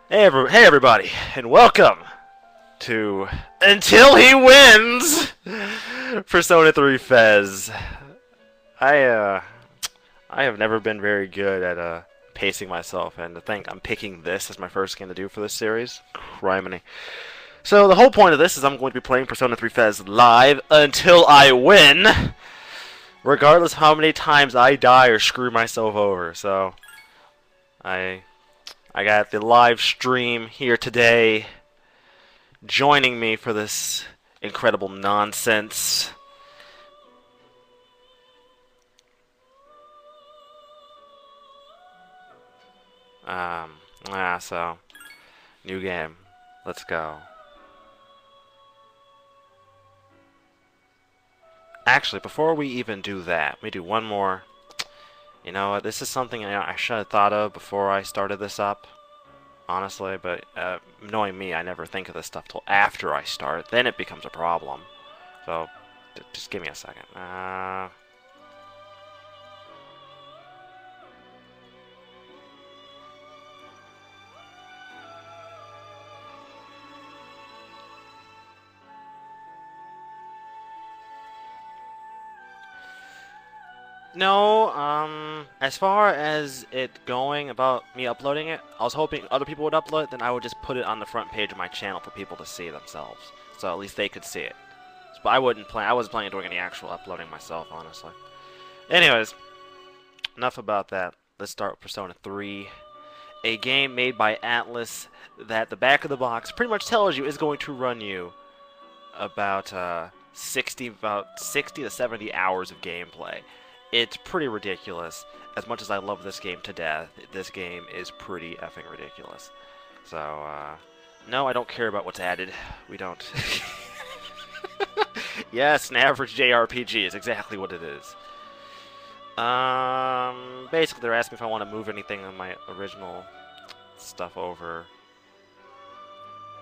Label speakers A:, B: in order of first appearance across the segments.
A: Hey everybody, and welcome to Until He Wins Persona 3 Fez. I uh I have never been very good at pacing myself, and to think I'm picking this as my first game to do for this series, criminy. So the whole point of this is I'm going to be playing Persona 3 Fez live until I win, regardless how many times I die or screw myself over. So I I got the live stream here today joining me for this incredible nonsense. Um, so, new game. Let's go. Actually, before we even do that, let me do one more. You know what, this is something I should have thought of before I started this up, honestly, but knowing me, I never think of this stuff till after I start, then it becomes a problem. So, just give me a second. No, as far as it going about me uploading it, I was hoping other people would upload it, then I would just put it on the front page of my channel for people to see themselves. So at least they could see it. But I wasn't planning on doing any actual uploading myself, honestly. Anyways, enough about that. Let's start with Persona 3. A game made by Atlas that the back of the box pretty much tells you is going to run you about 60 to 70 hours of gameplay. It's pretty ridiculous. As much as I love this game to death, this game is pretty effing ridiculous. So, no, I don't care about what's added. We don't. Yes, an average JRPG is exactly what it is. Basically, they're asking if I want to move anything on my original stuff over.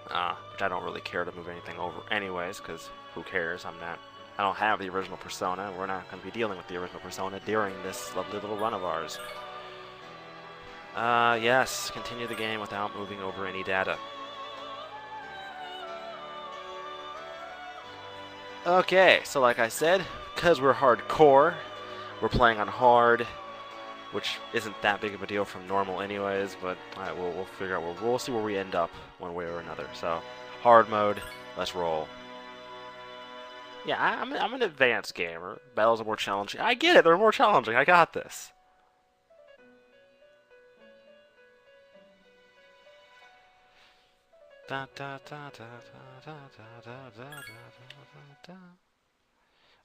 A: Which I don't really care to move anything over anyways, because who cares? I don't have the original Persona, and we're not going to be dealing with the original Persona during this lovely little run of ours. Yes, continue the game without moving over any data. Okay, so like I said, because we're hardcore, we're playing on hard, which isn't that big of a deal from normal anyways, but we'll figure out, we'll see where we end up one way or another. So, hard mode, let's roll. Yeah, I'm an advanced gamer. Battles are more challenging. I get it, they're more challenging. I got this.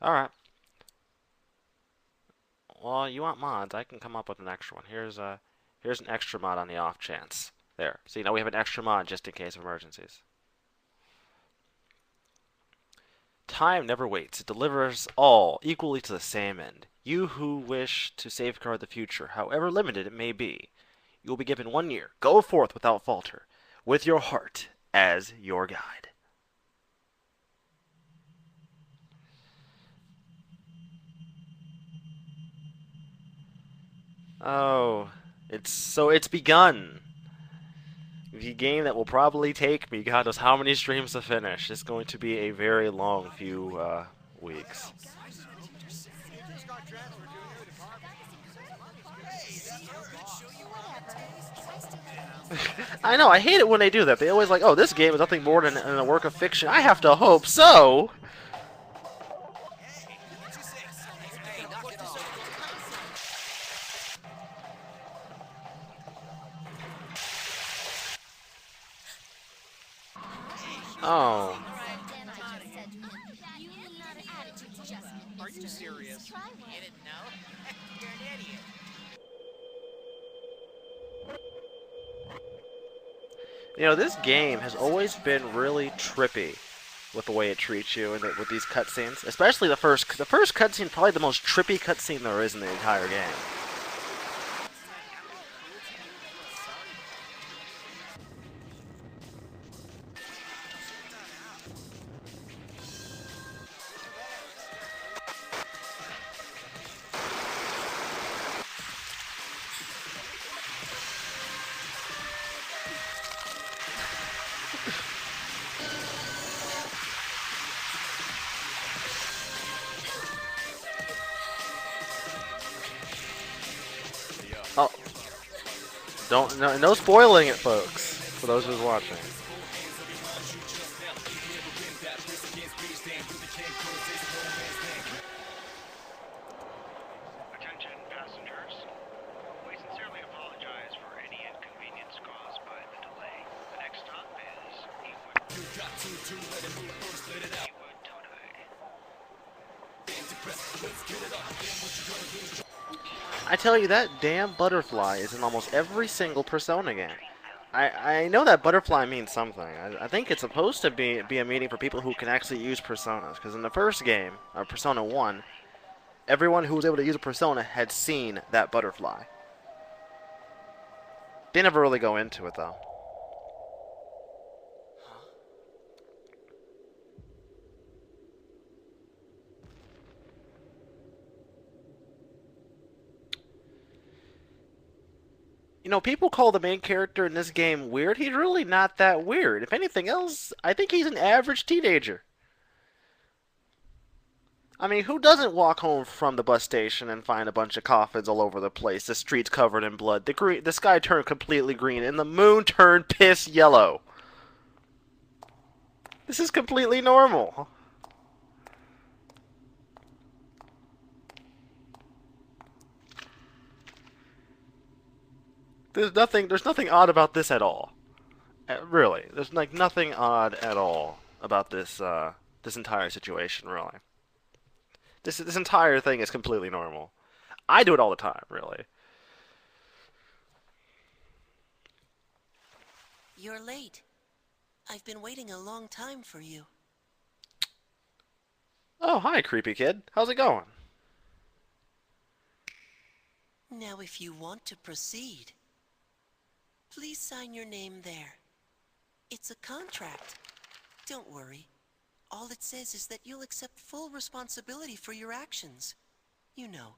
A: Alright. Well, you want mods, I can come up with an extra one. Here's an extra mod on the off chance. There. See, now we have an extra mod just in case of emergencies. Time never waits. It delivers all equally to the same end. You who wish to safeguard the future, however limited it may be, you will be given 1 year. Go forth without falter, with your heart as your guide. Oh, it's begun. The game that will probably take me, God knows how many streams to finish. It's going to be a very long few weeks. I know, I hate it when they do that. They always like, oh, this game is nothing more than a work of fiction. I have to hope so. Oh.
B: Are you serious? You didn't know? You're an idiot.
A: You know, this game has always been really trippy with the way it treats you and with these cutscenes. Especially the first cutscene, probably the most trippy cutscene there is in the entire game. Don't no spoiling it, folks. For those who's watching.
C: Attention passengers. We sincerely apologize for any inconvenience caused by the delay. The next stop is Ewood Todai.
A: I tell you, that damn butterfly is in almost every single Persona game. I know that butterfly means something. I think it's supposed to be a meaning for people who can actually use Personas. Because in the first game, Persona 1, everyone who was able to use a Persona had seen that butterfly. They never really go into it, though. You know, people call the main character in this game weird. He's really not that weird. If anything else, I think he's an average teenager. I mean, who doesn't walk home from the bus station and find a bunch of coffins all over the place, the streets covered in blood, the sky turned completely green, and the moon turned piss yellow? This is completely normal. There's nothing odd about this at all. Really, there's like nothing odd at all about this entire situation, really. This entire thing is completely normal. I do it all the time, really.
D: You're late. I've been waiting a long time for you.
A: Oh, hi, creepy kid. How's it going?
D: Now if you want to proceed, please sign your name there. It's a contract. Don't worry. All it says is that you'll accept full responsibility for your actions. You know,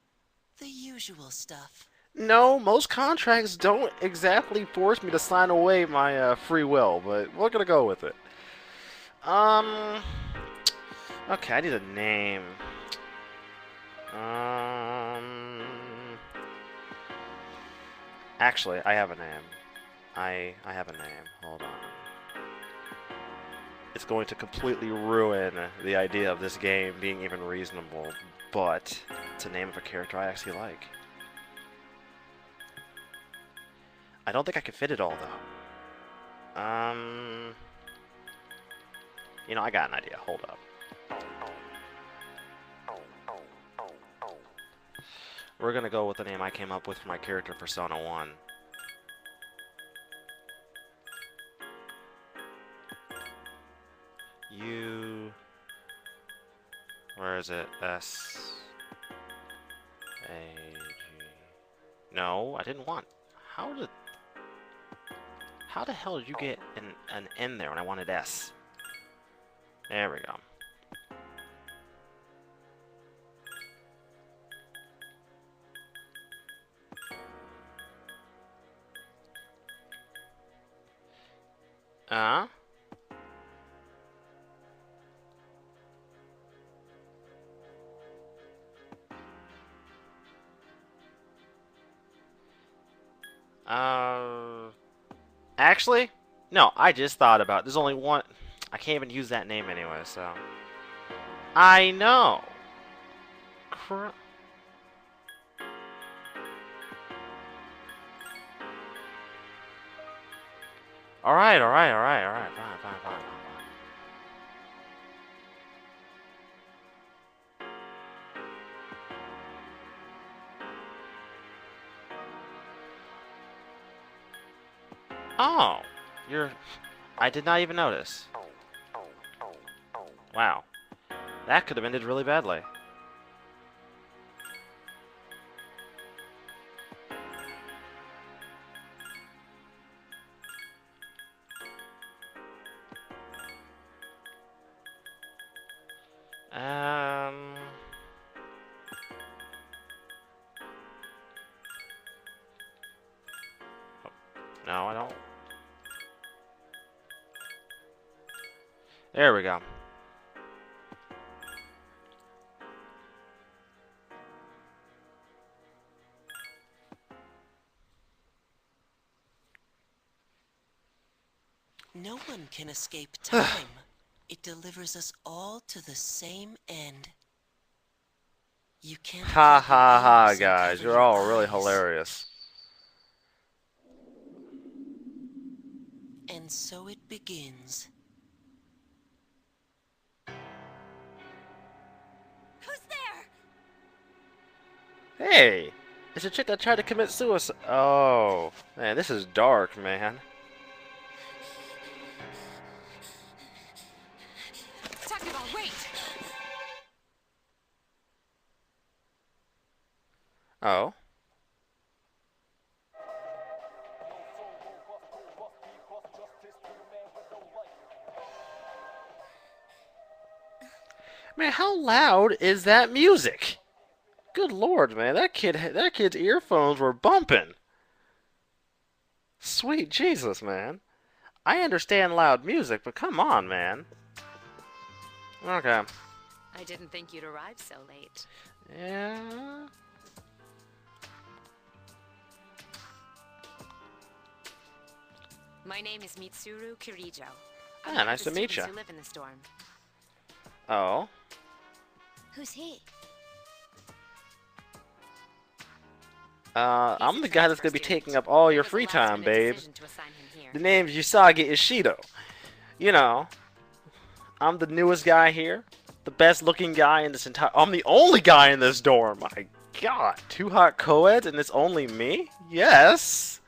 D: the usual stuff.
A: No, most contracts don't exactly force me to sign away my free will, but we're gonna go with it. Um. Okay, I need a name. Um. Actually, I have a name. I have a name. Hold on. It's going to completely ruin the idea of this game being even reasonable, but it's a name of a character I actually like. I don't think I can fit it all, though. You know, I got an idea. Hold up. We're gonna go with the name I came up with for my character Persona 1. Where is it? S A G. No, I didn't want. How the hell did you get an N there when I wanted S? There we go. Uh? Actually, no, I just thought about it. There's only one. I can't even use that name anyway, so. I know. Alright, alright, alright, alright. Fine, fine, fine, fine, fine. Oh, you're. I did not even notice. Wow. That could have ended really badly. Um. No, I don't. There we go.
D: No one can escape time. It delivers us all to the same end. You can't
A: Ha
D: plug your
A: ha ha,
D: ears and
A: guys.
D: cover
A: You're
D: your
A: all really
D: eyes.
A: hilarious.
D: And so it begins.
E: Who's there?
A: Hey! It's a chick that tried to commit suicide. Oh. Man, this is dark, man.
E: Takeba, wait!
A: Oh. Man, how loud is that music? Good lord, man, that kid's earphones were bumping. Sweet Jesus, man. I understand loud music, but come on, man. Okay.
E: I didn't think you'd arrive so late.
A: Yeah.
E: My name is Mitsuru Kirijo.
A: Ah,
E: I'm one of
A: nice
E: the
A: to meet
E: students
A: ya.
E: who live in this dorm.
A: Oh.
E: Who's he?
A: I'm the guy that's gonna be taking up all your free time, babe. The name's Usagi Ishido. You know, I'm the newest guy here. The best looking guy in this entire... I'm the only guy in this dorm. My god. 2 hot co-eds and it's only me? Yes.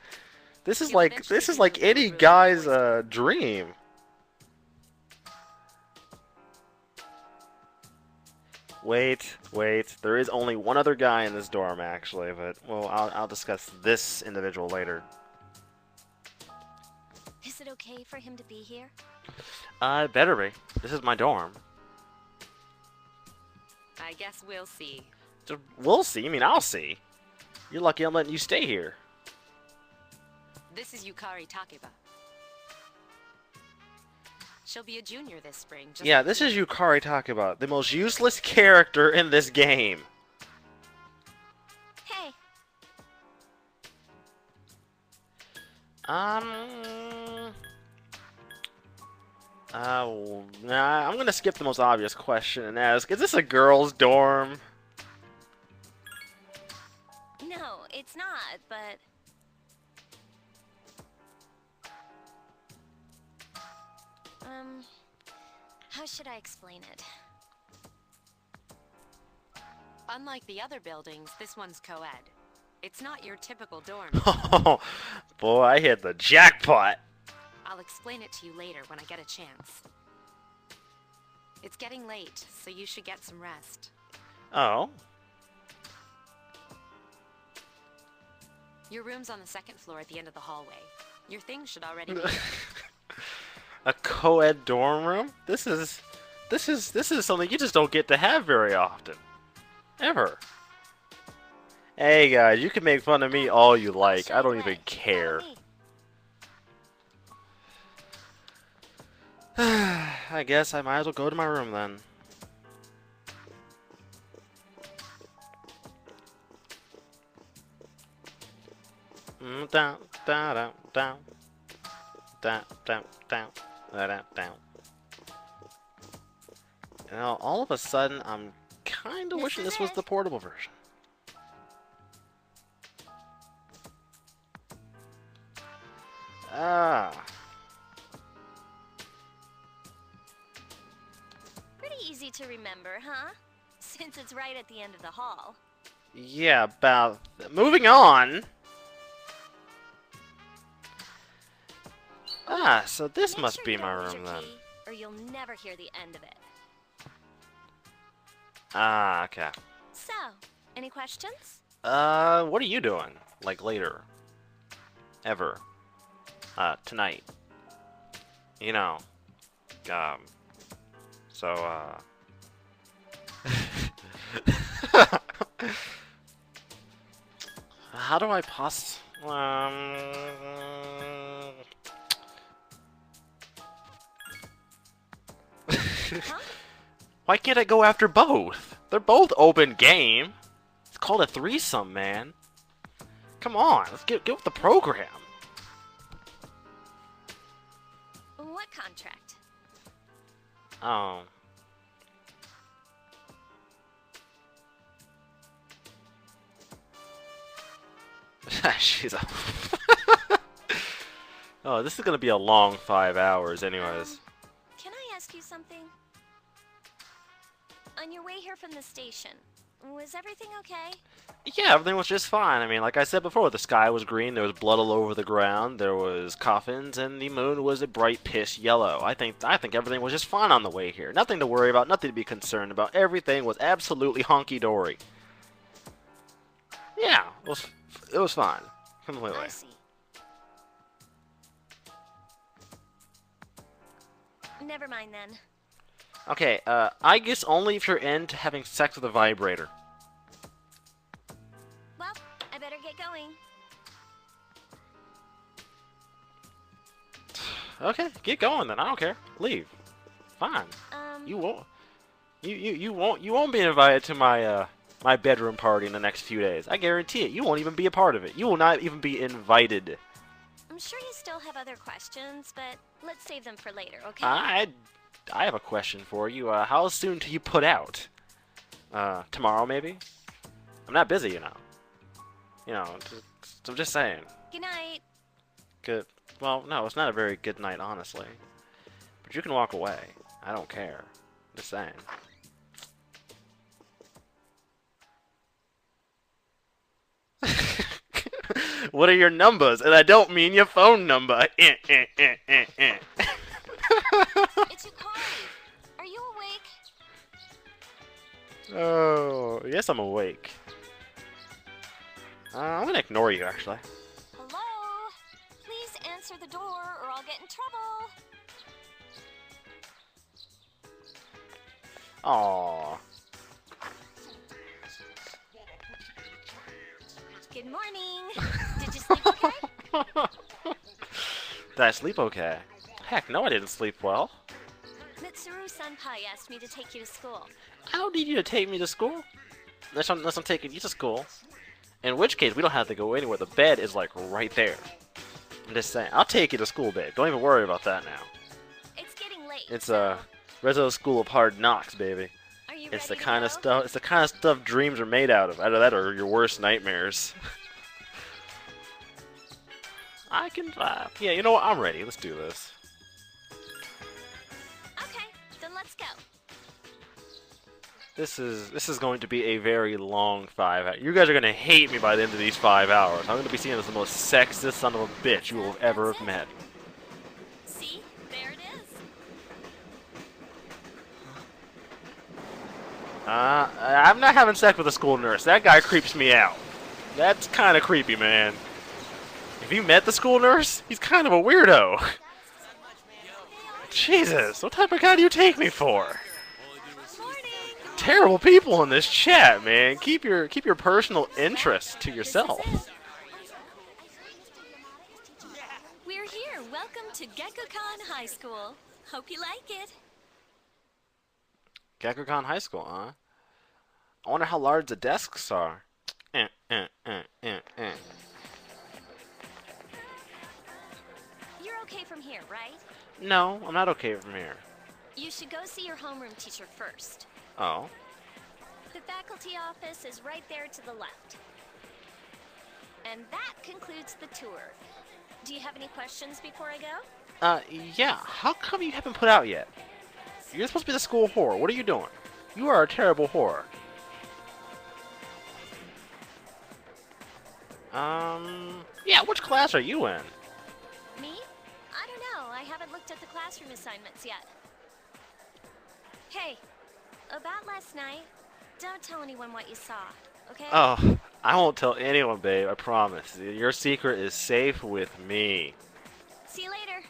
A: This is like any guy's dream. Wait. There is only one other guy in this dorm, actually, but well, I'll discuss this individual later.
E: Is it okay for him to be here?
A: It better be. This is my dorm.
E: I guess we'll see.
A: We'll see. I mean, I'll see. You're lucky I'm letting you stay here.
E: This is Yukari Takeba. She'll be a junior this spring.
A: Yeah, this is Yukari Takeba, the most useless character in this game.
E: Hey.
A: Nah, I'm gonna skip the most obvious question and ask, is this a girls' dorm?
E: No, it's not, but... how should I explain it? Unlike the other buildings, this one's co-ed. It's not your typical dorm.
A: Oh, boy, I hit the jackpot.
E: I'll explain it to you later when I get a chance. It's getting late, so you should get some rest.
A: Oh.
E: Your room's on the 2nd floor at the end of the hallway. Your things should already be there.
A: A co-ed dorm room? This is something you just don't get to have very often. Ever. Hey guys, you can make fun of me all you like. I don't even care. I guess I might as well go to my room then. Down, down, down, down, down, down, down, down, down. You know, all of a sudden, I'm kind of wishing this was the portable version. Ah.
E: Pretty easy to remember, huh? Since it's right at the end of the hall.
A: Yeah, about... Moving on! Ah, so this must be my room then.
E: Or you'll never hear the end of it.
A: Ah, okay.
E: So, any questions?
A: What are you doing? Like, later? Ever? Tonight? You know. How do I
E: Huh?
A: Why can't I go after both? They're both open game. It's called a threesome, man. Come on, let's get with the program.
E: What contract?
A: Oh. She's a... Oh, this is gonna be a long 5 hours anyways.
E: Can I ask you something? On your way here from the station, was everything okay?
A: Yeah, everything was just fine. I mean, like I said before, the sky was green, there was blood all over the ground, there was coffins, and the moon was a bright piss yellow. I think everything was just fine on the way here. Nothing to worry about, nothing to be concerned about. Everything was absolutely honky-dory. Yeah, it was fine. Completely.
E: I see. Never mind then.
A: Okay, I guess only if you're into having sex with a vibrator.
E: Well, I better get going.
A: Okay, get going then. I don't care. Leave. Fine. You won't. You won't be invited to my my bedroom party in the next few days. I guarantee it. You won't even be a part of it. You will not even be invited.
E: I'm sure you still have other questions, but let's save them for later, okay?
A: I have a question for you. How soon do you put out? Tomorrow maybe? I'm not busy, you know. You know, I'm just saying.
E: Good night.
A: Good. Well, no, it's not a very good night, honestly. But you can walk away. I don't care. Just saying. What are your numbers? And I don't mean your phone number.
E: It's your car. Are you awake?
A: Oh, yes, I'm awake. I'm gonna ignore you, actually.
E: Hello? Please answer the door or I'll get in trouble.
A: Aww.
E: Good morning. Did you sleep okay?
A: Did I sleep okay? Heck, no, I didn't sleep well.
E: Mitsuru-senpai asked me to take you to school.
A: I don't need you to take me to school. Unless I'm taking you to school. In which case, we don't have to go anywhere. The bed is, like, right there. I'm just saying. I'll take you to school, babe. Don't even worry about that now.
E: It's getting late.
A: It's,
E: so...
A: Reso School of Hard Knocks, baby.
E: Are you
A: It's
E: ready
A: the kind
E: to
A: of
E: go?
A: stuff. It's the kind of stuff dreams are made out of. Either that or your worst nightmares. I can. Yeah, you know what? I'm ready. Let's do this.
E: Okay, then let's go.
A: This is going to be a very long 5 hours. You guys are gonna hate me by the end of these 5 hours. I'm gonna be seen as the most sexist son of a bitch you will have ever have met.
E: See? There it is.
A: I'm not having sex with a school nurse. That guy creeps me out. That's kind of creepy, man. If you met the school nurse, he's kind of a weirdo. Jesus, what type of guy do you take me for? Terrible people in this chat, man. Keep your personal interests to yourself.
E: We're here. Welcome to Gekko-kan High School. Hope you like it.
A: Gekko-kan High School, huh? I wonder how large the desks are.
E: You're okay from here, right?
A: No, I'm not okay from here.
E: You should go see your homeroom teacher first.
A: Oh.
E: The faculty office is right there to the left. And that concludes the tour. Do you have any questions before I go?
A: Yeah. How come you haven't put out yet? You're supposed to be the school whore. What are you doing? You are a terrible whore. Yeah, which class are you in?
E: Me? I don't know. I haven't looked at the classroom assignments yet. Hey, about last night, don't tell anyone what you saw, okay?
A: Oh, I won't tell anyone, babe. I promise. Your secret is safe with me.
E: See you later.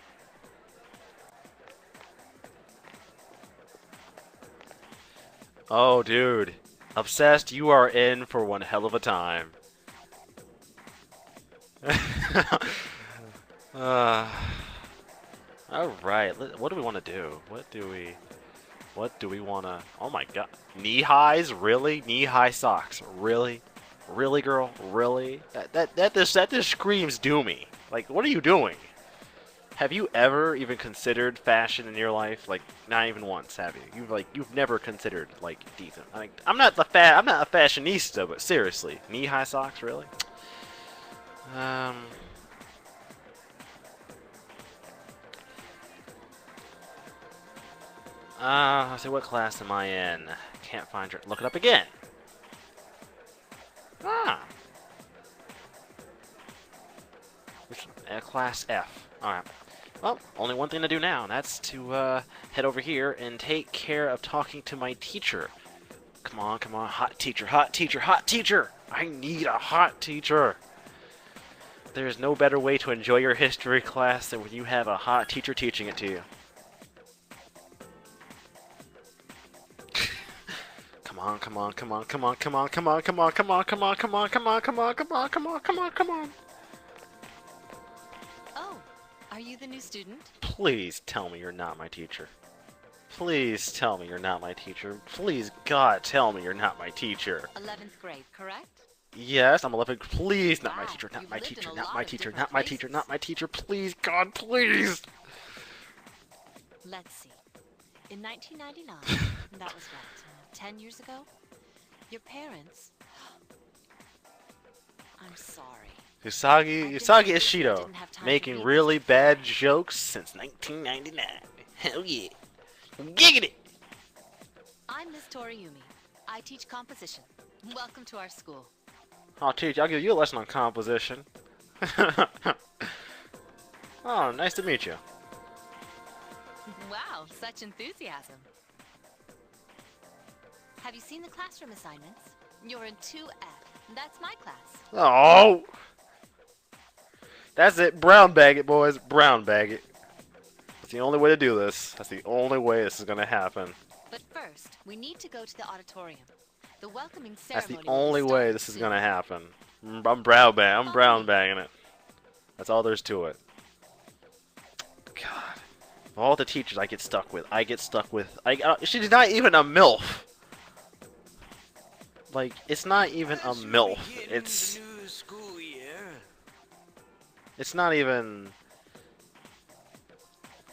A: Oh, dude. Obsessed, you are in for one hell of a time. Alright, what do we want to do? What do we want to... Oh my god. Knee-highs? Really? Knee-high socks? Really? Really, girl? Really? That just screams do me. Like, what are you doing? Have you ever even considered fashion in your life? Like, not even once, have you? You've never considered like decent. Like, I'm not a fashionista, but seriously, knee-high socks, really? Um. Let's see, what class am I in? Can't find her. Look it up again. Ah. Class F. Alright. Well, only one thing to do now, and that's to head over here and take care of talking to my teacher. Come on, come on. Hot teacher, hot teacher, hot teacher! I need a hot teacher! There's no better way to enjoy your history class than when you have a hot teacher teaching it to you. Come on, come on, come on, come on, come on, come on, come on, come on, come on, come on, come on, come on, come on, come on, come on, come on.
F: Oh, are you the new student?
A: Please tell me you're not my teacher. Please tell me you're not my teacher. Please, God, tell me you're not my teacher.
F: 11th grade, correct?
A: Yes, I'm 11. Please, not my
F: Wow,
A: teacher, not
F: you've
A: my
F: lived in
A: teacher,
F: a
A: not
F: lot
A: my
F: of
A: teacher,
F: different
A: not my teacher,
F: places.
A: not my teacher. Please, God, please.
F: Let's see. In 1999, that was what, 10 years ago? Your parents... I'm sorry.
A: Usagi Ishido, making really bad jokes since 1999. Hell yeah. Giggity!
F: I'm Miss Toriyumi. I teach composition. Welcome to our school.
A: I'll give you a lesson on composition. Oh, nice to meet you.
F: Wow, such enthusiasm. Have you seen the classroom assignments? You're in 2F. That's my class.
A: Oh! That's it. Brown bag it, boys. Brown bag it. That's the only way to do this. That's the only way this is gonna happen.
F: But first, we need to go to the auditorium. The welcoming
A: That's
F: ceremony
A: the only
F: will be
A: way
F: starting
A: this is
F: soon.
A: gonna happen. I'm brown bagging it. That's all there's to it. God. Of all the teachers I get stuck with, she's not even a MILF. Like, it's not even a MILF. It's not even...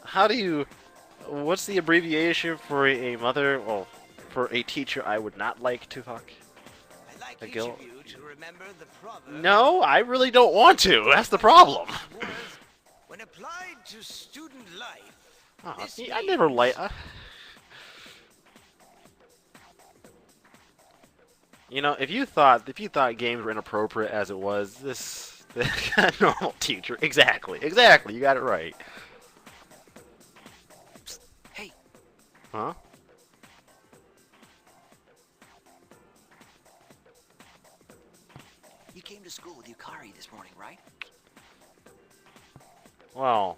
A: How do you... What's the abbreviation for a mother... Well, for a teacher I would not like to fuck?
G: I'd like
A: A
G: each
A: guild?
G: of you to remember the proverb.
A: No, I really don't want to. That's the problem.
G: Was, when applied to student life,
A: Oh,
G: this
A: I never
G: means-
A: You know, if you thought games were inappropriate as it was, this normal teacher. Exactly. You got it right.
G: Hey,
A: Huh?
G: you came to school with Yukari this morning, right?
A: Well,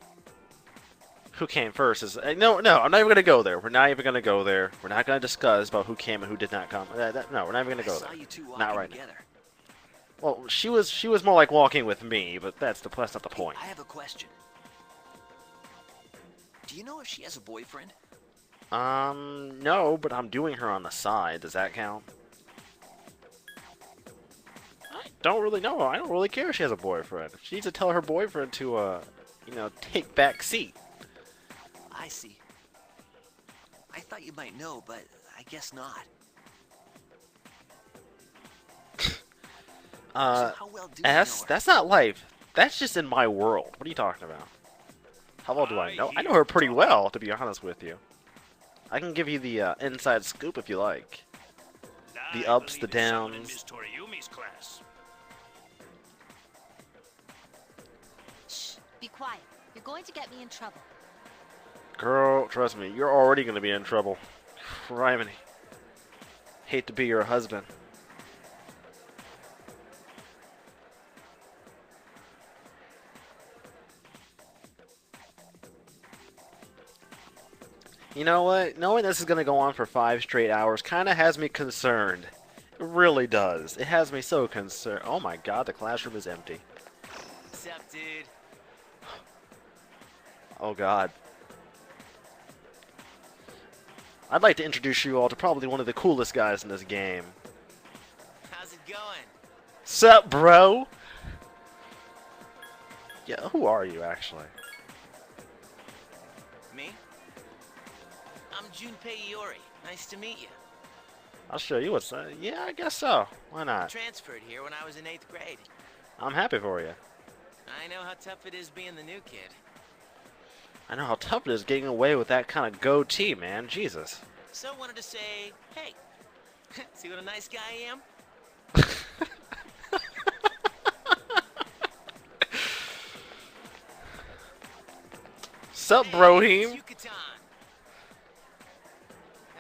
A: who came first is no. I'm not even gonna go there. We're not even gonna go there. We're not gonna discuss about who came and who did not come. No, we're not even gonna go
G: I saw
A: there.
G: you two walking
A: Not right now.
G: together.
A: Well, she was more like walking with me, but that's not the
G: Hey,
A: point.
G: I have a question. Do you know if she has a boyfriend?
A: No, but I'm doing her on the side. Does that count? I don't really know. I don't really care if she has a boyfriend. She needs to tell her boyfriend to, take back seat.
G: I see. I thought you might know, but I guess not. So how well do you know her?
A: That's not life. That's just in my world. What are you talking about? How well do I know? I know her pretty well, to be honest with you. I can give you the inside scoop if you like. The ups, the downs.
C: Miss Toriyumi's class.
F: Shh, be quiet. You're going to get me in trouble.
A: Girl, trust me, you're already going to be in trouble. Criminy. Hate to be your husband. You know what? Knowing this is going to go on for 5 straight hours kind of has me concerned. It really does. It has me so concerned. Oh my god, the classroom is empty.
G: What's up, dude?
A: Oh god. I'd like to introduce you all to probably one of the coolest guys in this game.
G: How's it going?
A: Sup, bro? Yeah, who are you, actually?
G: Me? I'm Junpei Iori. Nice to meet you.
A: I'll show you what's. Yeah, I guess so. Why not?
G: Transferred here when I was in 8th grade.
A: I'm happy for you.
G: I know how tough it is being the new kid.
A: I know how tough it is getting away with that kind of goatee, man. Jesus.
G: So wanted to say, hey, see what a nice guy I am?
A: Sup,
G: Hey,
A: Broheem?
G: it's Yucatan.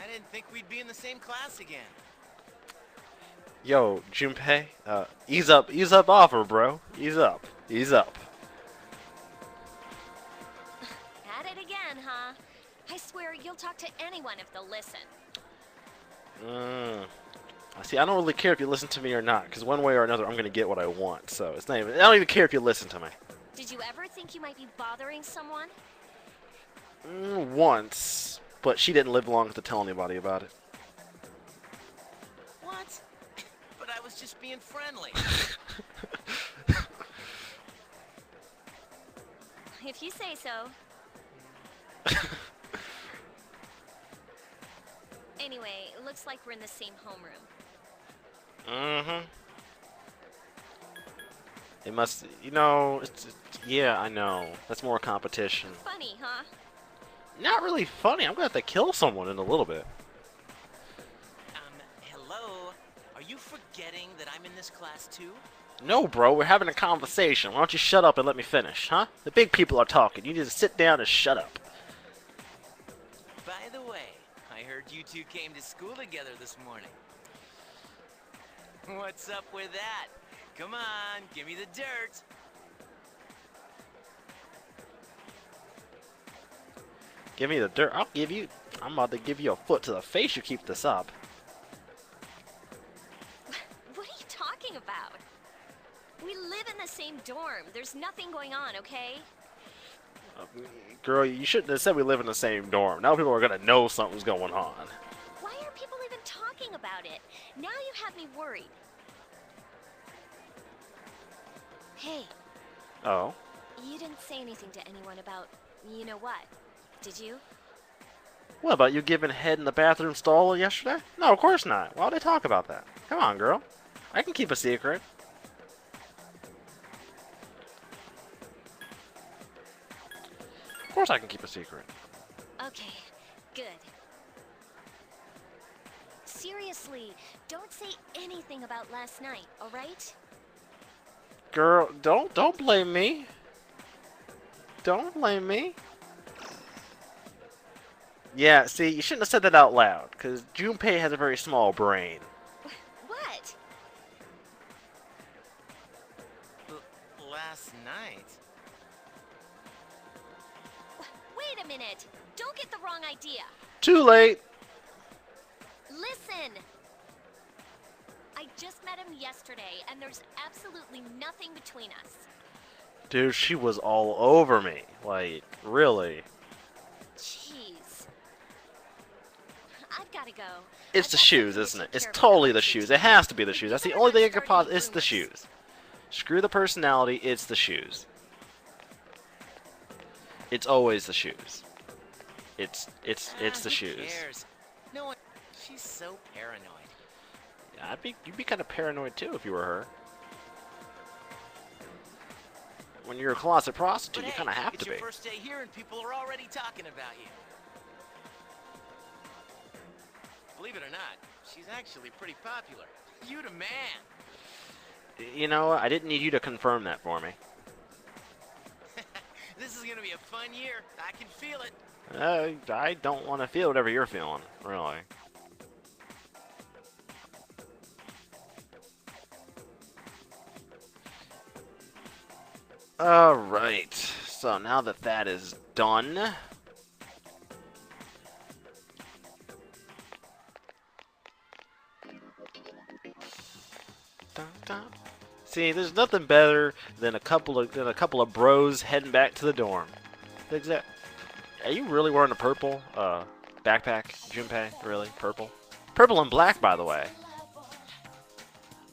G: I didn't think we'd be in the same class again.
A: Yo, Junpei, ease up offer, bro. Ease up. Ease up.
E: At it again, huh? I swear you'll talk to anyone if they'll listen.
A: See, I don't really care if you listen to me or not, because one way or another, I'm gonna get what I want. So it's not even. I don't even care if you listen to me.
E: Did you ever think you might be bothering someone?
A: Once, but she didn't live long to tell anybody about it.
G: What? But I was just being friendly.
E: If you say so. Anyway, it looks like we're in the same homeroom.
A: It must, yeah, I know. That's more competition.
E: Funny, huh?
A: Not really funny. I'm gonna have to kill someone in a little bit.
G: Hello? Are you forgetting that I'm in this class too?
A: No, bro, we're having a conversation. Why don't you shut up and let me finish, huh? The big people are talking. You need to sit down and shut up.
G: By the way, I heard you two came to school together this morning. What's up with that? Come on, give me the dirt.
A: Give me the dirt. I'm about to give you a foot to the face. You keep this up.
E: What are you talking about? We live in the same dorm. There's nothing going on, okay?
A: Girl, you shouldn't have said we live in the same dorm. Now people are gonna know something's going on.
E: Why are people even talking about it? Now you have me worried. Hey,
A: Oh?
E: you didn't say anything to anyone about you know what, did you?
A: What about you giving head in the bathroom stall yesterday? No, of course not. Why would they talk about that? Come on, girl. I can keep a secret. Of course I can keep a secret.
E: Okay, good. Seriously, don't say anything about last night, alright?
A: Girl, don't blame me. Don't blame me. Yeah, see, you shouldn't have said that out loud, because Junpei has a very small brain.
E: What?
G: Last night?
E: Wait a minute! Don't get the wrong idea!
A: Too late!
E: Listen! I just met him yesterday, and there's absolutely nothing between us.
A: Dude, she was all over me. Like, really.
E: Jeez. I've gotta go.
A: It's the shoes, isn't it? It's totally the shoes. It has to be the shoes. That's the only thing I could possibly... It's the shoes. Screw the personality, it's the shoes. It's always the shoes. It's the shoes.
G: Who cares? No one. She's so paranoid.
A: Yeah, you'd be kind of paranoid too if you were her. When you're a closet prostitute,
G: But
A: you
G: hey,
A: kind of have
G: it's
A: to
G: your
A: be.
G: first day here and people are already talking about you. Believe it or not, she's actually pretty popular. You the man.
A: You know, I didn't need you to confirm that for me.
G: This is gonna be a fun year. I can feel it.
A: I don't want to feel whatever you're feeling, really. Alright, so now that that is done... Dun, dun. See, there's nothing better than a couple of bros heading back to the dorm. Exact. Are you really wearing a purple backpack, Junpei? Really, purple? Purple and black, by the way.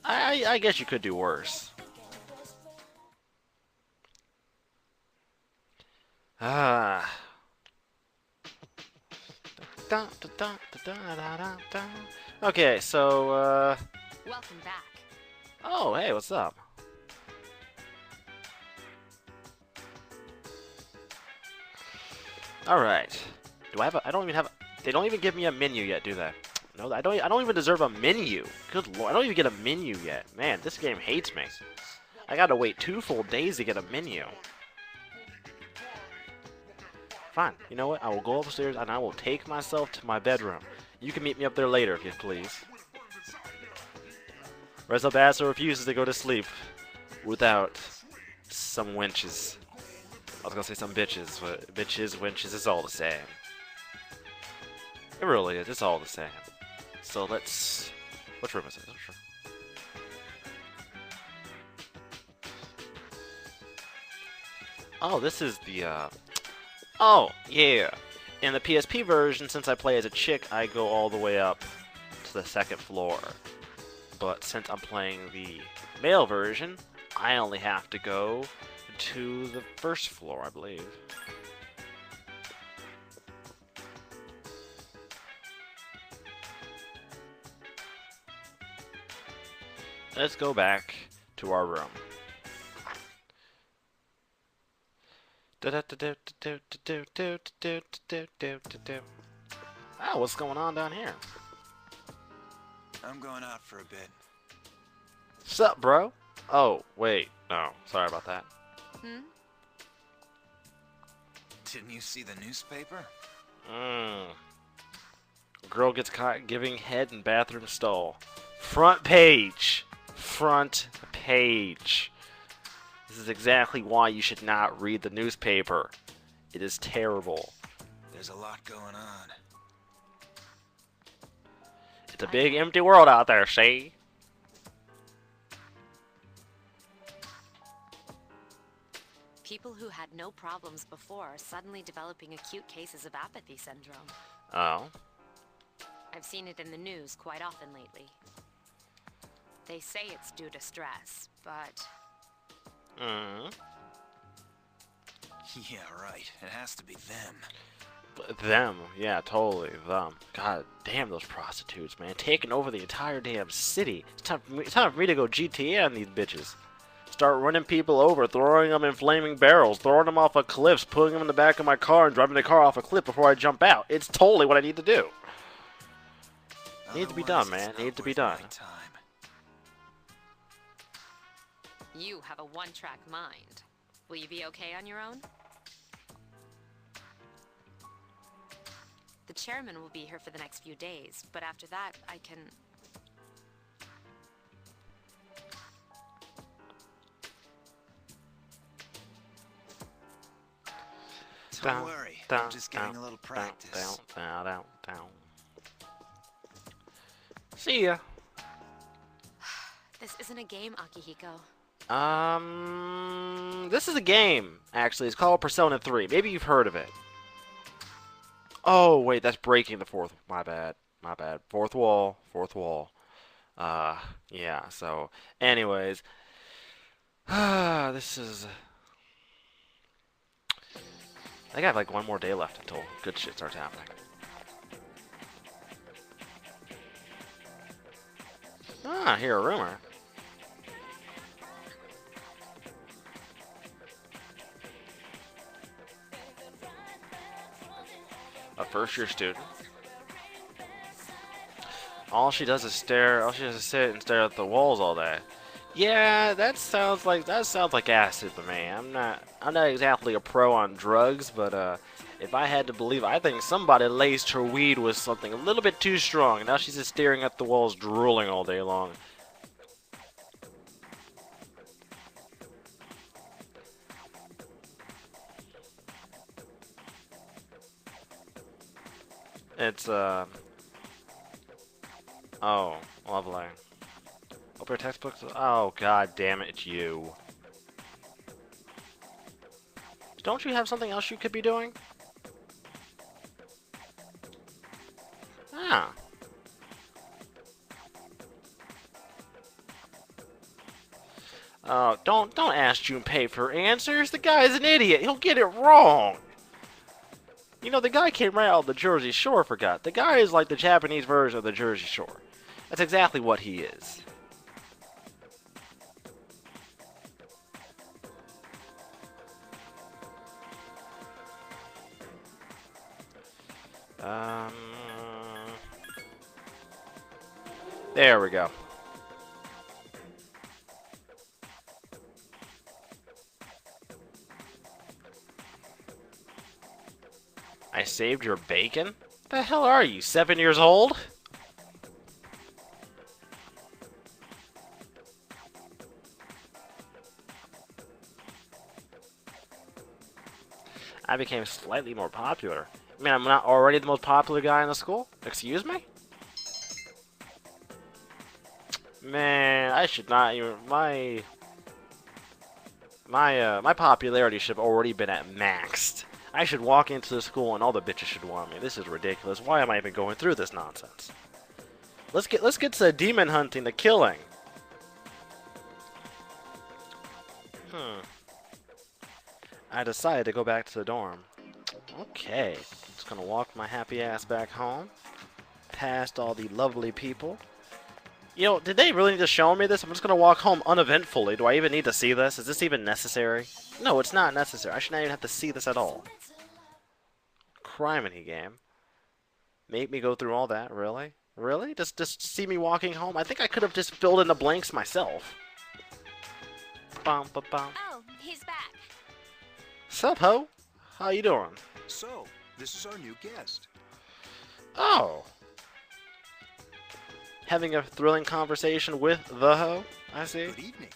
A: I guess you could do worse. Ah. Okay, so,
F: Welcome back.
A: oh, hey, what's up? Alright. Do I have a... I don't even have... They don't even give me a menu yet, do they? No, I don't even deserve a menu. Good lord, I don't even get a menu yet. Man, this game hates me. I gotta wait 2 full days to get a menu. Fine, you know what? I will go upstairs and I will take myself to my bedroom. You can meet me up there later, if you please. Resobaso refuses to go to sleep without some wenches. I was gonna say some bitches, but bitches, wenches, it's all the same. It really is, it's all the same. So let's... Which room is it? Sure. Oh, this is the, Oh, yeah. In the PSP version, since I play as a chick, I go all the way up to the 2nd floor. But since I'm playing the male version, I only have to go to the 1st floor, I believe. Let's go back to our room. Oh, what's going on down here?
H: I'm going out for a bit.
A: Sup, bro? Oh, wait. No, sorry about that.
H: Didn't you see the newspaper?
A: Girl gets caught giving head in bathroom stall. Front page. Front page. This is exactly why you should not read the newspaper. It is terrible.
H: There's a lot going on.
A: It's a big empty world out there, see?
F: People who had no problems before are suddenly developing acute cases of apathy syndrome.
A: Oh.
F: I've seen it in the news quite often lately. They say it's due to stress, but...
H: Yeah, right. It has to be them.
A: Them. Yeah, totally. Them. God damn those prostitutes, man. Taking over the entire damn city. It's time for me to go GTA on these bitches. Start running people over, throwing them in flaming barrels, throwing them off of cliffs, putting them in the back of my car, and driving the car off a cliff before I jump out. It's totally what I need to do. Needs to be done, man. Needs to be done.
F: You have a one-track mind. Will you be okay on your own? The chairman will be here for the next few days, but after that, I can...
H: Don't worry, I'm just getting a little practice.
A: Down. See ya.
F: This isn't a game, Akihiko.
A: This is a game, actually. It's called Persona 3. Maybe you've heard of it. Oh, wait, that's breaking the fourth. My bad. Fourth wall. Yeah, so, anyways. This is... I think I have like one more day left until good shit starts happening. I hear a rumor. A first-year student. All she does is stare. All she does is sit and stare at the walls all day. Yeah, that sounds like acid to me. I'm not exactly a pro on drugs, but if I had to believe, I think somebody laced her weed with something a little bit too strong. And now she's just staring at the walls, drooling all day long. It's oh, lovely. Open your textbooks. Oh, god damn it, it's you. Don't you have something else you could be doing? Ah. Oh, don't ask Junpei for answers. The guy's an idiot. He'll get it wrong. You know, the guy came right out of the Jersey Shore, forgot. The guy is like the Japanese version of the Jersey Shore. That's exactly what he is. There we go. I saved your bacon? The hell are you, 7 years old? I became slightly more popular. I mean, I'm not already the most popular guy in the school? Excuse me? Man, I should not even... My popularity should have already been at maxed. I should walk into the school and all the bitches should want me. This is ridiculous. Why am I even going through this nonsense? Let's get to the demon hunting, the killing. I decided to go back to the dorm. Okay. Just gonna walk my happy ass back home. Past all the lovely people. You know, did they really need to show me this? I'm just gonna walk home uneventfully. Do I even need to see this? Is this even necessary? No, it's not necessary. I should not even have to see this at all. Criminy game. Make me go through all that? Really? Really? Just see me walking home? I think I could have just filled in the blanks myself. Bum, ba, bum.
E: Oh, he's back.
A: Sup, ho? How you doing?
H: So, this is our new guest.
A: Oh. Having a thrilling conversation with the ho? I see.
H: Good evening.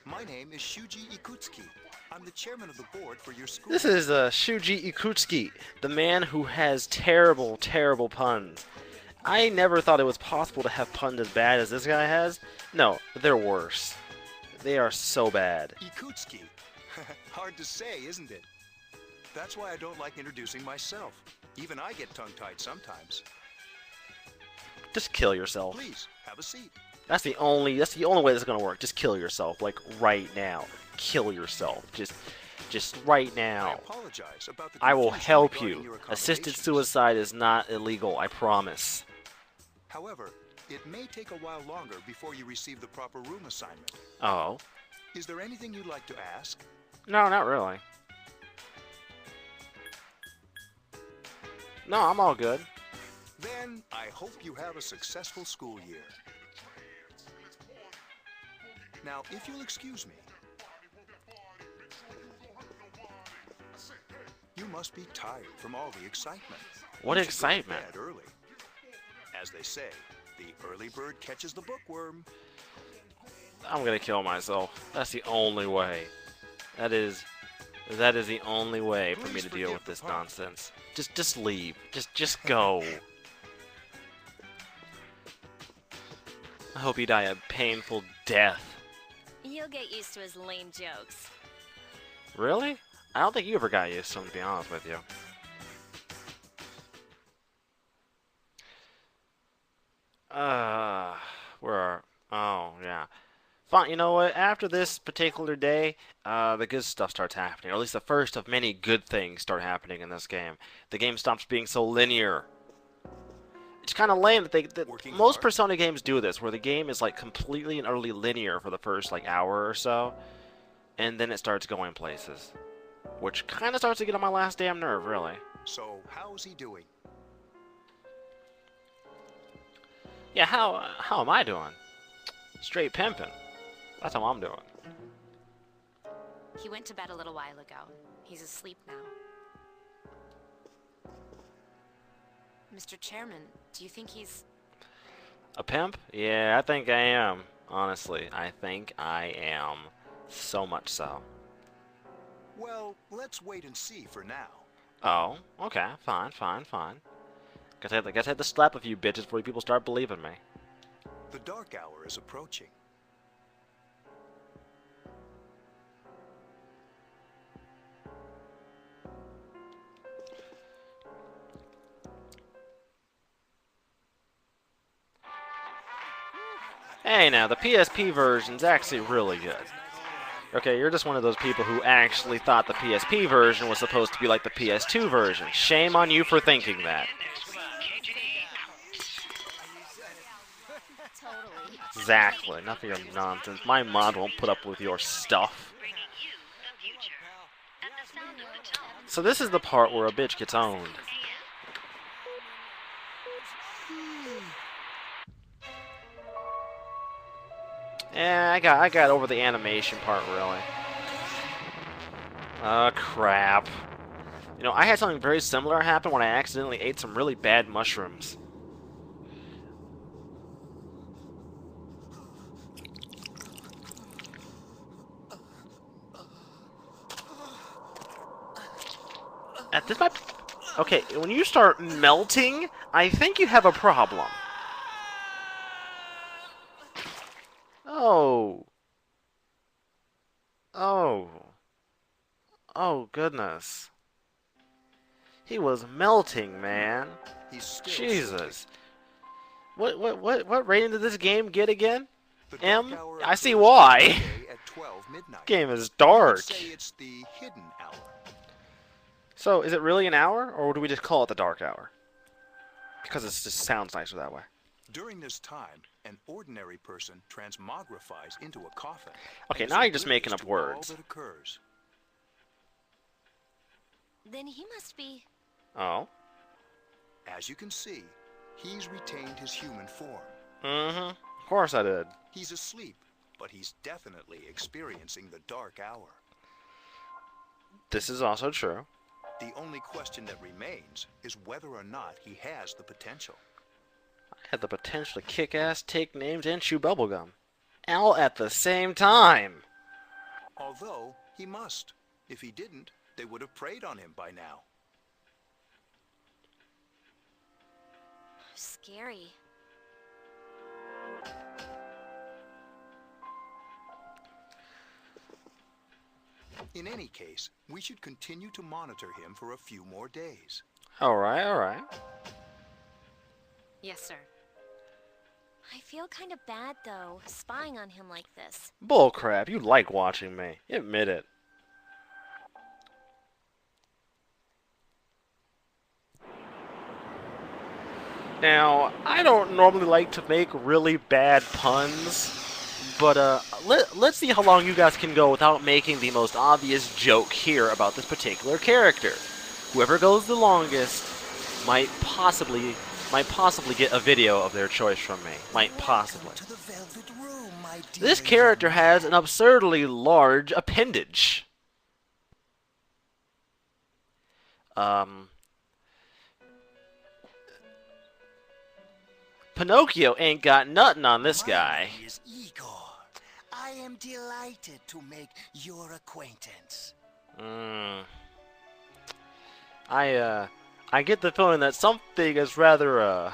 H: My name is Shuji Ikutsuki. I'm the chairman of the board for your school.
A: This is Shuji Ikutsuki, the man who has terrible, terrible puns. I never thought it was possible to have puns as bad as this guy has. No, they're worse. They are so bad.
H: Ikutsuki. Hard to say, isn't it? That's why I don't like introducing myself. Even I get tongue-tied sometimes.
A: Just kill yourself.
H: Please, have a seat.
A: That's the only way this is gonna work. Just kill yourself, like right now. Kill yourself. Just right now.
H: I apologize about the
A: I will
H: confusion
A: help
H: regarding
A: you.
H: your
A: Assisted
H: accommodations.
A: suicide is not illegal, I promise.
H: However, it may take a while longer before you receive the proper room assignment.
A: Oh.
H: Is there anything you'd like to ask?
A: No, not really. No, I'm all good.
H: Then, I hope you have a successful school year. Now, if you'll excuse me, you must be tired from all the excitement.
A: What
H: You should go to
A: excitement?
H: bed early. As they say, the early bird catches the bookworm.
A: I'm gonna kill myself. That's the only way. That is the only way for me
H: Please
A: to deal
H: forgive
A: with
H: the
A: this
H: pun.
A: nonsense. Just leave. Just go. I hope you die a painful death.
E: You'll get used to his lame jokes.
A: Really? I don't think you ever got used to them, to be honest with you. Where are... Oh, yeah. Fine, you know what? After this particular day, the good stuff starts happening. Or at least the first of many good things start happening in this game. The game stops being so linear. It's kind of lame that
H: Working
A: most
H: hard.
A: Persona games do this, where the game is like completely and utterly linear for the first like hour or so, and then it starts going places, which kind of starts to get on my last damn nerve, really.
H: So, how's he doing?
A: Yeah, how am I doing? Straight pimping. That's how I'm doing.
F: He went to bed a little while ago. He's asleep now. Mr. Chairman, do you think he's...
A: A pimp? Yeah, I think I am. Honestly, I think I am. So much so.
H: Well, let's wait and see for now.
A: Oh, okay, fine. Guess I had to slap a few bitches before people start believing me.
H: The dark hour is approaching.
A: Hey now, the PSP version's actually really good. Okay, you're just one of those people who actually thought the PSP version was supposed to be like the PS2 version. Shame on you for thinking that.
E: Totally.
A: Exactly. Enough of your nonsense. My mod won't put up with your stuff. So this is the part where a bitch gets owned. Yeah, I got over the animation part, really. Oh, crap. You know, I had something very similar happen when I accidentally ate some really bad mushrooms. At this point, okay, when you start melting, I think you have a problem. Oh. Oh. Oh, goodness. He was melting, man. Jesus. What rating did this game get again? M? I see why. Game is dark.
H: It's the hidden hour.
A: So, is it really an hour, or do we just call it the dark hour? Because it just sounds nicer that way.
H: During this time, an ordinary person transmogrifies into a coffin.
A: Okay, now you're just making up words.
H: All that occurs.
E: Then he must be...
A: Oh?
H: As you can see, he's retained his human form.
A: Mm-hmm. Of course I did.
H: He's asleep, but he's definitely experiencing the dark hour.
A: This is also true.
H: The only question that remains is whether or not he has the potential.
A: I had the potential to kick ass, take names, and chew bubblegum. All at the same time.
H: Although, he must. If he didn't, they would have preyed on him by now.
E: Scary.
H: In any case, we should continue to monitor him for a few more days.
A: Alright, alright.
F: Yes, sir.
E: I feel kind of bad, though, spying on him like this.
A: Bullcrap, you like watching me. Admit it. Now, I don't normally like to make really bad puns, but let's see how long you guys can go without making the most obvious joke here about this particular character. Whoever goes the longest might possibly get a video of their choice from me. Might possibly. This character has an absurdly large appendage. Pinocchio ain't got nothing on this guy.
I: My name is Igor. I am delighted to make your acquaintance.
A: I get the feeling that something is rather,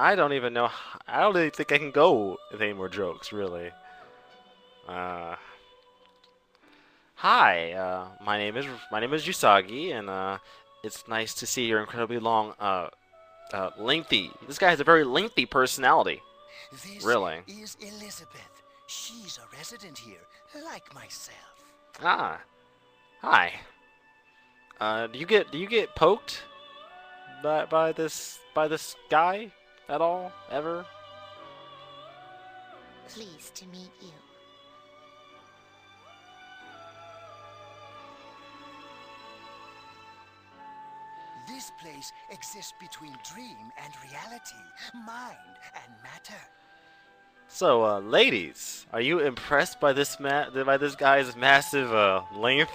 A: I don't even know. I don't really think I can go with any more jokes, really. Hi. My name is Usagi, and it's nice to see your incredibly long, lengthy. This guy has a very lengthy personality.
I: This
A: Really.
I: is Elizabeth. She's a resident here, like myself.
A: Ah. Hi. Do you get poked by this guy at all ever?
E: Pleased to meet you.
I: This place exists between dream and reality, mind and matter.
A: So, ladies, are you impressed by this guy's massive length?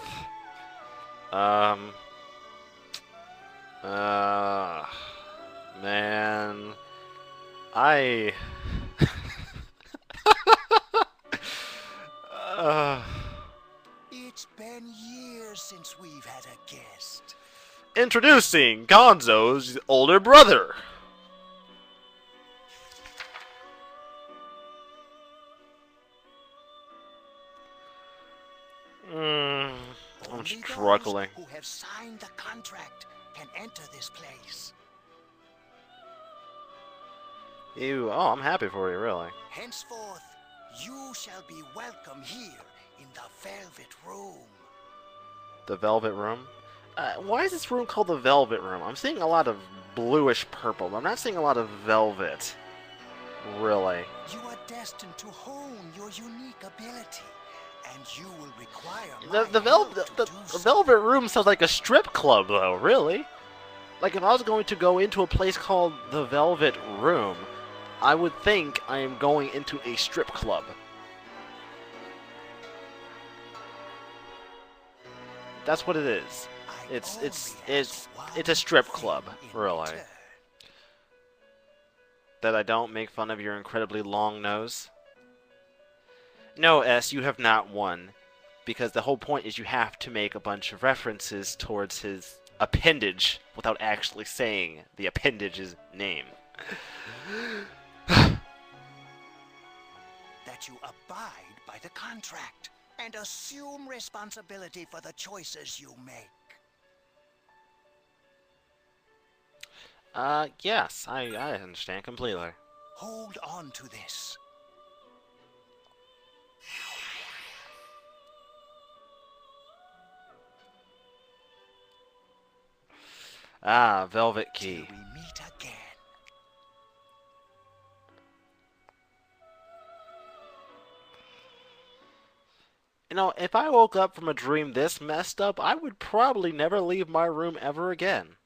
A: Man,
I: It's been years since we've had a guest.
A: Introducing Gonzo's older brother. struggling.
I: Who have signed the contract can enter this place.
A: Ew, oh, I'm happy for you, really.
I: Henceforth, you shall be welcome here in the Velvet Room.
A: The Velvet Room? Why is this room called the Velvet Room? I'm seeing a lot of bluish purple, but I'm not seeing a lot of velvet. Really.
I: You are destined to hone your unique ability, and you will require
A: The Velvet Room sounds like a strip club, though, really. Like, if I was going to go into a place called the Velvet Room, I would think I am going into a strip club. That's what it is. It's a strip club, really. That I don't make fun of your incredibly long nose? No, S, you have not won. Because the whole point is you have to make a bunch of references towards his appendage without actually saying the appendage's name.
I: that you abide by the contract and assume responsibility for the choices you make.
A: Yes, I understand completely.
I: Hold on to this.
A: Ah, Velvet Key.
I: Till we meet again.
A: You know, if I woke up from a dream this messed up, I would probably never leave my room ever again.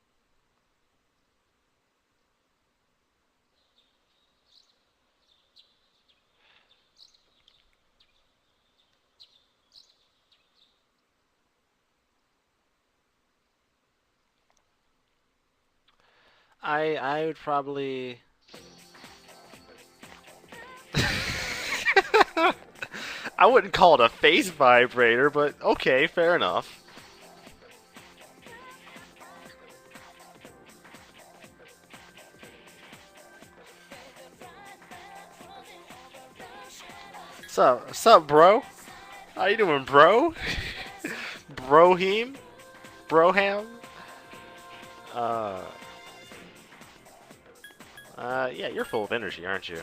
A: I would probably... I wouldn't call it a face vibrator, but okay, fair enough. Sup, bro? How you doing, bro? Broheem? Broham? Yeah, you're full of energy, aren't you?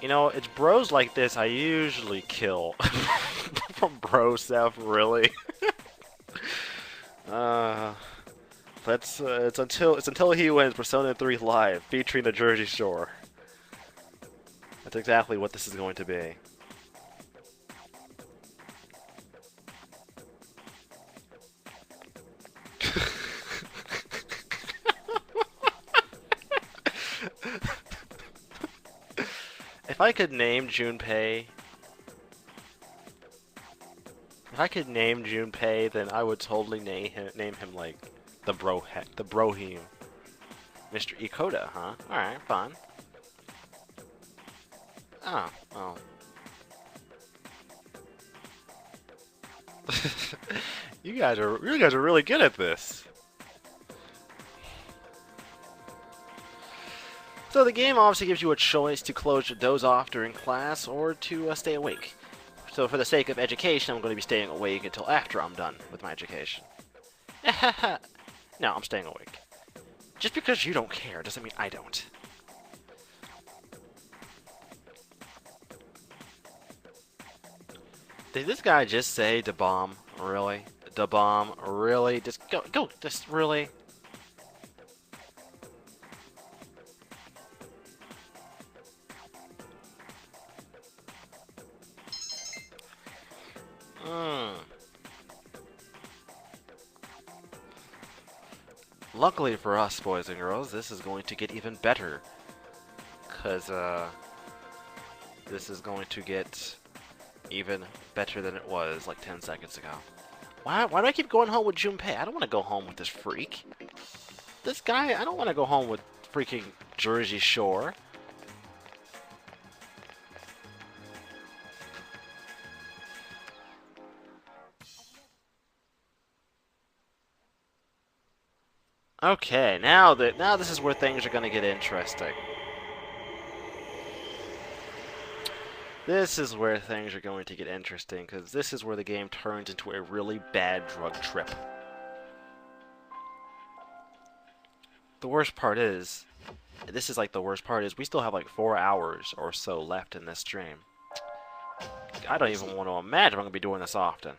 A: You know, it's bros like this I usually kill. From bro stuff, really. It's until he wins Persona 3 Live, featuring the Jersey Shore. That's exactly what this is going to be. If I could name Junpei, then I would totally name him like the Broheem. Mr. Ikoda, huh? Alright, fine. Oh, well. You guys are really good at this. So the game obviously gives you a choice to close your doze off during class or to stay awake. So for the sake of education, I'm going to be staying awake until after I'm done with my education. No, I'm staying awake. Just because you don't care doesn't mean I don't. Did this guy just say da bomb? Really? Da bomb? Really? Just go, just really? Luckily for us, boys and girls, this is going to get even better. Because, this is going to get even better than it was like 10 seconds ago. Why do I keep going home with Junpei? I don't want to go home with this freak. This guy, I don't want to go home with freaking Jersey Shore. Okay, now this is where things are going to get interesting. This is where things are going to get interesting, because this is where the game turns into a really bad drug trip. The worst part is, this is like the worst part is, we still have like 4 hours or so left in this stream. I don't even want to imagine I'm going to be doing this often.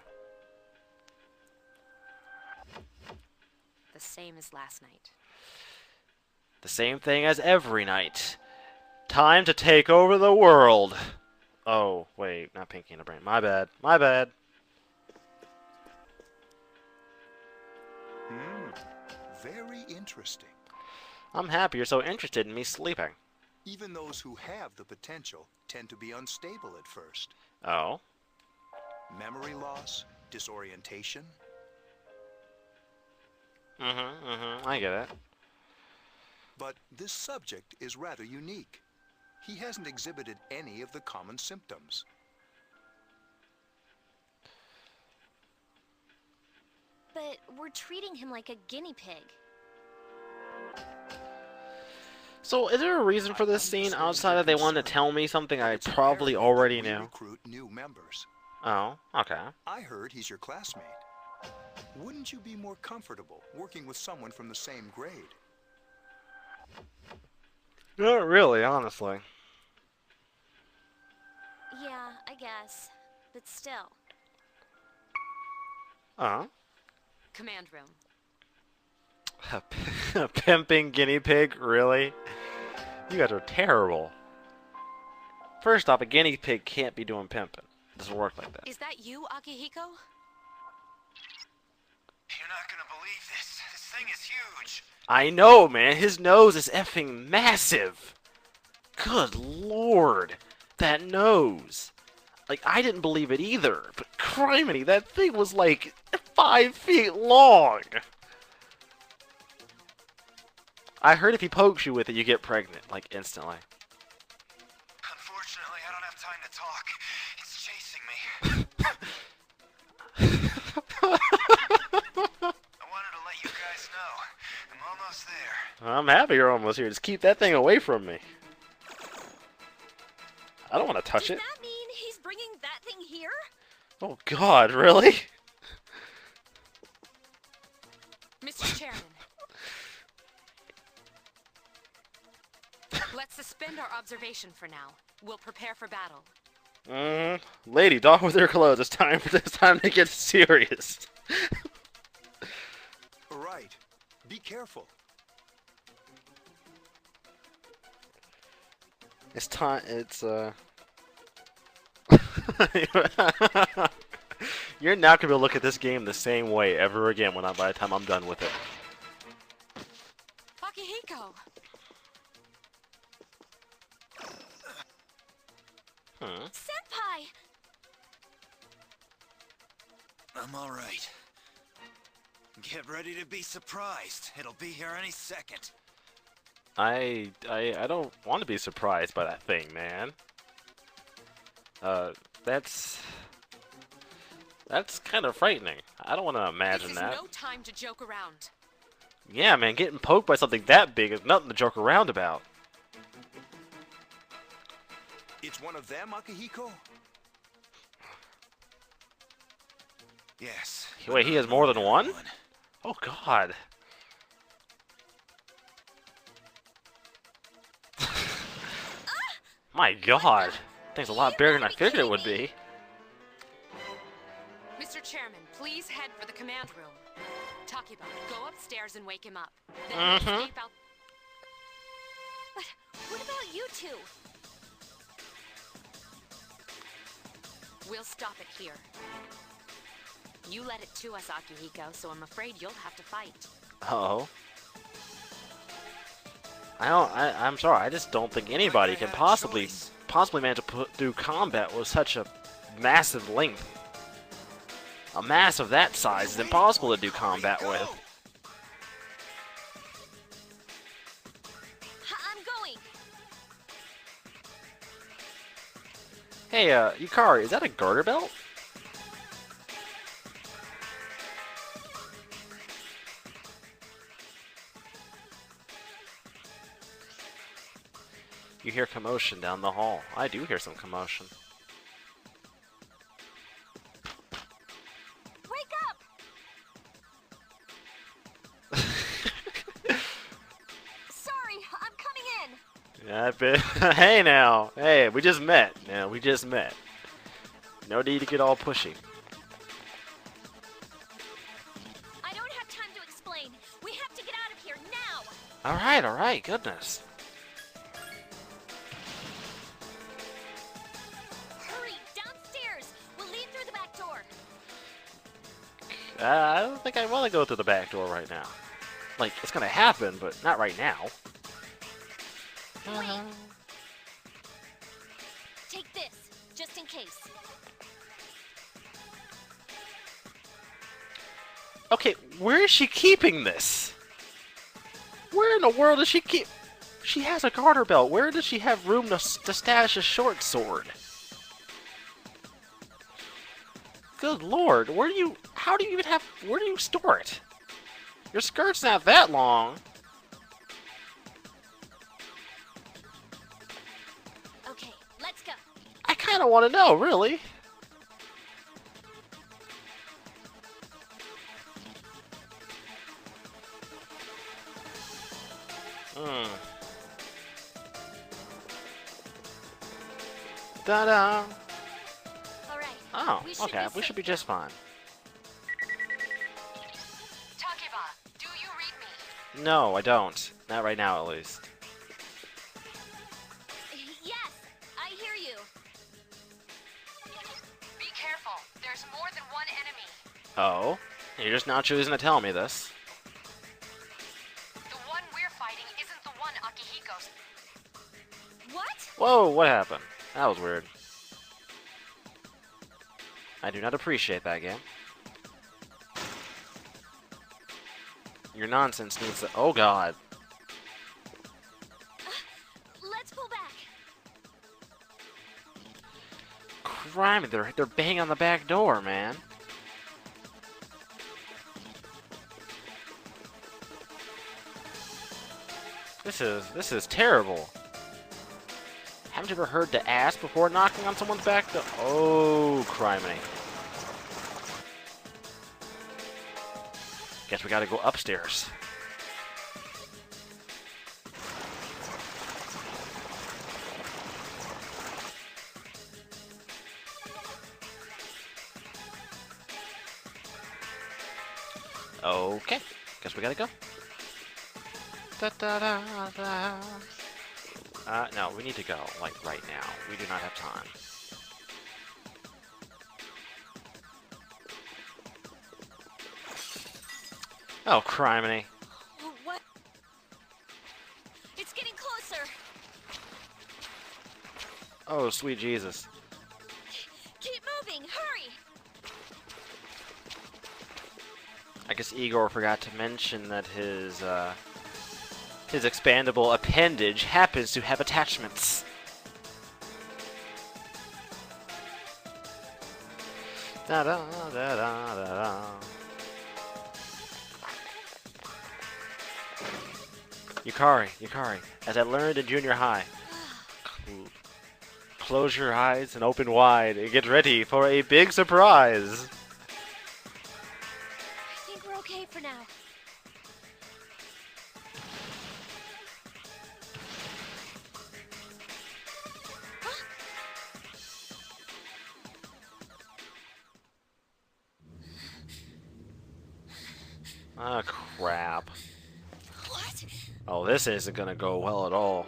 F: The same as last night.
A: The same thing as every night. Time to take over the world. Oh, wait, not Pinky in the Brain. My bad. My bad.
H: Very interesting.
A: I'm happy you're so interested in me sleeping.
H: Even those who have the potential tend to be unstable at first.
A: Oh?
H: Memory loss, disorientation.
A: I get it.
H: But this subject is rather unique. He hasn't exhibited any of the common symptoms.
E: But we're treating him like a guinea pig.
A: So, is there a reason for this scene outside of they wanted to tell me something I probably already knew?
H: Recruit new members.
A: Oh, okay.
H: I heard he's your classmate. Wouldn't you be more comfortable working with someone from the same grade?
A: Not really, honestly.
E: Yeah, I guess. But still.
F: Command room.
A: A pimping guinea pig? Really? You guys are terrible. First off, a guinea pig can't be doing pimping. It doesn't work like that.
F: Is that you, Akihiko?
G: You're not gonna believe this. This thing is huge.
A: I know, man. His nose is effing massive. Good lord. That nose. Like, I didn't believe it either. But criminy, that thing was like 5 feet long. I heard if he pokes you with it, you get pregnant, like, instantly.
G: Unfortunately, I don't have time to talk. It's chasing me. I wanted to let you guys know. I'm almost there.
A: I'm happy you're almost here. Just keep that thing away from me. I don't want to touch it.
E: Does that mean he's bringing that thing here?
A: Oh god, really?
F: Mr. Chairman. Let's suspend our observation for now. We'll prepare for battle.
A: Lady, doff with her clothes. It's time to get serious.
H: Right. Be careful.
A: It's time. It's You're not gonna be able to look at this game the same way ever again by the time I'm done with it.
F: Akihiko!
E: Senpai!
G: I'm all right. Get ready to be surprised. It'll be here any second.
A: I don't want to be surprised by that thing, man. That's kind of frightening. I don't want to imagine that.
F: This is no time to joke around.
A: Yeah, man, getting poked by something that big is nothing to joke around about.
H: It's one of them, Akihiko?
G: Yes.
A: Wait, he has more than one? Oh, God. My God. Thing's a lot bigger than I figured it would be.
F: Mr. Chairman, please head for the command room. Takiba, go upstairs and wake him up. Then escape out.
E: But what about you two?
F: We'll stop it here. You led it to us, Akihiko, so I'm afraid you'll have to fight.
A: Uh-oh. I'm sorry, I just don't think anybody can possibly manage to do combat with such a massive length. A mass of that size is impossible to do combat with.
E: I'm going.
A: Hey, Yukari, is that a garter belt? You hear commotion down the hall. I do hear some commotion.
E: in.
A: Yeah, hey now. Hey, we just met. Yeah, we just met. No need to get all pushy.
E: I don't have time to explain. We have to get out of here now.
A: Alright, goodness.
E: Hurry, downstairs. We'll leave through the back door.
A: I don't think I want to go through the back door right now. Like, it's gonna happen, but not right now.
E: Wait. Take this, just in case.
A: Okay, where is she keeping this? Where in the world does she keep... She has a garter belt. Where does she have room to stash a short sword? Good lord, where do you... How do you even have... Where do you store it? Your skirt's not that long.
E: Okay, let's go.
A: I kind of want to know, really. Ta-da!
E: All right.
A: Oh,
E: We should
A: okay.
E: be
A: We should be
E: safe
A: just fine.
F: Takeba, do you read me?
A: No, I don't. Not right now, at least.
E: Yes, I hear you.
F: Be careful. There's more than one enemy.
A: Oh? You're just now choosing to tell me this.
F: The one we're fighting isn't the one Akihiko's.
E: What?
A: Whoa, what happened? That was weird. I do not appreciate that game. Your nonsense needs to... Oh, God.
E: Let's pull back.
A: Crime, they're banging on the back door, man. This is terrible. Haven't you ever heard to ask before knocking on someone's back door? Oh, criminy. Guess we gotta go upstairs. Okay, guess we gotta go. Da, da, da, da. No, we need to go, like, right now. We do not have time. Oh, criminy.
E: What? It's getting closer.
A: Oh, sweet Jesus.
E: Keep moving. Hurry.
A: I guess Igor forgot to mention that his expandable appendage happens to have attachments. Da da da da da da. Yukari, as I learned in junior high, close your eyes and open wide and get ready for a big surprise.
E: I think we're okay for now.
A: Ah, crap.
E: What?
A: Oh, this isn't gonna go well at all.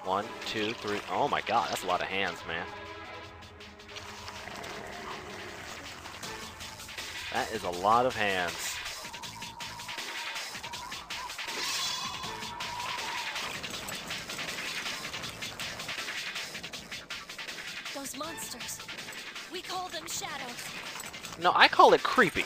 A: One, two, three. Oh my god, that's a lot of hands, man. That is a lot of hands.
E: Those monsters. We call them shadows.
A: No, I call it creepy.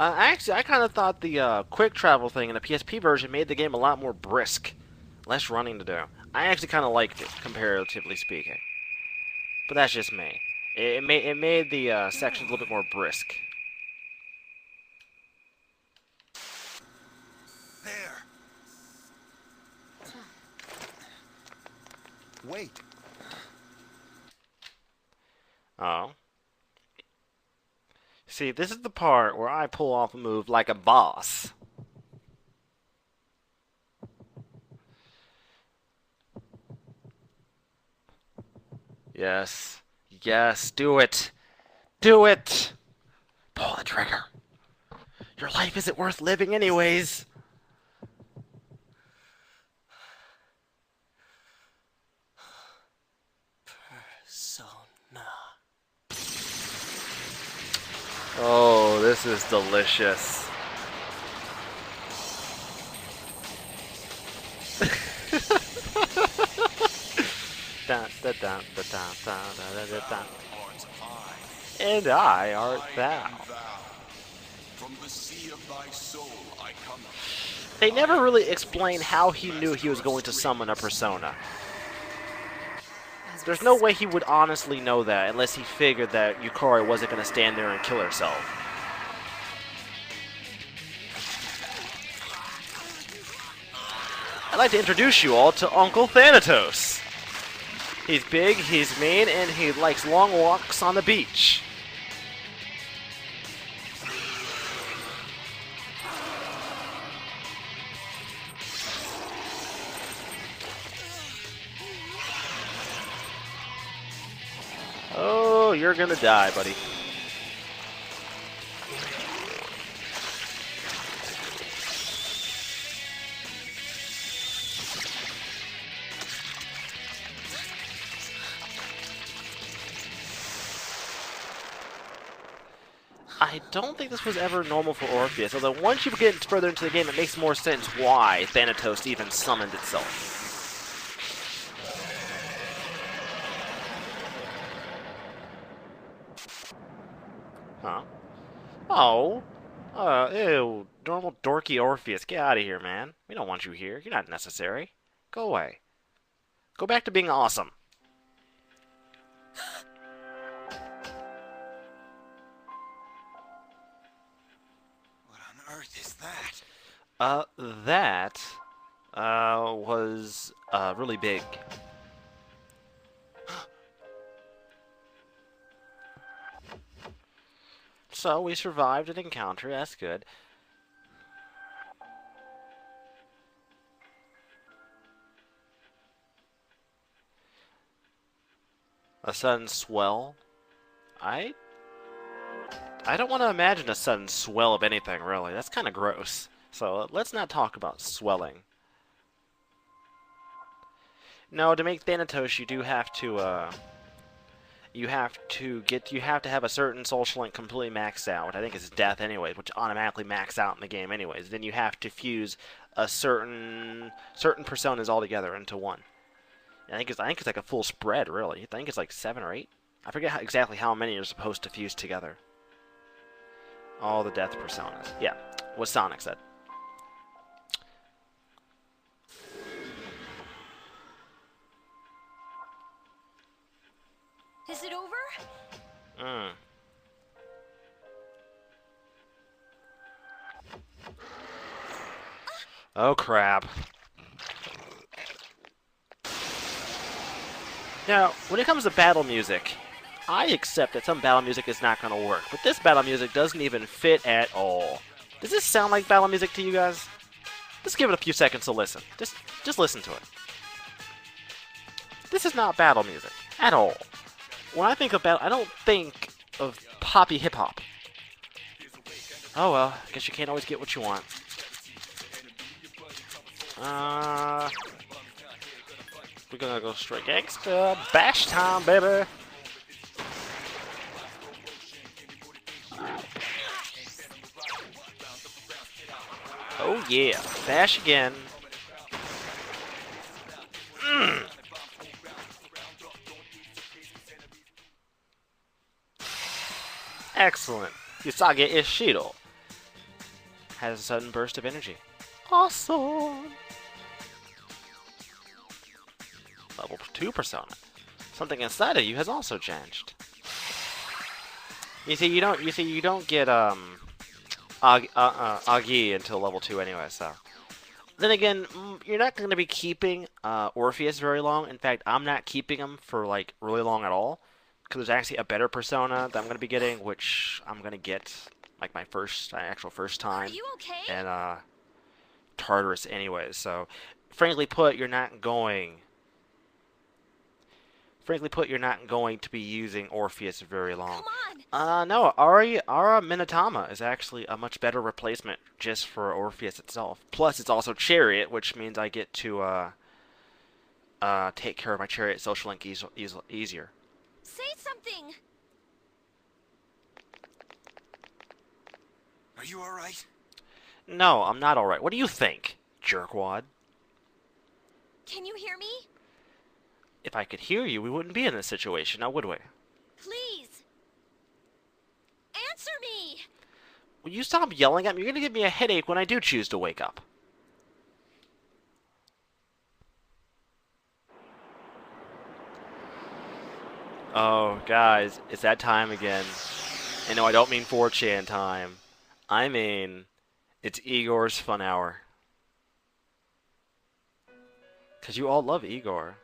A: Actually, I kind of thought the quick travel thing in the PSP version made the game a lot more brisk. Less running to do. I actually kind of liked it, comparatively speaking. But that's just me. It made the sections a little bit more brisk.
H: Wait.
A: Oh. See, this is the part where I pull off a move like a boss. Yes. Yes, do it. Do it! Pull the trigger. Your life isn't worth living anyways.
D: Persona.
A: Oh, this is delicious. And I art thou.
J: From the sea of thy soul I come.
A: They never really explain how he knew he was going to summon a persona. There's no way he would honestly know that unless he figured that Yukari wasn't going to stand there and kill herself. I'd like to introduce you all to Uncle Thanatos. He's big, he's mean, and he likes long walks on the beach. Oh, you're gonna die, buddy. I don't think this was ever normal for Orpheus, although once you get further into the game, it makes more sense why Thanatos even summoned itself. Huh? Oh. Ew. Normal dorky Orpheus. Get out of here, man. We don't want you here. You're not necessary. Go away. Go back to being awesome.
I: What on earth is that?
A: That was really big. So we survived an encounter. That's good. A sudden swell. I don't want to imagine a sudden swell of anything, really. That's kind of gross. So let's not talk about swelling. No, to make Thanatos, you do have to, you have to have a certain social link completely maxed out, which I think is death anyways, which automatically max out in the game anyways. Then you have to fuse a certain personas all together into one. I think it's like a full spread, really. I think it's like 7 or 8. I forget exactly how many you're supposed to fuse together. All the death personas. Yeah, what Sonic said.
E: Is it over?
A: Oh, crap. Now, when it comes to battle music, I accept that some battle music is not going to work, but this battle music doesn't even fit at all. Does this sound like battle music to you guys? Let's give it a few seconds to listen. Just listen to it. This is not battle music at all. When I think of battle, I don't think of poppy hip-hop. Oh well, I guess you can't always get what you want. We're gonna go straight gangsta. Bash time, baby! Oh yeah, bash again. Excellent. Usagi Ishido has a sudden burst of energy. Awesome! Level 2 persona. Something inside of you has also changed. You see, you don't get Agi until level 2 anyway, so Then again, you're not going to be keeping Orpheus very long. In fact, I'm not keeping him for like really long at all, because there's actually a better persona that I'm going to be getting, which I'm going to get like my actual first
E: Are
A: time,
E: you okay?
A: and Tartarus anyways. So, frankly put, you're not going. Frankly put, you're not going to be using Orpheus very long.
E: Come on.
A: No, Ara Minotama is actually a much better replacement just for Orpheus itself. Plus, it's also Chariot, which means I get to take care of my Chariot social link easier.
E: Say something.
H: Are you all right?
A: No, I'm not alright. What do you think, jerkwad?
E: Can you hear me?
A: If I could hear you, we wouldn't be in this situation, now would we?
E: Please. Answer me.
A: Will you stop yelling at me? You're gonna give me a headache when I do choose to wake up. Oh, guys, it's that time again. And no, I don't mean 4chan time. I mean, it's Igor's fun hour. Because you all love Igor.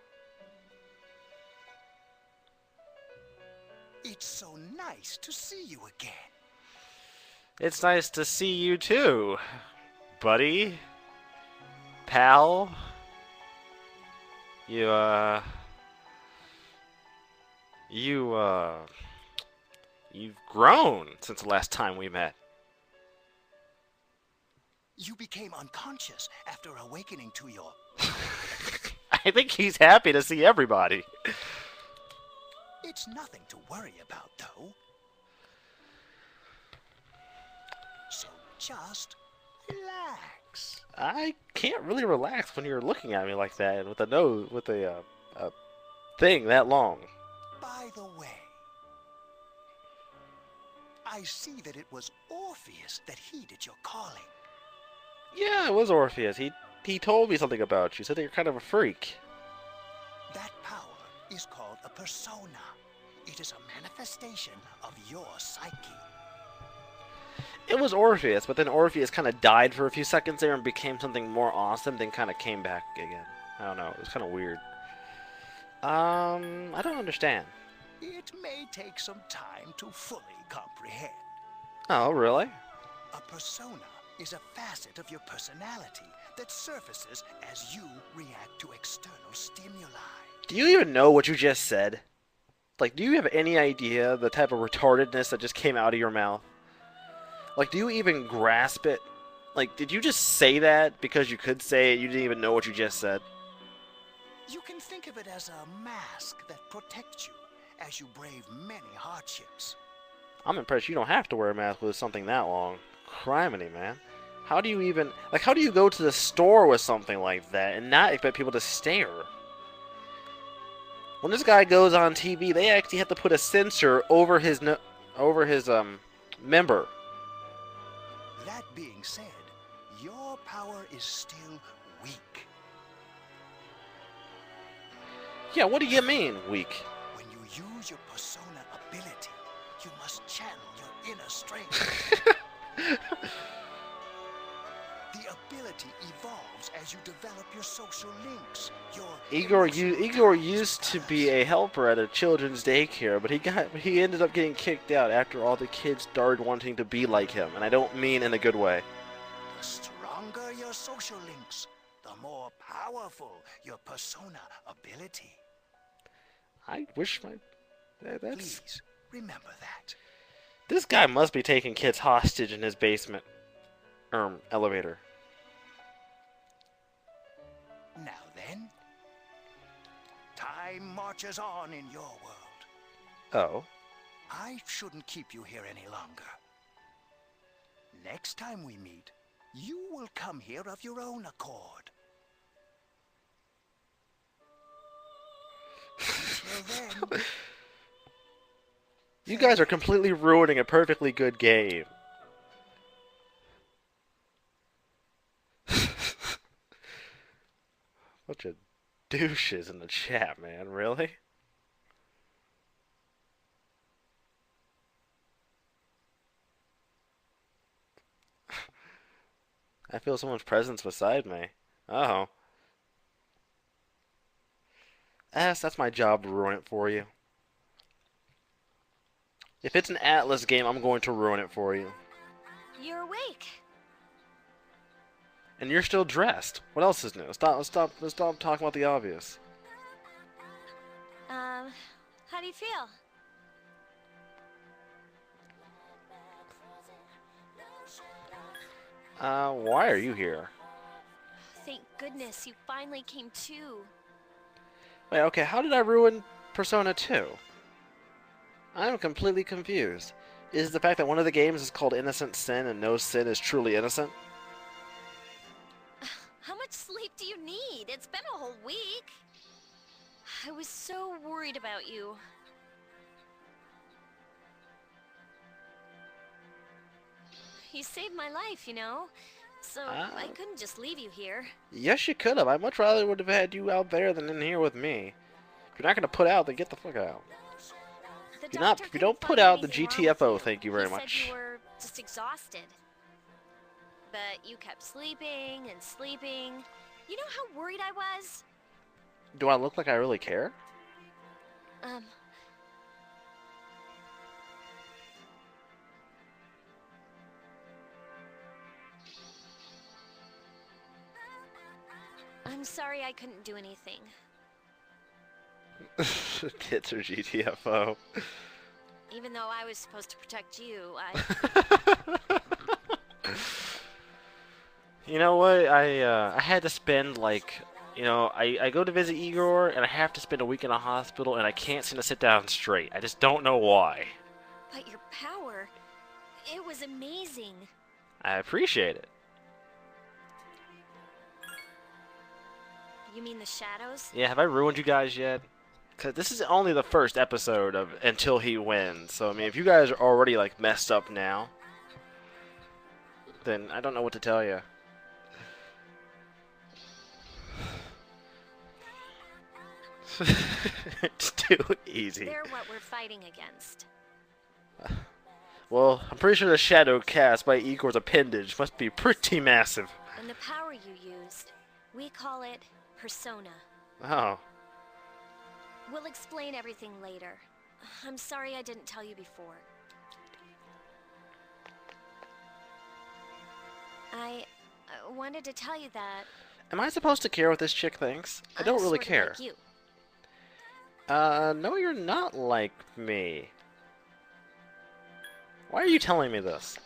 I: It's so nice to see you again.
A: It's nice to see you too, buddy. Pal. You've grown since the last time we met.
I: You became unconscious after awakening to your...
A: I think he's happy to see everybody.
I: It's nothing to worry about, though. So just relax.
A: I can't really relax when you're looking at me like that and with a nose, with a thing that long.
I: By the way, I see that it was Orpheus that heeded your calling.
A: Yeah, it was Orpheus. He told me something about you. Said that you're kind of a freak.
I: That power is called a persona. It is a manifestation of your psyche.
A: It was Orpheus, but then Orpheus kind of died for a few seconds there and became something more awesome, then kind of came back again. I don't know. It was kind of weird. I don't understand.
I: It may take some time to fully comprehend.
A: Oh, really?
I: A persona is a facet of your personality that surfaces as you react to external stimuli.
A: Do you even know what you just said? Like, do you have any idea the type of retardedness that just came out of your mouth? Like, do you even grasp it? Like, did you just say that because you could say it, you didn't even know what you just said?
I: You can think of it as a mask that protects you as you brave many hardships.
A: I'm impressed you don't have to wear a mask with something that long. Criminy, man. How do you even... Like, how do you go to the store with something like that and not expect people to stare? When this guy goes on TV, they actually have to put a sensor over his member.
I: That being said, your power is still weak.
A: Yeah, what do you mean, weak?
I: When you use your persona ability, you must channel your inner strength. The ability evolves as you develop your social links.
A: Igor used to be a helper at a children's daycare, but he ended up getting kicked out after all the kids started wanting to be like him, and I don't mean in a good way.
I: The stronger your social links, the more powerful your persona ability.
A: I wish that's...
I: Please remember that.
A: This guy must be taking kids hostage in his basement. Elevator.
I: Now then, time marches on in your world.
A: Oh.
I: I shouldn't keep you here any longer. Next time we meet, you will come here of your own accord. Until then...
A: You guys are completely ruining a perfectly good game. Bunch of douches in the chat, man. Really? I feel someone's presence beside me. Oh. That's my job to ruin it for you. If it's an Atlas game, I'm going to ruin it for you.
E: You're awake.
A: And you're still dressed. What else is new? Stop talking about the obvious.
E: How do you feel?
A: Why are you here?
E: Thank goodness you finally came to.
A: Wait, okay, how did I ruin Persona 2? I'm completely confused. Is the fact that one of the games is called Innocent Sin and no sin is truly innocent?
E: How much sleep do you need? It's been a whole week. I was so worried about you. You saved my life, you know? So I couldn't just leave you here.
A: Yes, you could have. I much rather would have had you out there than in here with me. If you're not going to put out, then get the fuck out. If you don't put out the GTFO, thank you very much.
E: He said you were just exhausted. But you kept sleeping and sleeping. You know how worried I was?
A: Do I look like I really care?
E: I'm sorry I couldn't do anything.
A: Kids are GTFO.
E: Even though I was supposed to protect you, I...
A: You know what? I had to spend like, you know, I go to visit Igor and I have to spend a week in a hospital and I can't seem to sit down straight. I just don't know why.
E: But your power, it was amazing.
A: I appreciate it.
E: You mean the shadows?
A: Yeah, have I ruined you guys yet? Cause this is only the first episode of Until He Wins. So I mean, if you guys are already like messed up now, then I don't know what to tell you. It's too easy.
E: They're what we're fighting against.
A: Well, I'm pretty sure the shadow cast by Igor's appendage must be pretty massive.
E: And the power you used, we call it Persona.
A: Oh.
E: We'll explain everything later. I'm sorry I didn't tell you before. I wanted to tell you that...
A: Am I supposed to care what this chick thinks? I don't really care.
E: Like you.
A: No, you're not like me. Why are you telling me this?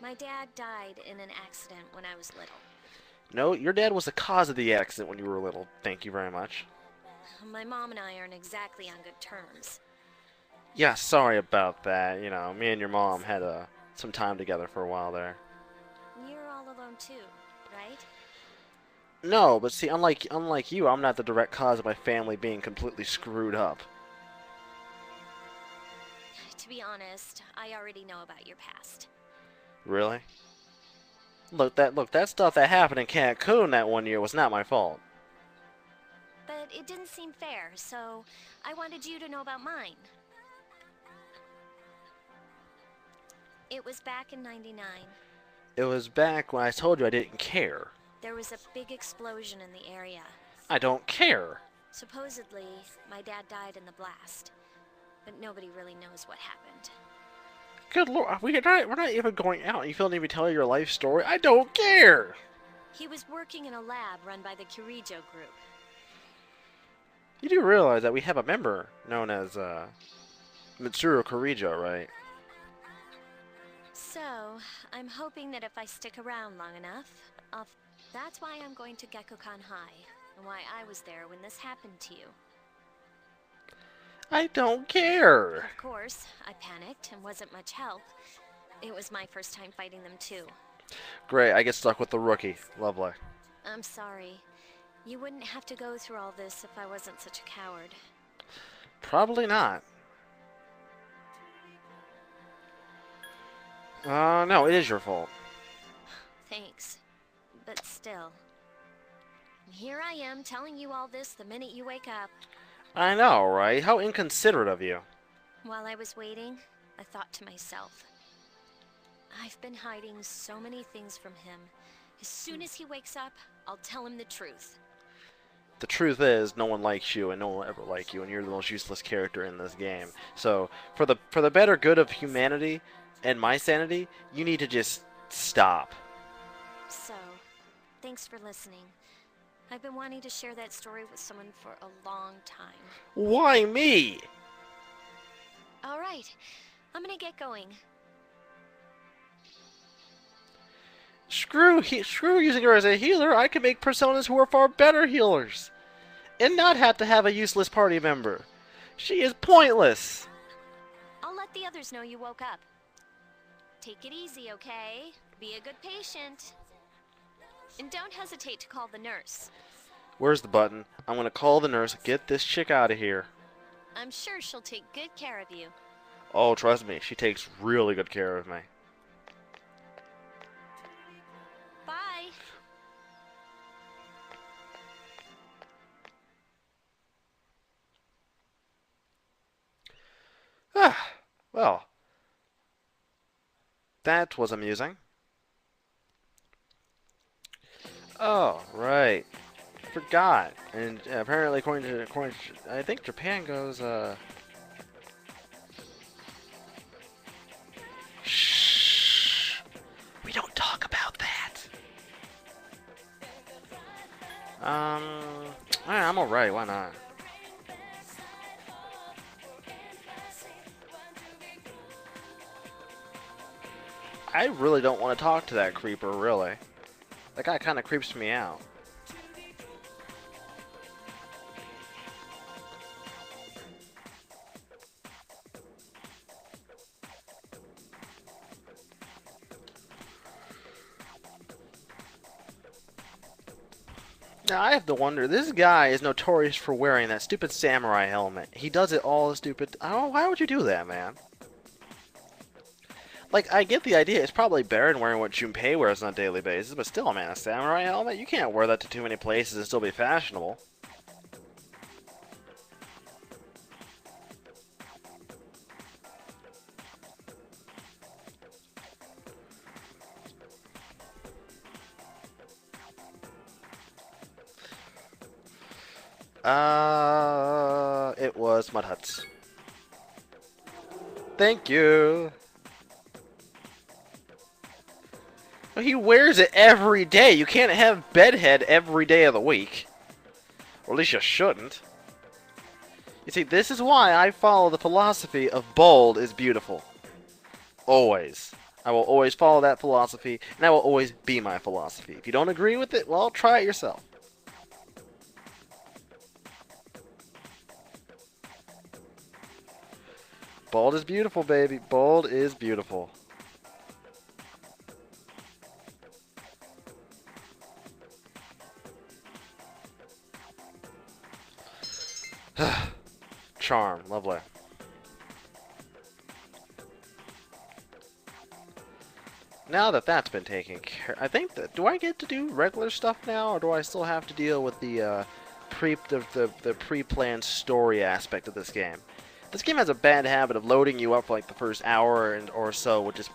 E: My dad died in an accident when I was little.
A: No, your dad was the cause of the accident when you were little. Thank you very much.
E: My mom and I aren't exactly on good terms.
A: Yeah, sorry about that. You know, me and your mom had some time together for a while there.
E: You're all alone too, right?
A: No, but see, unlike you, I'm not the direct cause of my family being completely screwed up.
E: To be honest, I already know about your past.
A: Really? Look, that stuff that happened in Cancun that one year was not my fault.
E: But it didn't seem fair, so I wanted you to know about mine. It was back in '99.
A: It was back when I told you I didn't care.
E: There was a big explosion in the area.
A: I don't care.
E: Supposedly, my dad died in the blast, but nobody really knows what happened.
A: Good lord, we're not even going out. You don't even tell your life story. I don't care.
E: He was working in a lab run by the Kirijo group.
A: You do realize that we have a member known as Mitsuru Kirijo, right?
E: So, I'm hoping that if I stick around long enough, that's why I'm going to Gekkoukan High, and why I was there when this happened to you.
A: I don't care.
E: Of course, I panicked and wasn't much help. It was my first time fighting them too.
A: Great, I get stuck with the rookie. Lovely.
E: I'm sorry. You wouldn't have to go through all this if I wasn't such a coward.
A: Probably not. No, it is your fault.
E: Thanks. But still. Here I am telling you all this the minute you wake up.
A: I know, right? How inconsiderate of you.
E: While I was waiting, I thought to myself, I've been hiding so many things from him. As soon as he wakes up, I'll tell him the truth.
A: The truth is, no one likes you, and no one will ever like you, and you're the most useless character in this game. So, for the better good of humanity and my sanity, you need to just stop.
E: So, thanks for listening. I've been wanting to share that story with someone for a long time.
A: Why me?
E: Alright, I'm gonna get going.
A: Screw using her as a healer. I can make personas who are far better healers. And not have to have a useless party member. She is pointless.
E: I'll let the others know you woke up. Take it easy, okay? Be a good patient. And don't hesitate to call the nurse.
A: Where's the button? I'm gonna call the nurse. Get this chick out of here.
E: I'm sure she'll take good care of you.
A: Oh, trust me. She takes really good care of me.
E: Bye.
A: Well, that was amusing. Oh, right. Forgot. And apparently, according to, I think Japan goes, shh. We don't talk about that. I'm alright. Why not? I really don't want to talk to that creeper, really. That guy kind of creeps me out. Now, I have to wonder, this guy is notorious for wearing that stupid samurai helmet. He does it all stupid. I don't know, why would you do that, man? Like, I get the idea. It's probably better than wearing what Junpei wears on a daily basis, but still, man, a samurai helmet? You can't wear that to too many places and still be fashionable. It was Mud Huts. Thank you. He wears it every day. You can't have bedhead every day of the week. Or at least you shouldn't. You see, this is why I follow the philosophy of bold is beautiful. Always. I will always follow that philosophy, and I will always be my philosophy. If you don't agree with it, well, try it yourself. Bold is beautiful, baby. Bold is beautiful. Charm, lovely. Now that that's been taken care, I think that, do I get to do regular stuff now, or do I still have to deal with the pre-planned story aspect of this game? This game has a bad habit of loading you up for like the first hour or so, which is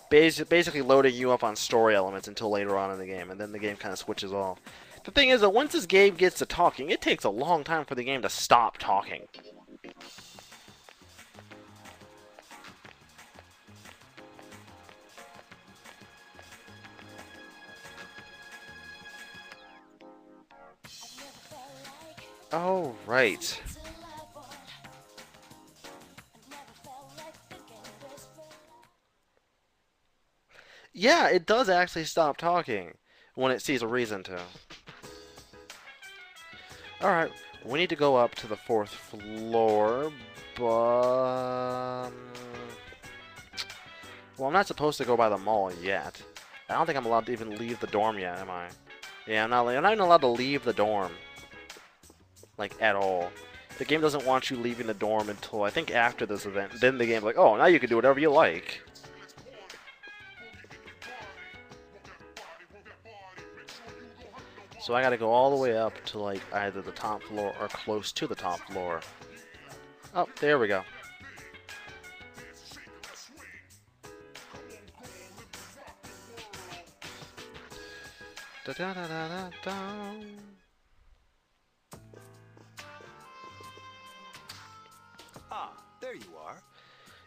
A: basically loading you up on story elements until later on in the game, and then the game kind of switches off. The thing is that once this game gets to talking, it takes a long time for the game to stop talking. Oh, right. Yeah, it does actually stop talking when it sees a reason to. Alright, we need to go up to the 4th floor, but... well, I'm not supposed to go by the mall yet. I don't think I'm allowed to even leave the dorm yet, am I? Yeah, I'm not even allowed to leave the dorm. Like, at all. The game doesn't want you leaving the dorm until, I think, after this event. Then the game's like, oh, now you can do whatever you like. So I gotta go all the way up to, like, either the top floor or close to the top floor. Oh, there we go.
H: Ah, there you are.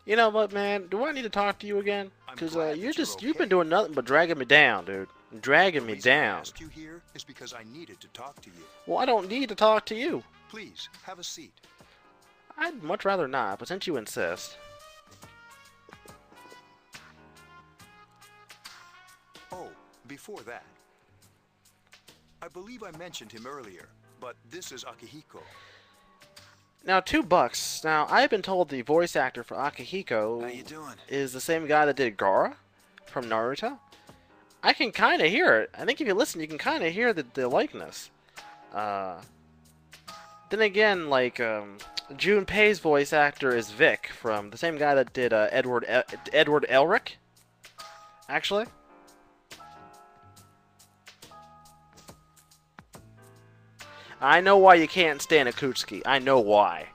A: You know what, man? Do I need to talk to you again?
H: I'm
A: Because
H: glad
A: you've
H: that you're
A: been
H: okay.
A: doing nothing but dragging me down, dude. Dragging
H: The
A: me
H: reason I
A: down.
H: asked you here is because I needed to talk to you.
A: Well, I don't need to talk to you.
H: Please, have a seat.
A: I'd much rather not, but since you insist.
H: Oh, before that. I believe I mentioned him earlier, but this is Akihiko.
A: Now, $2. Now, I've been told the voice actor for Akihiko
I: How you doing?
A: is the same guy that did Gaara from Naruto. I can kind of hear it. I think if you listen, you can kind of hear the likeness. Then again, like, Junpei's voice actor is Vic from the same guy that did Edward Elric, actually. I know why you can't stand Akutsuki. I know why.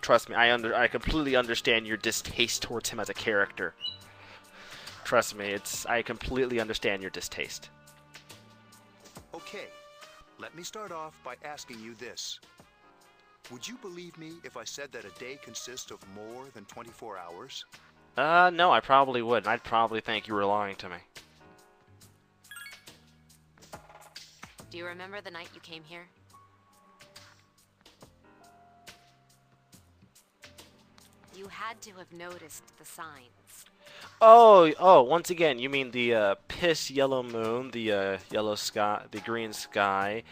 A: Trust me. I completely understand your distaste towards him as a character. Trust me. I completely understand your distaste.
H: Okay, let me start off by asking you this. Would you believe me if I said that a day consists of more than 24 hours?
A: No, I probably wouldn't. I'd probably think you were lying to me.
F: Do you remember the night you came here? You had to have noticed the signs.
A: Oh, once again, you mean the piss yellow moon, the yellow sky, the green sky,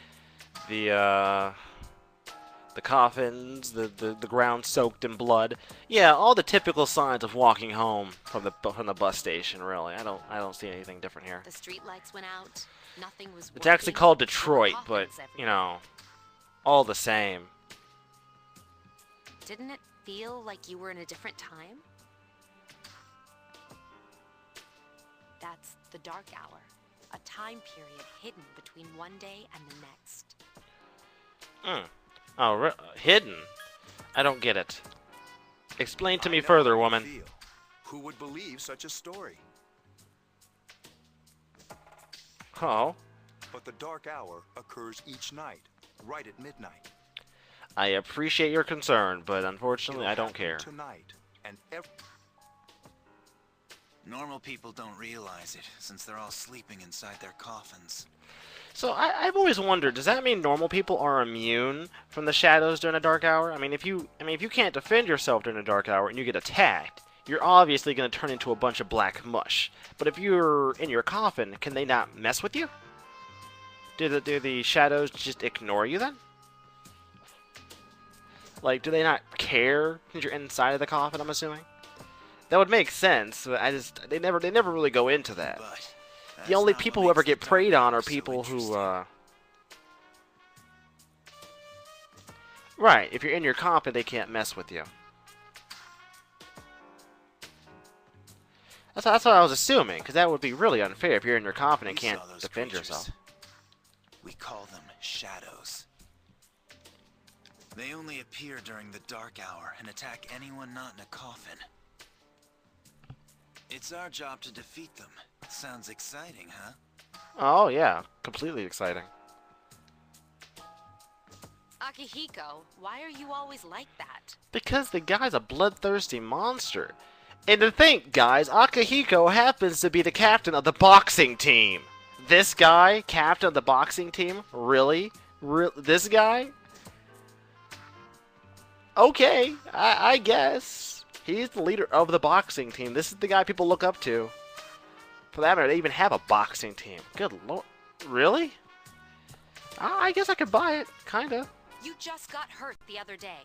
A: the coffins, the ground soaked in blood. Yeah, all the typical signs of walking home from the bus station. Really, I don't see anything different here.
F: The street lights went out. Nothing was
A: It's actually
F: working,
A: called
F: there were
A: Detroit, but
F: coffins
A: you
F: everywhere.
A: know, all the same.
F: Didn't it feel like you were in a different time? That's the dark hour, a time period hidden between one day and the next.
A: Oh, hidden? I don't get it. Explain to
H: I
A: me
H: know
A: further,
H: how you
A: woman.
H: feel. Who would believe such a story?
A: Oh,
H: But the dark hour occurs each night, right at midnight.
A: I appreciate your concern, but unfortunately,
H: It'll
A: I don't
H: happen
A: care.
H: Tonight, and
I: Normal people don't realize it, since they're all sleeping inside their coffins.
A: So I've always wondered, does that mean normal people are immune from the shadows during a dark hour? I mean, if you can't defend yourself during a dark hour and you get attacked, you're obviously going to turn into a bunch of black mush. But if you're in your coffin, can they not mess with you? Do the shadows just ignore you then? Like, do they not care since you're inside of the coffin, I'm assuming? That would make sense, but they never really go into that.
I: But
A: The only people who ever get preyed on are people who, Right, if you're in your coffin, they can't mess with you. That's what I was assuming, because that would be really unfair if you're in your coffin and can't defend yourself.
I: We call them shadows. They only appear during the dark hour and attack anyone not in a coffin. It's our job to defeat them. Sounds exciting, huh?
A: Oh, yeah. Completely exciting.
F: Akihiko, why are you always like that?
A: Because the guy's a bloodthirsty monster. And to think, guys, Akihiko happens to be the captain of the boxing team. This guy, captain of the boxing team? Really? This guy? Okay, I guess. He's the leader of the boxing team. This is the guy people look up to. For that matter, they even have a boxing team. Good lord. Really? I guess I could buy it. Kinda.
F: You just got hurt the other day.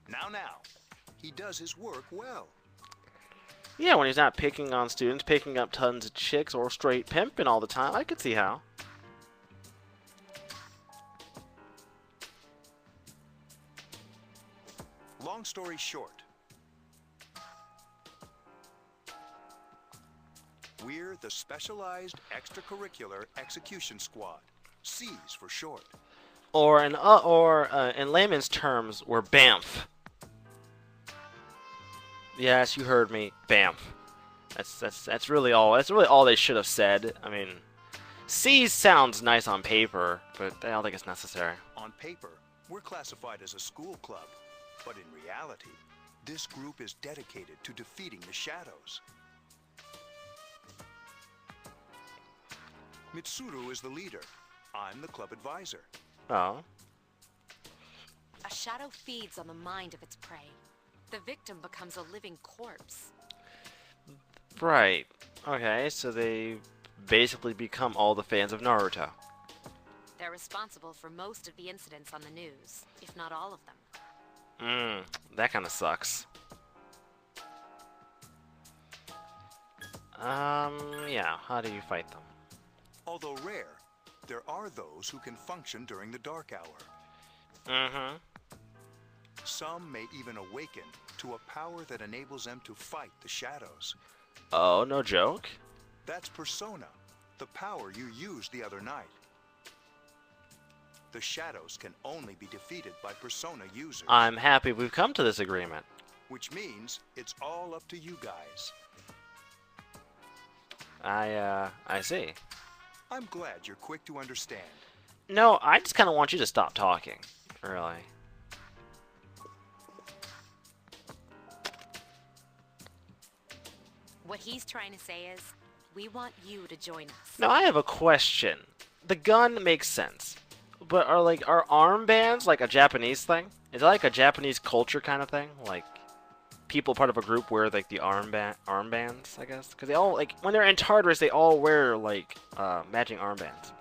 H: Now. He does his work well.
A: Yeah, when he's not picking on students, picking up tons of chicks, or straight pimping all the time, I could see how.
H: Long story short, we're the Specialized Extracurricular Execution Squad. C's for short.
A: Or in layman's terms, we're BAMF. Yes, you heard me. BAMF. That's really all. That's really all they should have said. I mean, C sounds nice on paper, but I don't think it's necessary.
H: On paper, we're classified as a school club, but in reality, this group is dedicated to defeating the shadows. Mitsuru is the leader. I'm the club advisor.
A: Oh.
F: A shadow feeds on the mind of its prey. The victim becomes a living corpse.
A: Right. Okay, so they basically become all the fans of Naruto.
F: They're responsible for most of the incidents on the news, if not all of them.
A: That kind of sucks. Yeah, how do you fight them?
H: Although rare, there are those who can function during the dark hour.
A: Mm-hmm.
H: Some may even awaken to a power that enables them to fight the shadows.
A: Oh, no joke?
H: That's Persona, the power you used the other night. The shadows can only be defeated by Persona users.
A: I'm happy we've come to this agreement.
H: Which means it's all up to you guys.
A: I see.
H: I'm glad you're quick to understand.
A: No, I just kind of want you to stop talking. Really.
F: What he's trying to say is, we want you to join us.
A: Now, I have a question. The gun makes sense. But are armbands like a Japanese thing? Is it like a Japanese culture kind of thing? Like, people part of a group wear like the armbands, I guess? Because they all, like, when they're in Tartarus, they all wear, like, matching armbands.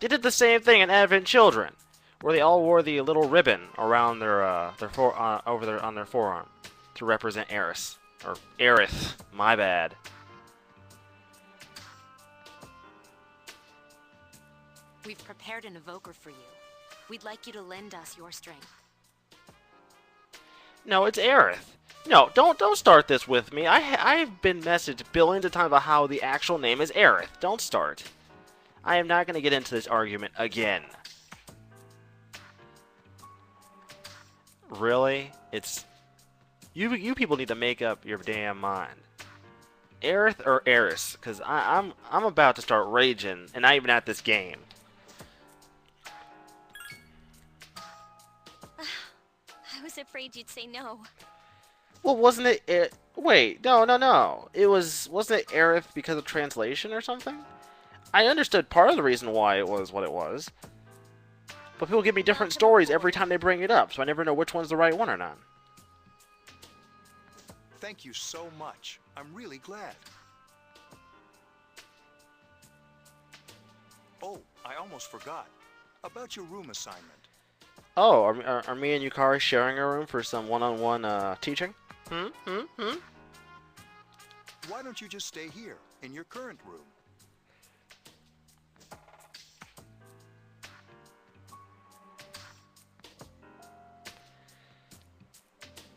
A: They did the same thing in Advent Children, where they all wore the little ribbon around on their forearm to represent Eris. Or Aerith, my bad.
F: We've prepared an evoker for you. We'd like you to lend us your strength.
A: No, it's Aerith. No, don't start this with me. I've been messaged billions of times about how the actual name is Aerith. Don't start. I am not going to get into this argument again. Really? It's... You people need to make up your damn mind. Aerith or Eris? Because I'm about to start raging, and not even at this game.
E: I was afraid you'd say no.
A: Well, wasn't it... Wait, no. Wasn't it Aerith because of translation or something? I understood part of the reason why it was what it was. But people give me different stories every time they bring it up, so I never know which one's the right one or not.
H: Thank you so much. I'm really glad. Oh, I almost forgot. About your room assignment.
A: Oh, are me and Yukari sharing a room for some one-on-one teaching?
H: Why don't you just stay here, in your current room?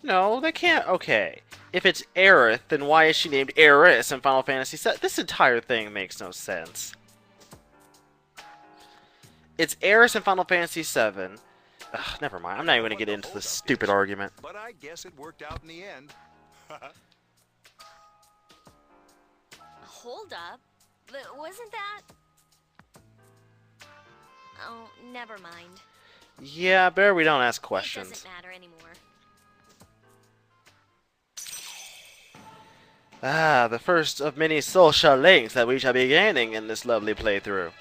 A: No, they can't. Okay. If it's Aerith, then why is she named Eris in Final Fantasy VII? This entire thing makes no sense. It's Eris in Final Fantasy VII. Ugh, never mind. I'm not even going to get into this stupid argument.
H: But I guess it worked out in the end.
E: Hold up. Wasn't that... Oh, never mind.
A: Yeah, better we don't ask questions.
E: It doesn't matter anymore.
A: Ah, the first of many social links that we shall be gaining in this lovely playthrough.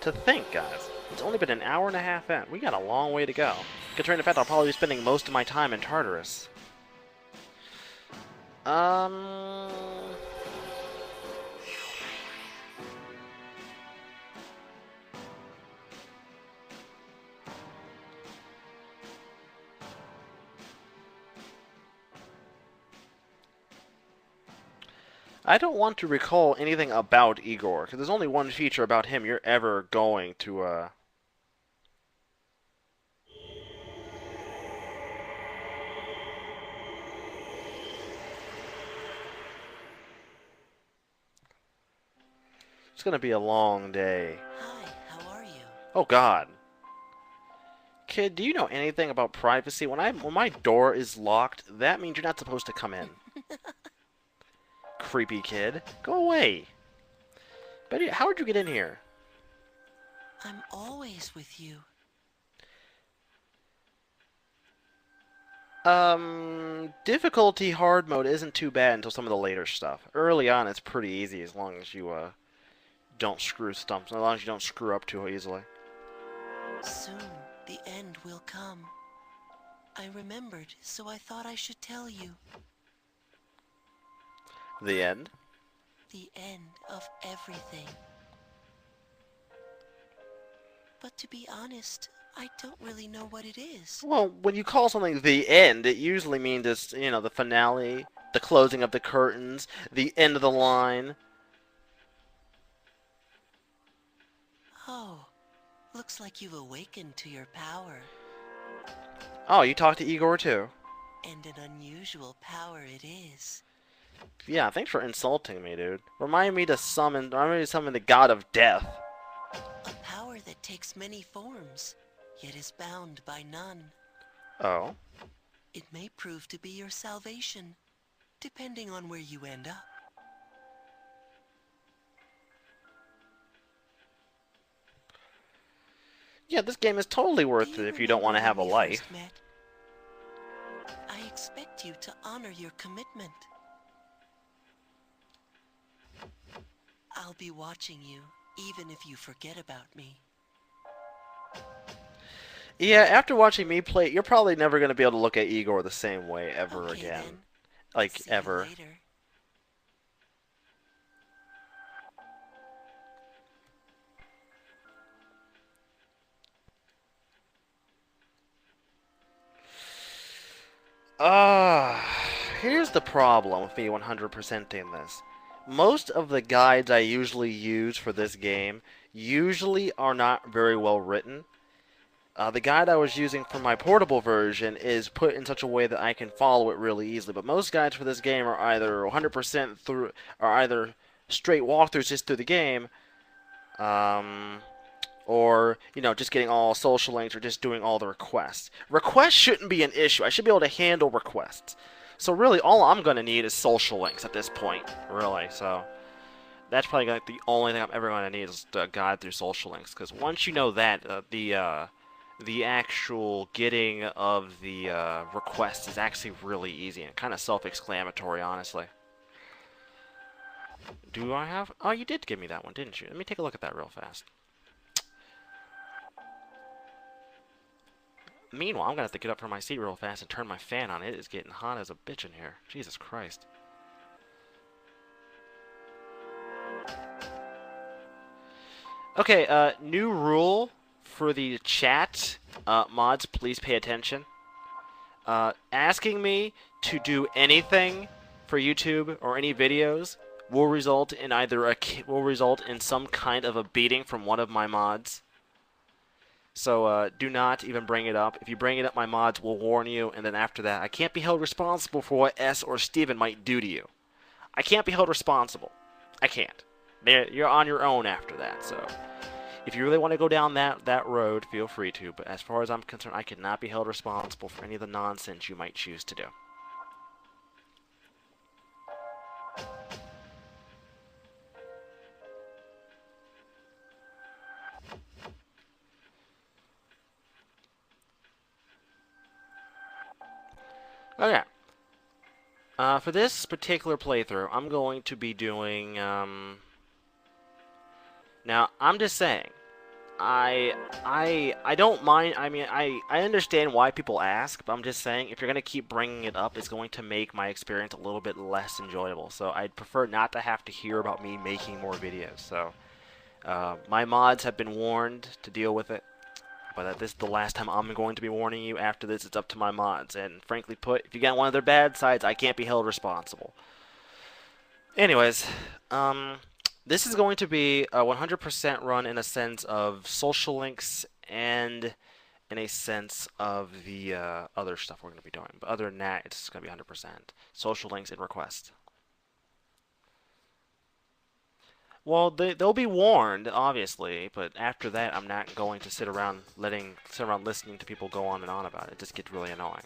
A: To think, guys, it's only been an hour and a half in. We got a long way to go. Considering the fact I'll probably be spending most of my time in Tartarus. I don't want to recall anything about Igor, because there's only one feature about him you're ever going to, It's gonna be a long day.
D: Hi, how are you?
A: Oh God. Kid, do you know anything about privacy? When my door is locked, that means you're not supposed to come in. Creepy kid. Go away. Betty, how did you get in here?
D: I'm always with you.
A: Difficulty hard mode isn't too bad until some of the later stuff. Early on, it's pretty easy as long as you, don't screw stuff, as long as you don't screw up too easily.
D: Soon, the end will come. I remembered, so I thought I should tell you.
A: The end?
D: The end of everything. But to be honest, I don't really know what it is.
A: Well, when you call something the end, it usually means it's, you know, the finale, the closing of the curtains, the end of the line.
D: Oh, looks like you've awakened to your power.
A: Oh, you talked to Igor too?
D: And an unusual power it is.
A: Yeah, thanks for insulting me, dude. Remind me to summon the god of death.
D: A power that takes many forms, yet is bound by none.
A: Oh?
D: It may prove to be your salvation, depending on where you end up.
A: Yeah, this game is totally worth it if you don't want to have a life.
D: I expect you to honor your commitment. I'll be watching you, even if you forget about me.
A: Yeah, after watching me play, you're probably never going to be able to look at Igor the same way ever
D: Okay,
A: again.
D: then.
A: Like,
D: See you
A: ever.
D: later.
A: Here's the problem with me 100%ing this. Most of the guides I usually use for this game usually are not very well written. The guide I was using for my portable version is put in such a way that I can follow it really easily, but most guides for this game are either 100% through, are either straight walkthroughs just through the game, or, you know, just getting all social links or just doing all the requests. Requests shouldn't be an issue. I should be able to handle requests. So really, all I'm going to need is social links at this point, really. So that's probably like the only thing I'm ever going to need is a guide through social links. Because once you know that, the actual getting of the request is actually really easy and kind of self-exclamatory, honestly. Do I have... Oh, you did give me that one, didn't you? Let me take a look at that real fast. Meanwhile, I'm going to have to get up from my seat real fast and turn my fan on. It is getting hot as a bitch in here. Jesus Christ. Okay, new rule for the chat. Mods, please pay attention. Asking me to do anything for YouTube or any videos will result in some kind of a beating from one of my mods. So do not even bring it up. If you bring it up, my mods will warn you, and then after that, I can't be held responsible for what S or Steven might do to you. I can't be held responsible. I can't. You're on your own after that, so if you really want to go down that road, feel free to, but as far as I'm concerned, I cannot be held responsible for any of the nonsense you might choose to do. Okay. For this particular playthrough, I'm going to be doing, now, I'm just saying, I don't mind, I mean, I understand why people ask, but I'm just saying, if you're going to keep bringing it up, it's going to make my experience a little bit less enjoyable, so I'd prefer not to have to hear about me making more videos, so, my mods have been warned to deal with it. But this is the last time I'm going to be warning you. After this, it's up to my mods. And frankly put, if you get one of their bad sides, I can't be held responsible. Anyways, this is going to be a 100% run in a sense of social links and in a sense of the other stuff we're going to be doing. But other than that, it's going to be 100%. Social links and requests. Well, they'll be warned, obviously, but after that, I'm not going to sit around listening to people go on and on about it. It just gets really annoying.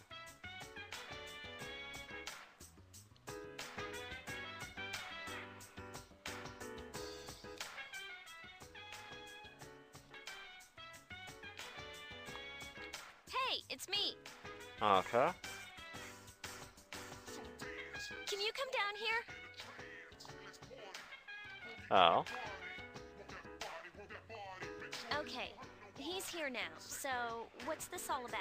E: It's me.
A: Okay.
E: Can you come down here?
A: Oh.
E: Okay, he's here now. So, what's this all about?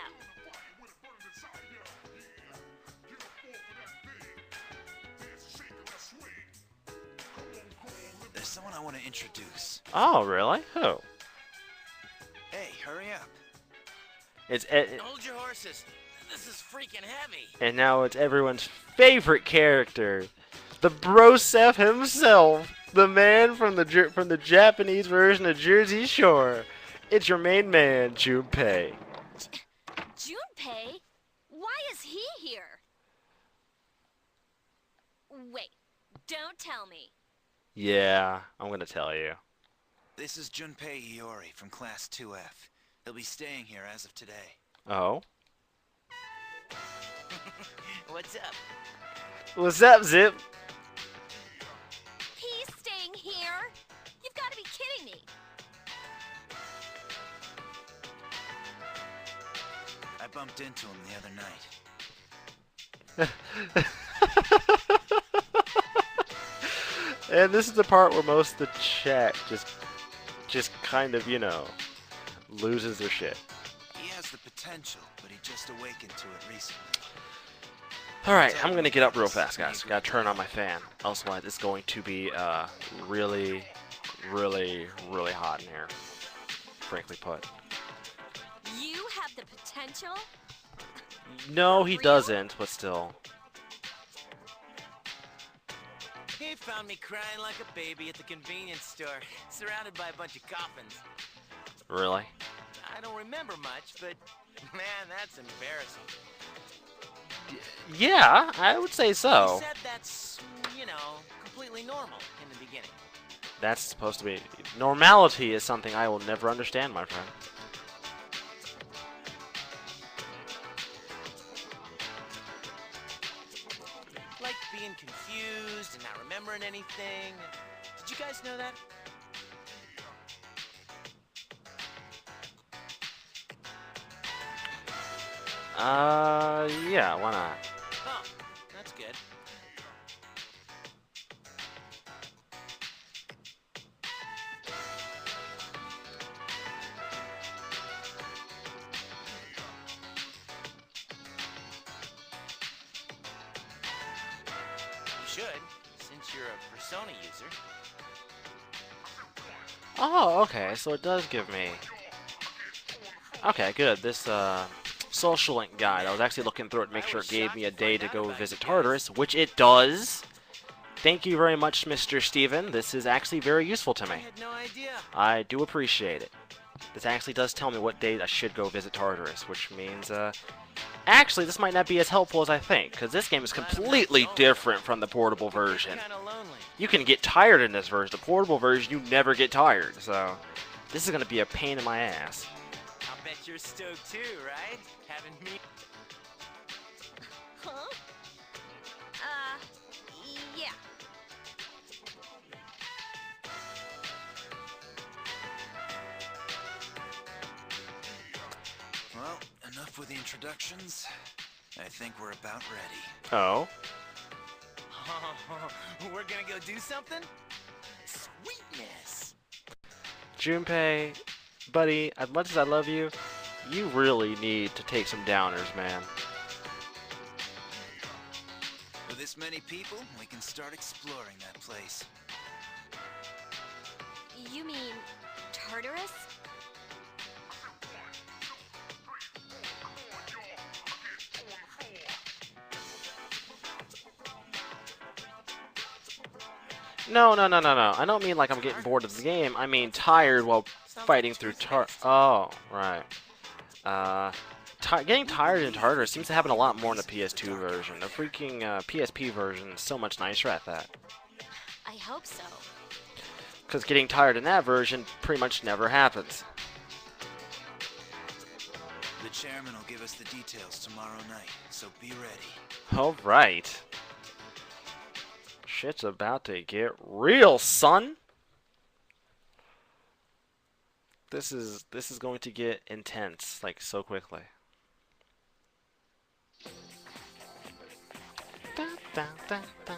I: There's someone I want to introduce.
A: Oh, really? Who?
I: Hey, hurry up.
A: It's
G: Hold your horses. This is freaking heavy.
A: and now it's everyone's favorite character, the Broseph himself, the man from the Japanese version of Jersey Shore. It's your main man, Junpei.
E: Junpei? Why is he here? Wait, don't tell me.
A: Yeah, I'm gonna tell you.
I: This is Junpei Iori from Class 2F. He'll be staying here as of today.
A: Oh.
G: What's up?
A: What's up, Zip?
E: He's staying here? You've got to be kidding me.
I: I bumped into him the other night.
A: And this is the part where most of the chat just kind of, you know, loses their shit.
I: He has the potential, but he just awakened to it recently.
A: Alright, I'm gonna get up real fast, guys. Gotta turn on my fan. Otherwise, it's going to be really, really, really hot in here. Frankly put.
E: You have the potential?
A: No, he doesn't, but still.
G: He found me crying like a baby at the convenience store, surrounded by a bunch of coffins.
A: Really?
G: I don't remember much, but man, that's embarrassing.
A: Yeah, I would say so.
G: He said that's, you know, completely normal in the beginning.
A: That's supposed to be... Normality is something I will never understand, my friend.
G: Like being confused and not remembering anything. Did you guys know that?
A: Yeah, why not?
G: Oh, that's good. You should, since you're a Persona user.
A: Oh, okay, so it does give me... Okay, good. This, social link guide, I was actually looking through it to make sure it gave me a day to go visit Tartarus, which it does. Thank you very much, Mr. Steven. This is actually very useful to
G: I
A: me.
G: had no idea.
A: I do appreciate it. This actually does tell me what day I should go visit Tartarus, which means, actually, this might not be as helpful as I think, because this game is completely different from the portable version.
G: Kinda lonely.
A: You can get tired in this version. The portable version, you never get tired, so this is going to be a pain in my ass.
G: I'll bet you're stoked too, right? Having me.
E: Huh? Yeah.
I: Well, enough with the introductions. I think we're about ready.
A: Oh?
G: We're gonna go do something? Sweetness!
A: Junpei, buddy, as much as I love you, you really need to take some downers, man.
I: With this many people, we can start exploring that place.
E: You mean Tartarus?
A: No. I don't mean like I'm getting bored of the game. I mean tired while fighting through Oh, right. Getting tired in Tartarus seems to happen a lot more in the PS2 version. The freaking PSP version is so much nicer at that.
E: I hope so.
A: Because getting tired in that version pretty much never happens.
I: The chairman will give us the details tomorrow night, so be ready.
A: Alright. Shit's about to get real, son! This is going to get intense, like, so quickly. Dun, dun, dun.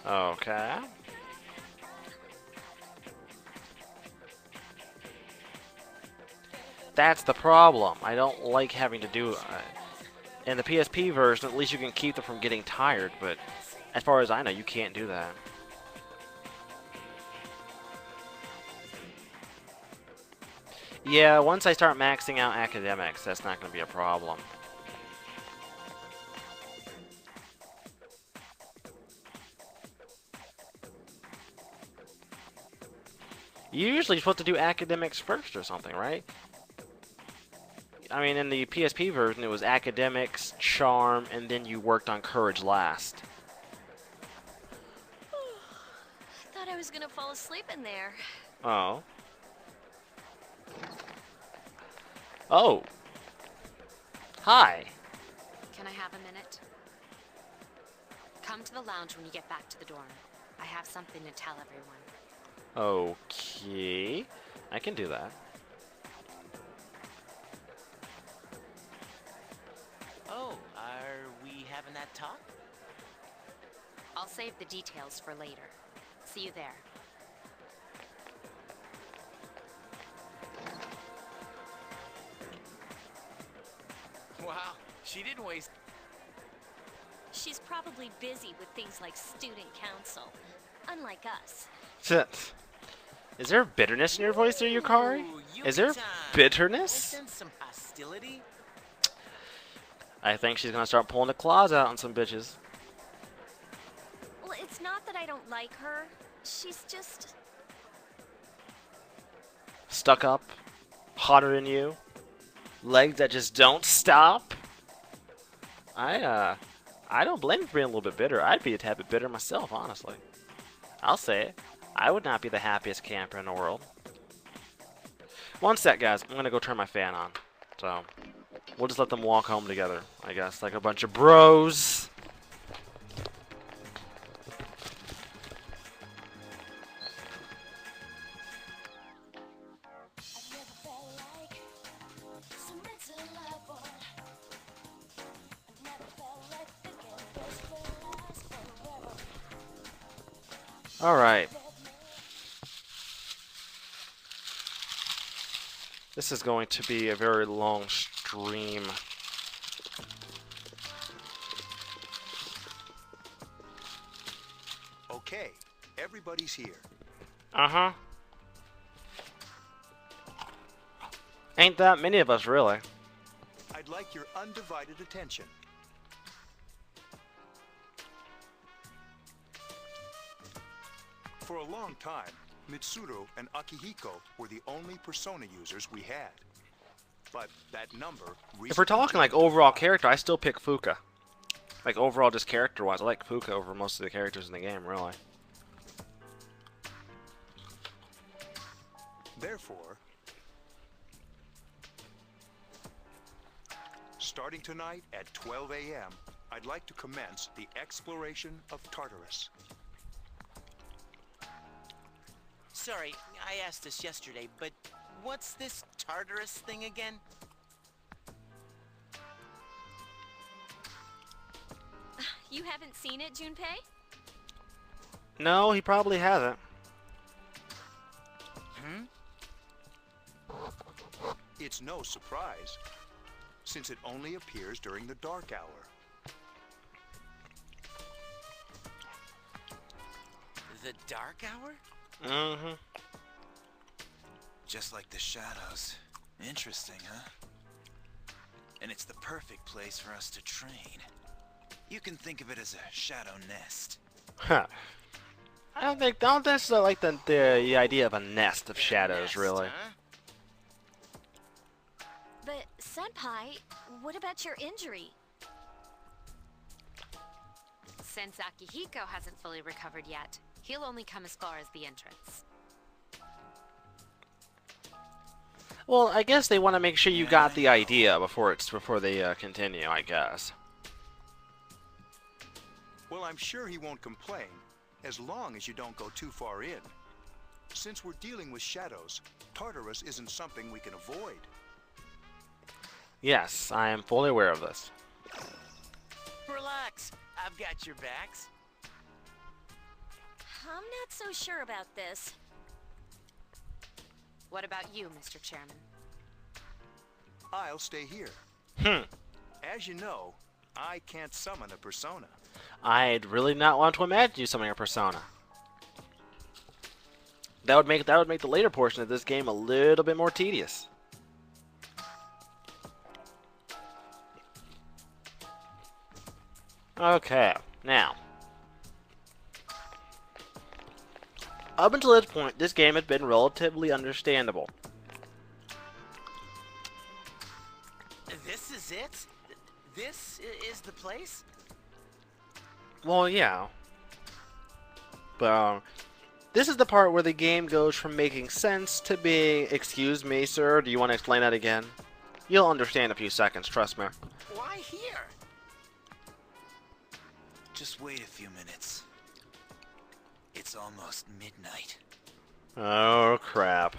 A: Okay. That's the problem. I don't like having to do. In the PSP version, at least you can keep them from getting tired, but as far as I know, you can't do that. Yeah, once I start maxing out academics, that's not going to be a problem. You're usually supposed to do academics first or something, right? I mean, in the PSP version, it was academics, charm, and then you worked on courage last.
E: Thought I was gonna fall asleep in there.
A: Oh. Oh. Hi.
F: Can I have a minute? Come to the lounge when you get back to the dorm. I have something to tell everyone.
A: Okay. I can do that.
G: Oh, are we having that talk?
F: I'll save the details for later. See you there.
G: Wow, she didn't waste...
E: She's probably busy with things like student council, unlike us.
A: Is there bitterness in your voice there, Yukari?
G: Ooh,
A: Is there
G: Yuki-chan. I
A: bitterness?
G: sense some hostility.
A: I think she's gonna start pulling the claws out on some bitches.
E: Well, it's not that I don't like her. She's just...
A: Stuck up, hotter than you, legs that just don't stop. I don't blame you for being a little bit bitter. I'd be a tad bit bitter myself, honestly. I'll say it. I would not be the happiest camper in the world. One sec, guys. I'm gonna go turn my fan on. So, we'll just let them walk home together, I guess, like a bunch of bros. Alright. This is going to be a very long stream.
H: Okay, everybody's here.
A: Uh-huh. Ain't that many of us, really.
H: I'd like your undivided attention. For a long time, Mitsuru and Akihiko were the only Persona users we had. But that number...
A: If we're talking like overall character, I still pick Fuka. Like overall just character-wise, I like Fuka over most of the characters in the game, really.
H: Therefore, starting tonight at 12 a.m., I'd like to commence the exploration of Tartarus.
G: Sorry, I asked this yesterday, but what's this Tartarus thing again?
E: You haven't seen it, Junpei?
A: No, he probably hasn't.
H: It's no surprise, since it only appears during the dark hour.
G: The dark hour?
A: Mm-hmm.
K: Just like the shadows. Interesting, huh? And it's the perfect place for us to train. You can think of it as a shadow nest.
A: Huh. I don't necessarily like the idea of a nest of shadows,
G: Nest,
A: really.
G: huh?
E: But, Senpai, what about your injury?
F: Since Akihiko hasn't fully recovered yet, he'll only come as far as the entrance.
A: Well, I guess they want to make sure you got the idea before they continue, I guess.
H: Well, I'm sure he won't complain, as long as you don't go too far in. Since we're dealing with shadows, Tartarus isn't something we can avoid.
A: Yes, I am fully aware of this.
G: Relax, I've got your backs.
E: I'm not so sure about this.
F: What about you, Mr. Chairman?
H: I'll stay here. As you know, I can't summon a persona.
A: I'd really not want to imagine you summoning a persona. That would make the later portion of this game a little bit more tedious. Okay, now. Up until this point, this game had been relatively understandable.
G: This is it? This is the place?
A: Well, yeah. But, this is the part where the game goes from making sense to being, excuse me, sir, do you want to explain that again? You'll understand in a few seconds, trust me.
G: Why here?
K: Just wait a few minutes. It's almost midnight.
A: Oh, crap.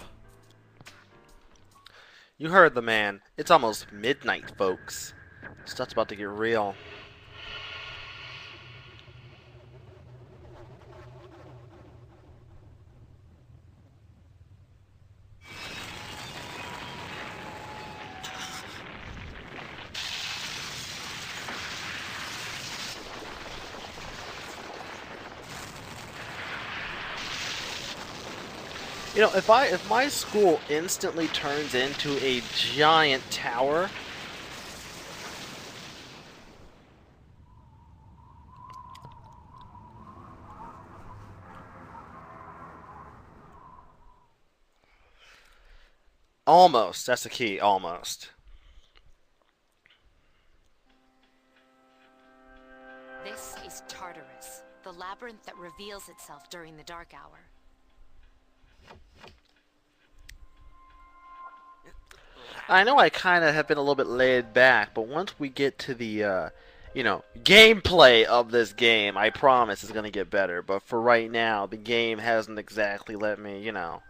A: You heard the man. It's almost midnight, folks. Stuff's about to get real. You know, if my school instantly turns into a giant tower, almost, that's the key, almost.
F: This is Tartarus, the labyrinth that reveals itself during the dark hour.
A: I know I kind of have been a little bit laid back, but once we get to the, you know, gameplay of this game, I promise it's going to get better. But for right now, the game hasn't exactly let me, you know,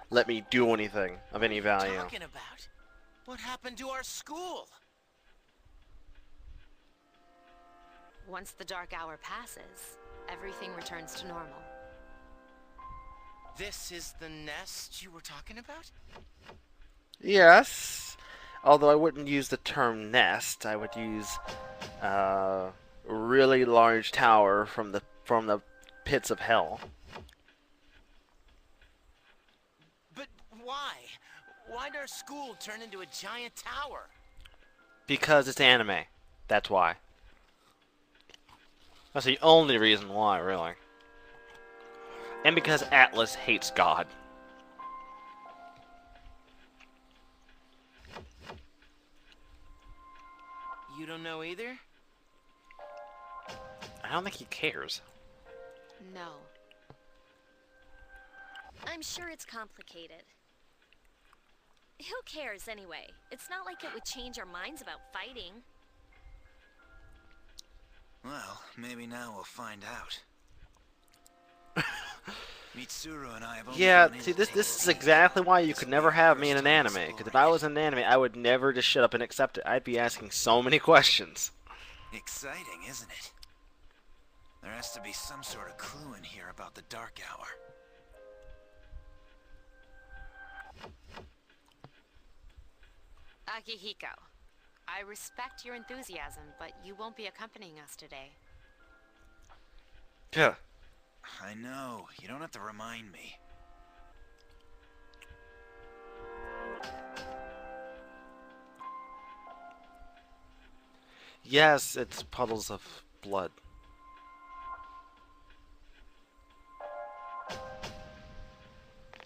A: let me do anything of any value.
G: What are you talking about? What happened to our school?
F: Once the dark hour passes, everything returns to normal.
G: This is the nest you were talking about?
A: Yes, although I wouldn't use the term nest. I would use a really large tower from the pits of hell.
G: But why? Why'd our school turn into a giant tower?
A: Because it's anime. That's why. That's the only reason why, really. And because Atlas hates God.
G: You don't know either?
A: I don't think he cares.
F: No.
E: I'm sure it's complicated. Who cares anyway? It's not like it would change our minds about fighting.
K: Well, maybe now we'll find out. Mitsuru and I have only
A: Yeah,
K: gone
A: see,
K: into
A: this is exactly why you could never have me in an anime. Because if I was in an anime, I would never just shut up and accept it. I'd be asking so many questions.
K: Exciting, isn't it? There has to be some sort of clue in here about the dark hour.
F: Akihiko, I respect your enthusiasm, but you won't be accompanying us today.
A: Yeah.
K: I know. You don't have to remind me.
A: Yes, it's puddles of blood.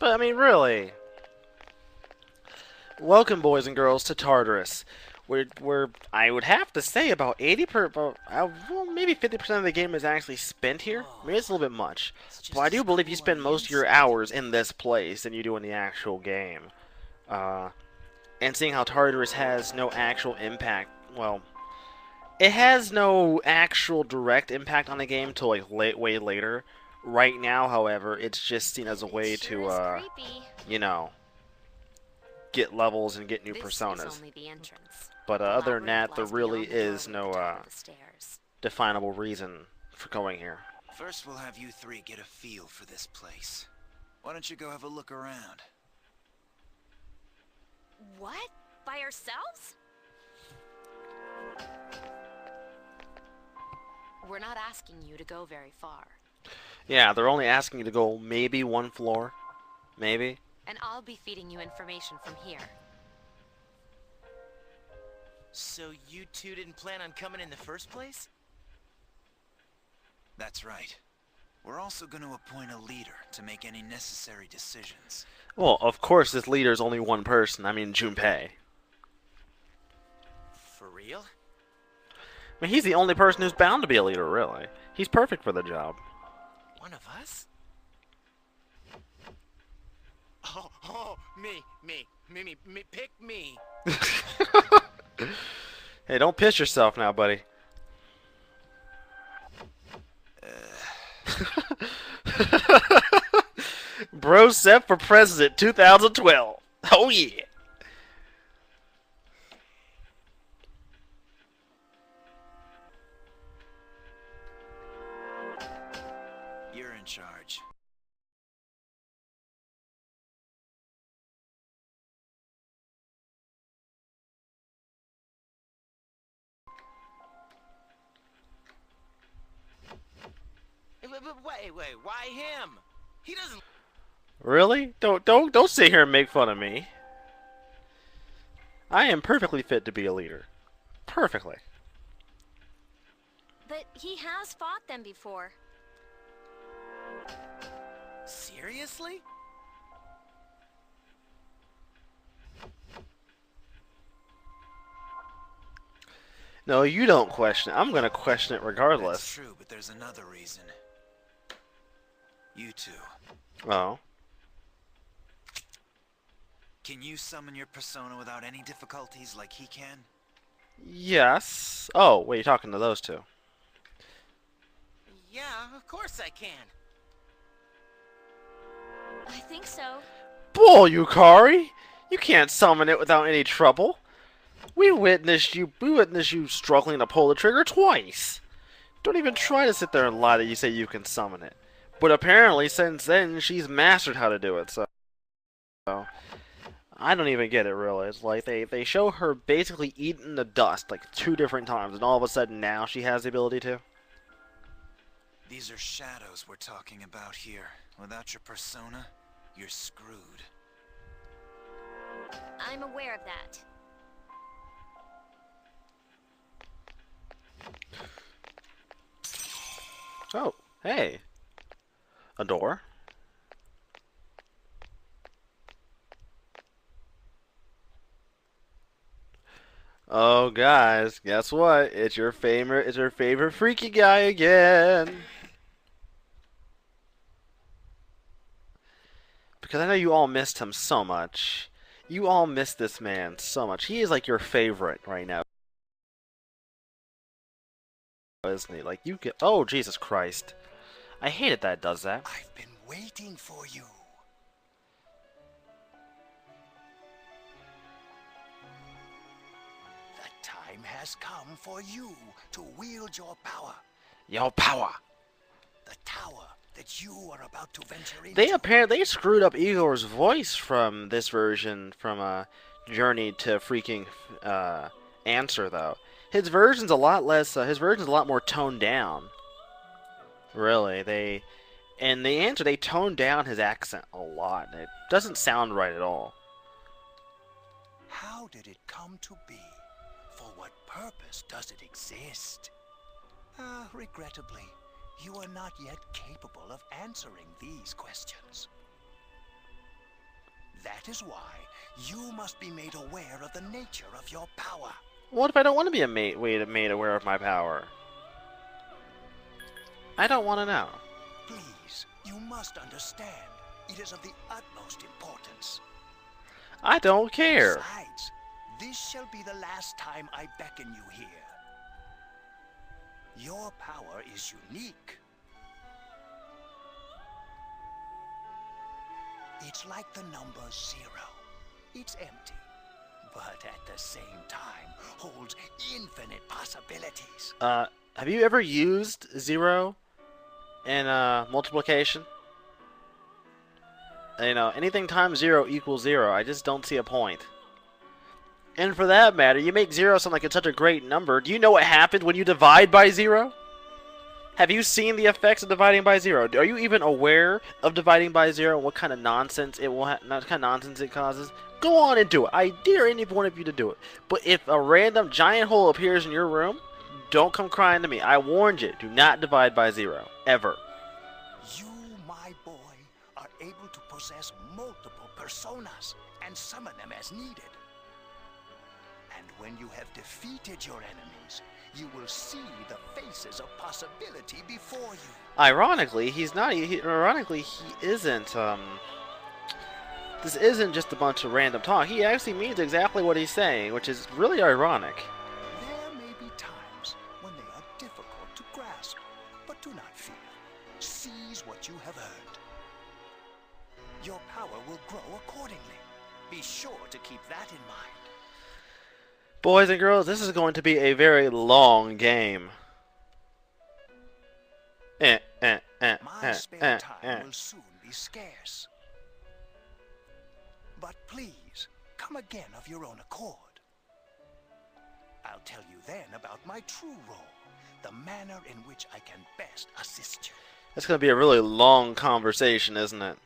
A: But, I mean, really. Welcome, boys and girls, to Tartarus. Where I would have to say about well, maybe 50% of the game is actually spent here. Maybe it's a little bit much. But I do believe you spend most of your hours in this place than you do in the actual game. And seeing how Tartarus has no actual impact, well, it has no actual direct impact on the game till like way later. Right now, however, it's just seen as a way to, you know, get levels and get new
F: This
A: personas.
F: is only the entrance.
A: But
F: The
A: other than
F: labyrinth
A: that, there
F: lies
A: really
F: beyond the
A: is
F: doorway at
A: no
F: the top of the stairs.
A: definable reason for going here.
K: First, we'll have you three get a feel for this place. Why don't you go have a look around?
E: What? By ourselves?
F: We're not asking you to go very far.
A: Yeah, they're only asking you to go maybe one floor. Maybe.
F: And I'll be feeding you information from here.
G: So you two didn't plan on coming in the first place?
K: That's right. We're also going to appoint a leader to make any necessary decisions.
A: Well, of course this leader is only one person. I mean, Junpei.
G: For real?
A: I mean, he's the only person who's bound to be a leader, really. He's perfect for the job.
G: One of us? Oh, me, pick me.
A: Hey, don't piss yourself now, buddy. Bro set for president 2012. Oh yeah.
K: You're in charge.
G: Wait, why him? He doesn't...
A: Really? Don't sit here and make fun of me. I am perfectly fit to be a leader. Perfectly.
E: But he has fought them before.
G: Seriously?
A: No, you don't question it. I'm gonna question it regardless.
K: That's true, but there's another reason. You two.
A: Oh.
K: Can you summon your persona without any difficulties like he can?
A: Yes. Oh, wait, you're talking to those two.
G: Yeah, of course I can.
E: I think so.
A: Bull, Yukari! You can't summon it without any trouble. We witnessed you struggling to pull the trigger twice. Don't even try to sit there and lie that you say you can summon it. But apparently, since then, she's mastered how to do it, so... I don't even get it, really. It's like, they show her basically eating the dust, like, 2 different times, and all of a sudden now she has the ability to.
K: These are shadows we're talking about here. Without your persona, you're screwed.
E: I'm aware of that.
A: Oh, hey. A door. Oh, guys, guess what? It's your favorite freaky guy again. Because I know you all missed him so much. You all missed this man so much. He is like your favorite right now, isn't he? Like, you get... Oh, Jesus Christ. I hate it that it does that.
I: I've been waiting for you. The time has come for you to wield your power.
A: Your power.
I: The tower that you are about to venture into.
A: They screwed up Igor's voice from this version from Journey to freaking Answer though. His version's a lot less. His version's a lot more toned down. Really, in the Answer they toned down his accent a lot. It doesn't sound right at all.
I: How did it come to be? For what purpose does it exist? Regrettably, you are not yet capable of answering these questions. That is why you must be made aware of the nature of your power.
A: What if I don't want to be made aware of my power? I don't want to know.
I: Please, you must understand. It is of the utmost importance.
A: I don't care.
I: Besides, this shall be the last time I beckon you here. Your power is unique. It's like the number 0. It's empty, but at the same time holds infinite possibilities.
A: Have you ever used 0 in multiplication? You know, anything times 0 equals 0. I just don't see a point. And for that matter, you make 0 sound like it's such a great number. Do you know what happens when you divide by 0? Have you seen the effects of dividing by 0? Are you even aware of dividing by 0 and what kind of nonsense it will what kind of nonsense it causes? Go on and do it. I dare any one of you to do it. But if a random giant hole appears in your room, don't come crying to me. I warned you. Do not divide by 0. Ever.
I: You, my boy, are able to possess multiple personas and summon them as needed. And when you have defeated your enemies, you will see the faces of possibility before you.
A: Ironically, he's not. Ironically, he isn't. This isn't just a bunch of random talk. He actually means exactly what he's saying, which is really ironic.
I: There may be times when they are difficult to grasp, but do not fear. Seize what you have earned. Your power will grow accordingly. Be sure to keep that in mind.
A: Boys and girls, this is going to be a very long game.
I: My spare time will soon be scarce. But please, come again of your own accord. I'll tell you then about my true role, the manner in which I can best assist you.
A: It's going to be a really long conversation, isn't it?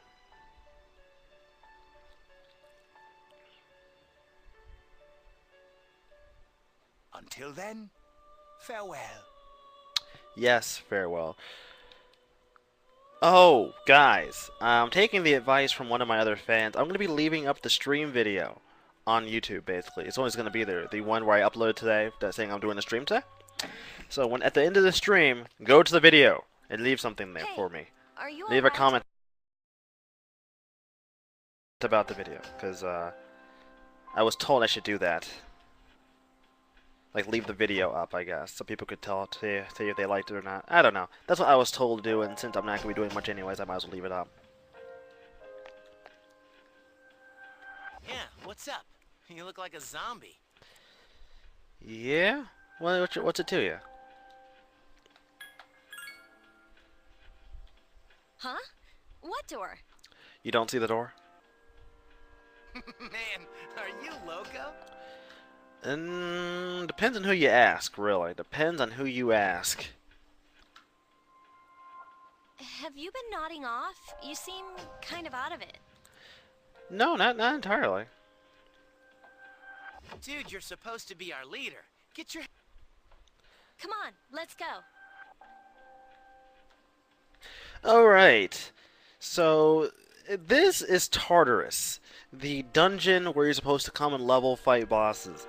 I: Until then, farewell.
A: Yes, farewell. Oh, guys, I'm taking the advice from one of my other fans. I'm going to be leaving up the stream video on YouTube, basically. It's always going to be there. The one where I uploaded today, that's saying I'm doing the stream today. So when at the end of the stream, go to the video and leave something there for me.
E: Are you
A: leave a comment about the video, because I was told I should do that. Like, leave the video up, I guess, so people could tell to see if they liked it or not. I don't know. That's what I was told to do, and since I'm not going to be doing much anyways, I might as well leave it up.
G: Yeah, what's up? You look like a zombie.
A: Yeah? Well, what's it to you?
E: Huh? What door?
A: You don't see the door?
G: Man, are you loco?
A: Depends on who you ask, really. Depends on who you ask.
E: Have you been nodding off? You seem kind of out of it.
A: No, not entirely.
G: Dude, you're supposed to be our leader. Get your...
E: Come on, let's go.
A: Alright. So, this is Tartarus, the dungeon where you're supposed to come and level fight bosses.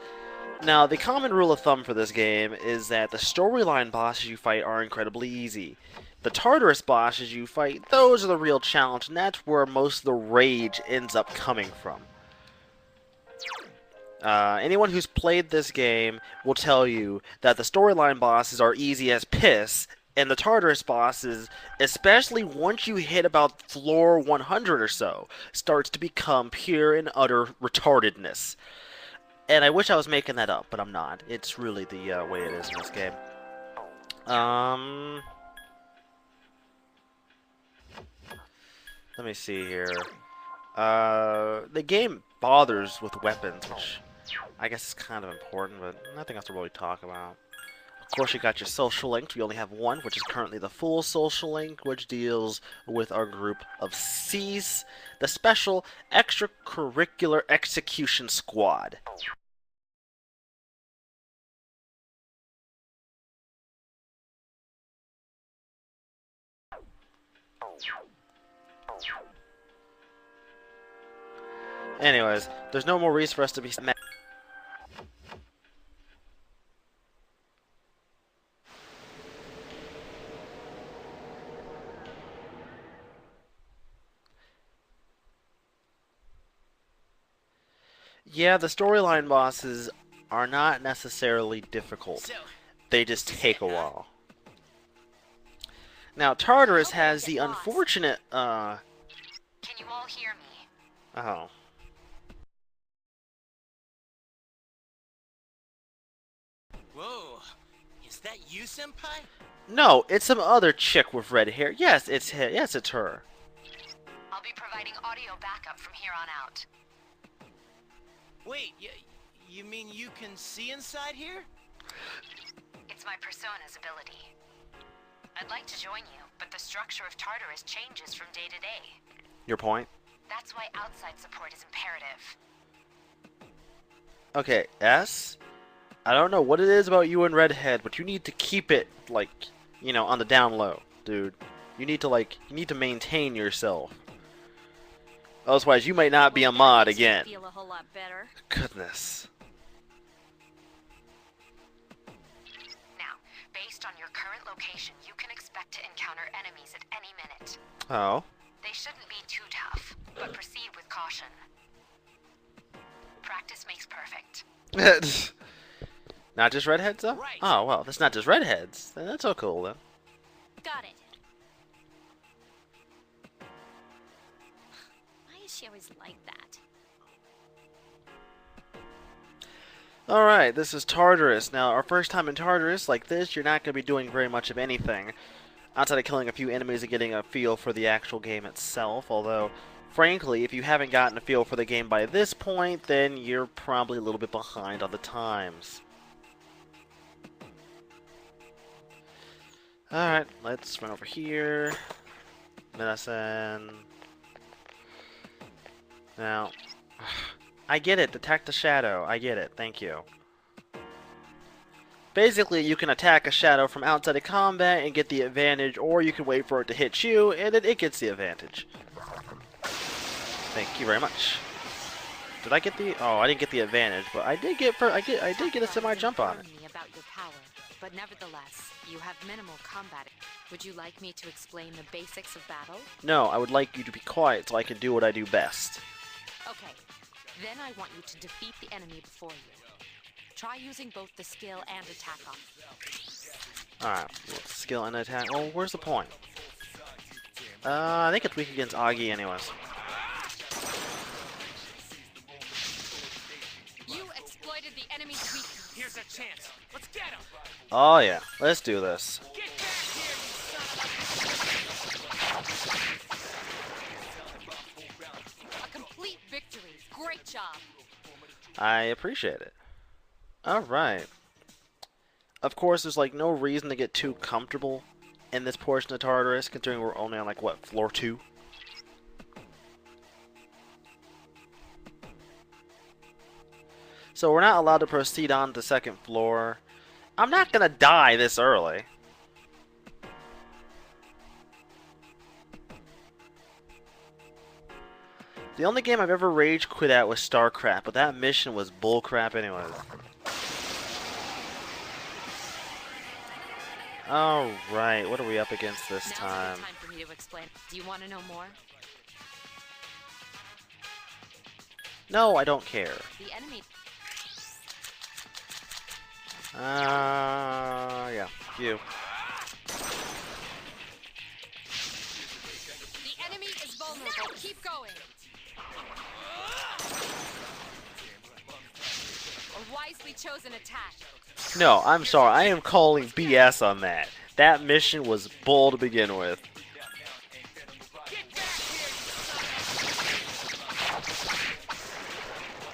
A: Now, the common rule of thumb for this game is that the storyline bosses you fight are incredibly easy. The Tartarus bosses you fight, those are the real challenge, and that's where most of the rage ends up coming from. Anyone who's played this game will tell you that the storyline bosses are easy as piss, and the Tartarus bosses, especially once you hit about floor 100 or so, starts to become pure and utter retardedness. And I wish I was making that up, but I'm not. It's really the way it is in this game. Let me see here. The game bothers with weapons, which I guess is kind of important, but nothing else to really talk about. Of course, you got your social link. We only have one, which is currently the full social link, which deals with our group of C's, the Special Extracurricular Execution Squad. Anyways, there's no more reason for us to be mad. Yeah, the storyline bosses are not necessarily difficult. They just take a while. Now, Tartarus has the unfortunate,
F: Can you all hear me?
A: Oh.
G: Is that you, Senpai?
A: No, it's some other chick with red hair. Yes, it's her. Yes, it's her.
F: I'll be providing audio backup from here on out.
G: Wait, you mean you can see inside here?
F: It's my persona's ability. I'd like to join you, but the structure of Tartarus changes from day to day.
A: Your point?
F: That's why outside support is imperative.
A: Okay, S? I don't know what it is about you and Redhead, but you need to keep it, like, you know, on the down low, dude. You need to maintain yourself. Otherwise, you might not be a mod again.
E: Feel a whole lot better.
A: Goodness.
F: Now, based on your current location, you can expect to encounter enemies at any minute.
A: Oh.
F: They shouldn't be too tough, but proceed with caution. Practice makes perfect.
A: Not just redheads, though?
G: Right.
A: Oh, well, that's not just redheads. That's so cool, then.
E: Got it. Why is she always like that?
A: Alright, this is Tartarus. Now, our first time in Tartarus, like this, you're not going to be doing very much of anything. Outside of killing a few enemies and getting a feel for the actual game itself, although, frankly, if you haven't gotten a feel for the game by this point, then you're probably a little bit behind on the times. Alright, let's run over here. Medicine. Now, I get it, detect the shadow. I get it, thank you. Basically, you can attack a shadow from outside of combat and get the advantage, or you can wait for it to hit you, and then it gets the advantage. Thank you very much. Did I get the? Oh, I didn't get the advantage, but I did get a semi jump on it.
F: About your power, but nevertheless, you have minimal combat. Would you like me to explain the basics of battle?
A: No, I would like you to be quiet so I can do what I do best.
F: Okay, then I want you to defeat the enemy before you. Try using both the skill and attack on.
A: Alright, skill and attack. Oh, where's the point? I think it's weak against Augie anyways.
F: You exploited the enemy's weakness.
G: Here's a chance. Let's get him.
A: Oh yeah, let's do this.
G: Get back here, you son of
F: A complete victory. Great job.
A: I appreciate it. Alright. Of course, there's like no reason to get too comfortable in this portion of Tartarus, considering we're only on like, what, floor 2? So we're not allowed to proceed on to the second floor. I'm not gonna die this early. The only game I've ever rage quit at was StarCraft, but that mission was bullcrap anyways. Alright, what are we up against this time?
F: Now's a good time for me to explain. Do you want to know more?
A: No, I don't care.
F: The enemy.
A: Yeah, you.
F: The enemy is vulnerable. Keep going. A wisely chosen attack.
A: No, I'm sorry. I am calling BS on that. That mission was bull to begin with.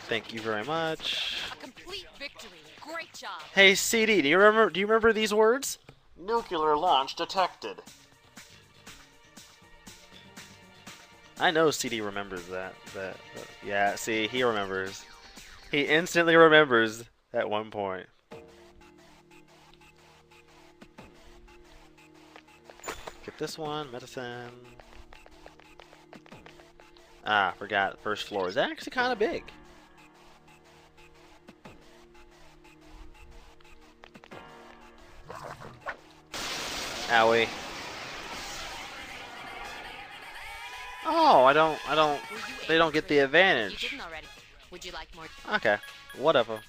A: Thank you very much.
F: A complete victory. Great job.
A: Hey CD, do you remember these words? Nuclear launch detected. I know CD remembers that. Yeah, see, he remembers. He instantly remembers at one point. Get this one, medicine. Ah, forgot. First floor is actually kind of big. Owie. Oh, they don't get the advantage.
F: You didn't already. Would you like more?
A: Okay, whatever.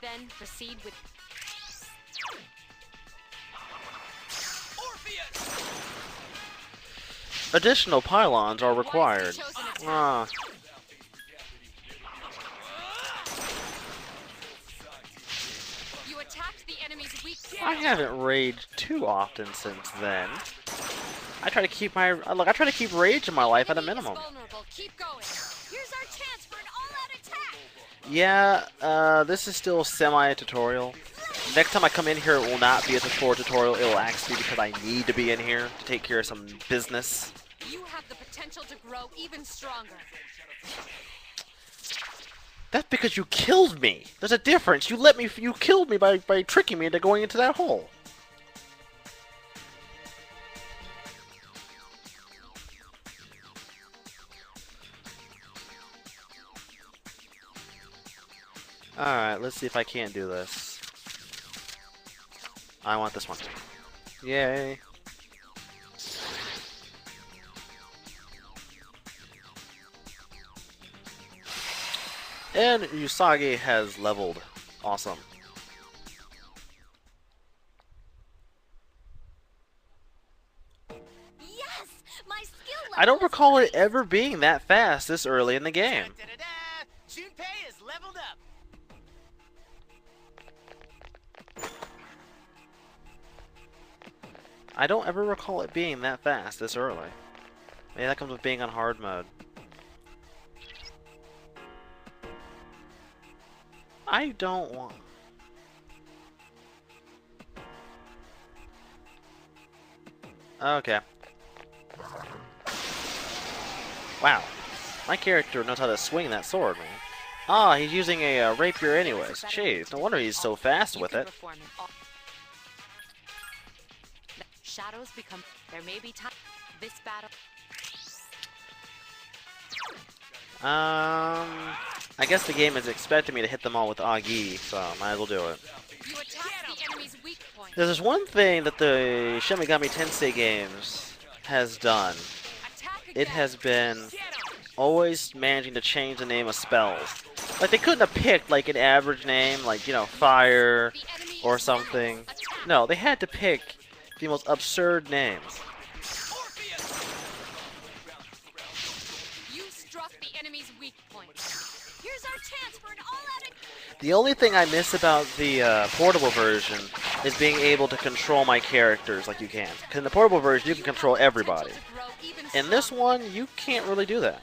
F: Then proceed with.
A: Additional pylons are required. Ah.
F: You attacked the
A: I haven't raged too often since then. I try to keep my look. I try to keep rage in my life at a minimum.
F: Keep going. Here's our chance for an all-out attack.
A: Yeah, this is still semi-tutorial. Next time I come in here, it will not be a tutorial. It will actually be because I need to be in here to take care of some business.
F: You have the potential to grow even stronger.
A: That's because you killed me. There's a difference. You killed me by tricking me into going into that hole. Alright, let's see if I can't do this. I want this one. Yay. And Usagi has leveled. Awesome.
E: Yes! My skill level
A: I don't
E: is
A: recall it
E: great.
A: ever being that fast this early in the game.
G: Junpei is leveled up.
A: I don't ever recall it being that fast this early. Maybe that comes with being on hard mode. I don't want... Okay. Wow. My character knows how to swing that sword, man. Ah, he's using a rapier anyways. Jeez, no wonder he's so fast with it.
F: Shadows become... There may be time... This battle...
A: I guess the game is expecting me to hit them all with Agi, so might as well do it.
F: You attack the enemy's weak point.
A: There's one thing that the Shin Megami Tensei games has done. It has been always managing to change the name of spells. Like, they couldn't have picked, like, an average name, like, you know, Fire or something. No, they had to pick the most absurd names.
F: You struck the enemy's weak point. Here's our chance for an all-out...
A: The only thing I miss about the portable version is being able to control my characters like you can. Because in the portable version, you can control everybody. In this one, you can't really do that.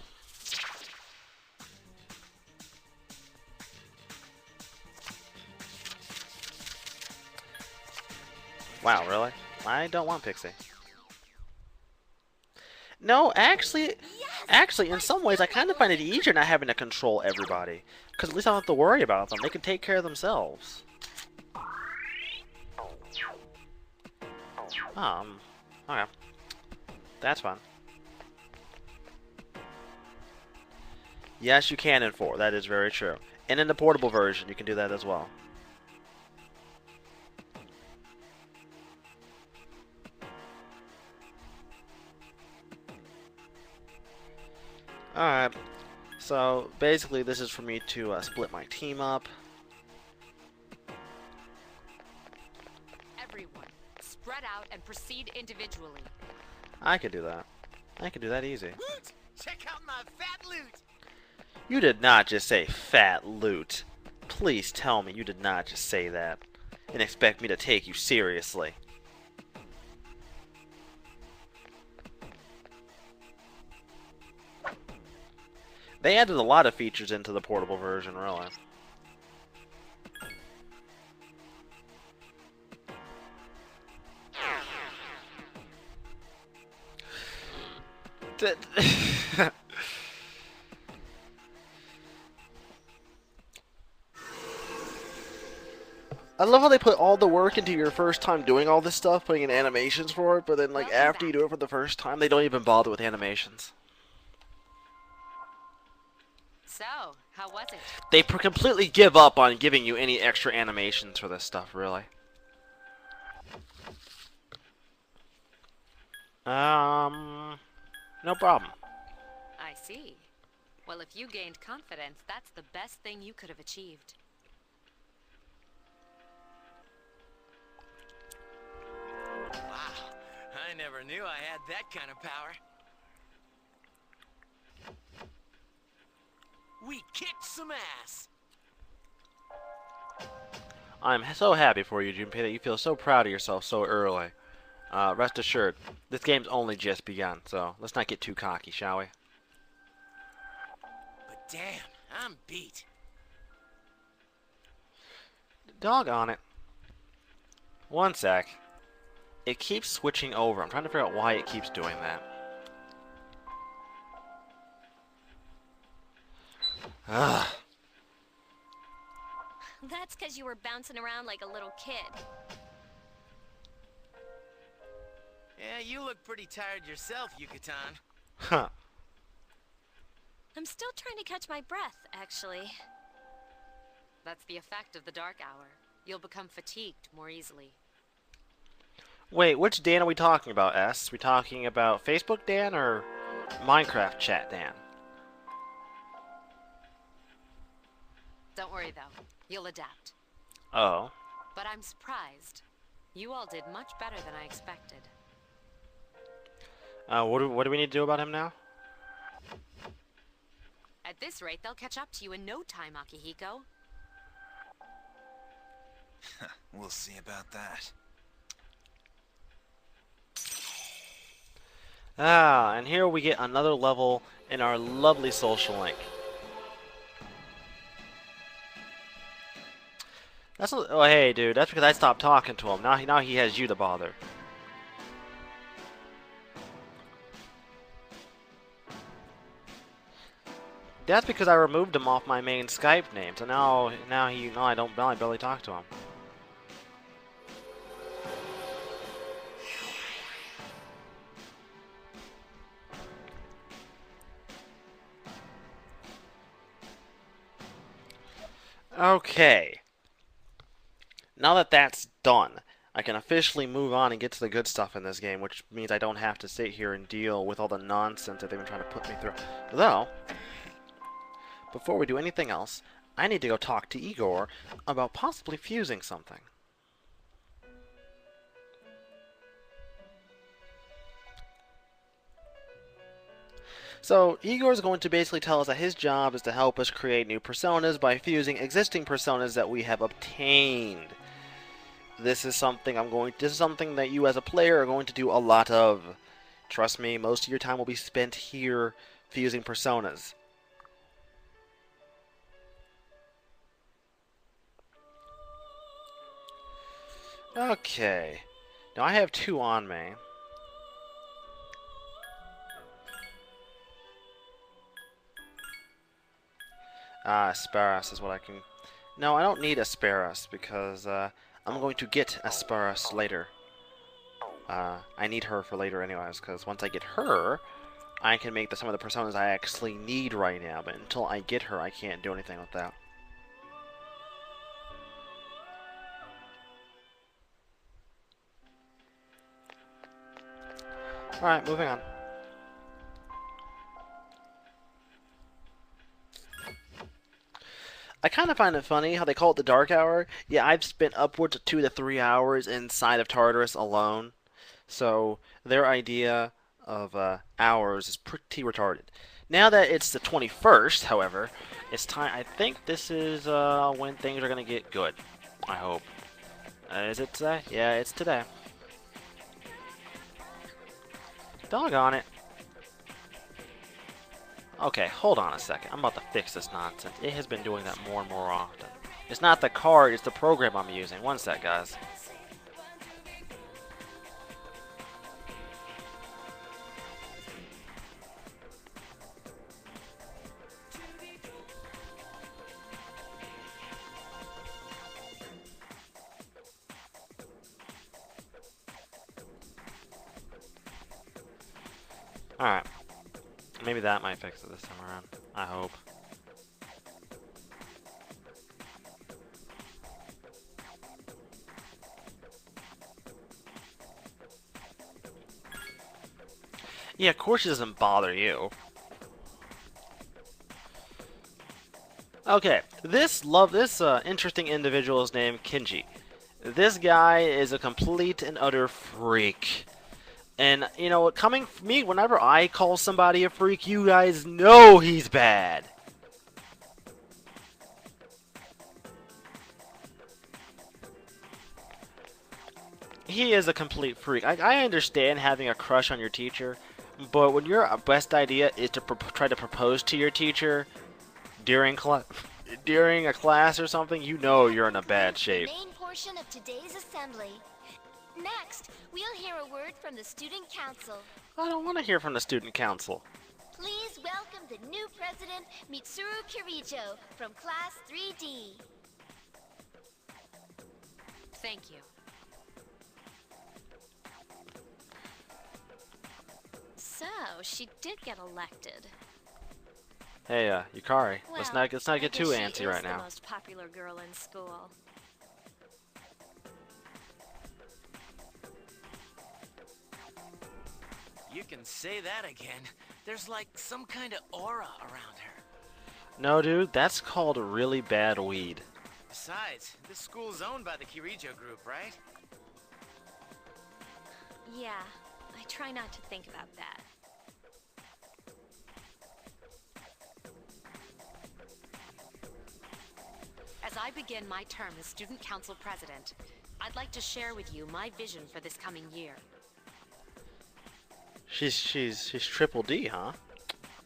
A: Wow, really? I don't want Pixie. No, actually, in some ways, I kind of find it easier not having to control everybody. Because at least I don't have to worry about them. They can take care of themselves. Okay. That's fun. Yes, you can in 4. That is very true. And in the portable version, you can do that as well. Alright, so basically this is for me to split my team up.
F: Everyone, spread out and proceed individually.
A: I could do that. I could do that easy.
G: Loot! Check out my fat loot!
A: You did not just say fat loot. Please tell me you did not just say that and expect me to take you seriously. They added a lot of features into the portable version, really. I love how they put all the work into your first time doing all this stuff, putting in animations for it, but then like after you do it for the first time, they don't even bother with animations.
F: So, how was it?
A: They completely give up on giving you any extra animations for this stuff, really. No problem.
F: I see. Well, if you gained confidence, that's the best thing you could have achieved.
G: Wow, I never knew I had that kind of power. We kicked some ass.
A: I'm so happy for you, Junpei, that you feel so proud of yourself so early. Rest assured, this game's only just begun, so let's not get too cocky, shall we?
G: But damn, I'm beat.
A: Doggone it. One sec. It keeps switching over. I'm trying to figure out why it keeps doing that. Ugh.
E: That's because you were bouncing around like a little kid.
G: Yeah, you look pretty tired yourself, Yucatan.
A: Huh.
E: I'm still trying to catch my breath, actually.
F: That's the effect of the dark hour. You'll become fatigued more easily.
A: Wait, which Dan are we talking about, S? We talking about Facebook Dan or Minecraft chat Dan?
F: Don't worry, though. You'll adapt.
A: Oh.
F: But I'm surprised. You all did much better than I expected.
A: What do we need to do about him now?
F: At this rate, they'll catch up to you in no time, Akihiko.
K: We'll see about that.
A: Ah, and here we get another level in our lovely social link. That's not, oh hey dude, that's because I stopped talking to him. Now he has you to bother. That's because I removed him off my main Skype name. So now I barely talk to him. Okay. Now that that's done, I can officially move on and get to the good stuff in this game, which means I don't have to sit here and deal with all the nonsense that they've been trying to put me through. Though, before we do anything else, I need to go talk to Igor about possibly fusing something. So, Igor is going to basically tell us that his job is to help us create new personas by fusing existing personas that we have obtained. This is something that you as a player are going to do a lot of. Trust me, most of your time will be spent here fusing personas. Okay. Now I have 2 on me. Asparus is what I can... No, I don't need Asparus because I'm going to get Asparus later. I need her for later anyways, because once I get her, I can make some of the personas I actually need right now, but until I get her, I can't do anything with that. Alright, moving on. I kind of find it funny how they call it the Dark Hour. Yeah, I've spent upwards of 2 to 3 hours inside of Tartarus alone. So, their idea of hours is pretty retarded. Now that it's the 21st, however, it's time. I think this is when things are going to get good. I hope. Is it today? Yeah, it's today. Doggone it. Okay, hold on a second. I'm about to fix this nonsense. It has been doing that more and more often. It's not the card, it's the program I'm using. One sec, guys. Alright. Maybe that might fix it this time around. I hope. Yeah, of course it doesn't bother you. Okay, this interesting individual is named Kenji. This guy is a complete and utter freak. And, you know, coming from me, whenever I call somebody a freak, you guys know he's bad. he is a complete freak. I understand having a crush on your teacher, but when your best idea is to try to propose to your teacher during during a class or something, you know you're in a bad shape.
E: The main portion of today's assembly. Next, we'll hear a word from the student council.
A: I don't want to hear from the student council.
E: Please welcome the new president, Mitsuru Kirijo, from Class 3D.
F: Thank you. So, she did get elected.
A: Hey, Yukari,
E: Well,
A: let's not get too
E: she
A: antsy
E: is
A: right
E: the
A: now.
E: most popular girl in school.
G: You can say that again. There's like some kind of aura around her.
A: No, dude, that's called really bad weed.
G: Besides, this school's owned by the Kirijo group, right?
E: Yeah, I try not to think about that.
F: As I begin my term as Student Council President, I'd like to share with you my vision for this coming year.
A: She's triple D, huh?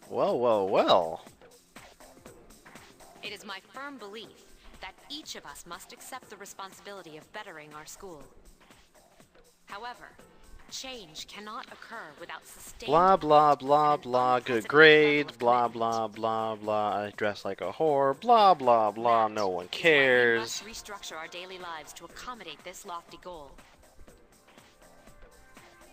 A: Well, well, well.
F: It is my firm belief that each of us must accept the responsibility of bettering our school. However, change cannot occur without sustained
A: Blah blah
F: effort
A: blah
F: and an
A: blah. Good
F: unprecedented
A: grades.
F: level of
A: Blah
F: commitment.
A: blah blah blah. I dress like a whore. Blah blah blah. No one
F: That is why we
A: cares.
F: must restructure our daily lives to accommodate this lofty goal.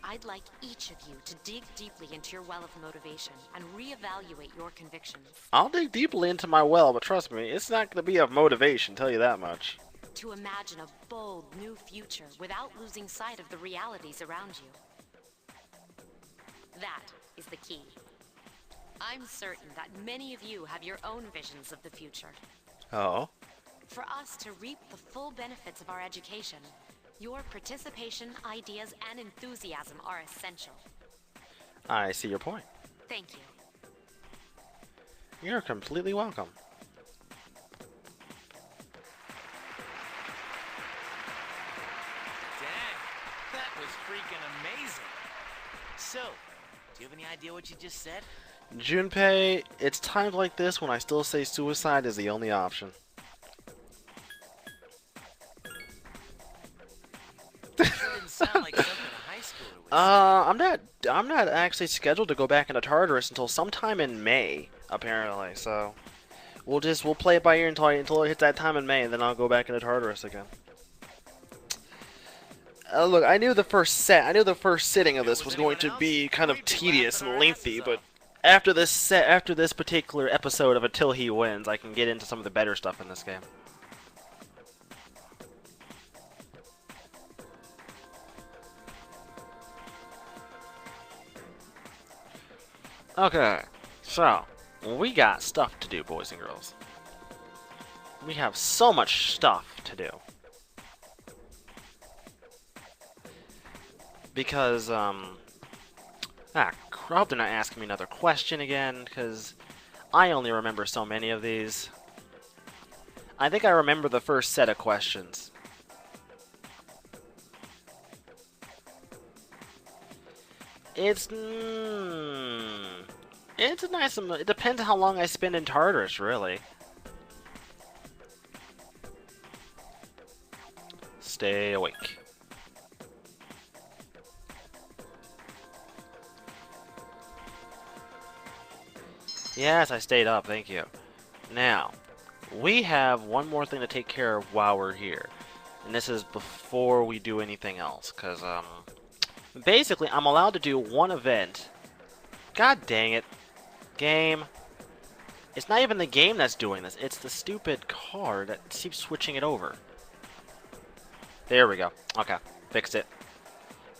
F: I'd like each of you to dig deeply into your well of motivation and reevaluate your convictions.
A: I'll dig deeply into my well, but trust me, it's not going to be of motivation. Tell you that much.
F: To imagine a bold new future without losing sight of the realities around you. That is the key. I'm certain that many of you have your own visions of the future.
A: Oh.
F: For us to reap the full benefits of our education, your participation, ideas, and enthusiasm are essential.
A: I see your point.
F: Thank you.
A: You're completely welcome.
G: Dang, that was freaking amazing. So, do you have any idea what you just said?
A: Junpei, it's times like this when I still say suicide is the only option.
G: Sure didn't sound like something a high schooler would say.
A: I'm not actually scheduled to go back into Tartarus until sometime in May, apparently. So we'll play it by ear until it hits that time in May, and then I'll go back into Tartarus again. Look, I knew the first sitting of this was going to be kind of tedious and lengthy, but after this particular episode of Until He Wins, I can get into some of the better stuff in this game. Okay, so we got stuff to do, boys and girls. We have so much stuff to do. Because, I hope they're not asking me another question again, because I only remember so many of these. I think I remember the first set of questions. It's a nice. It depends on how long I spend in Tartarus, really. Stay awake. Yes, I stayed up. Thank you. Now, we have one more thing to take care of while we're here, and this is before we do anything else, because basically, I'm allowed to do one event. God dang it. Game. It's not even the game that's doing this. It's the stupid card that keeps switching it over. There we go. Okay. Fixed it.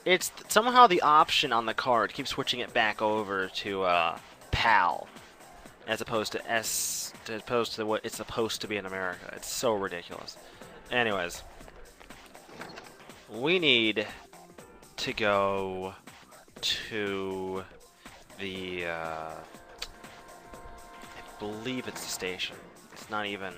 A: It's somehow the option on the card keeps switching it back over to PAL. As opposed to what it's supposed to be in America. It's so ridiculous. Anyways. We need to go to the I believe it's the station. It's not even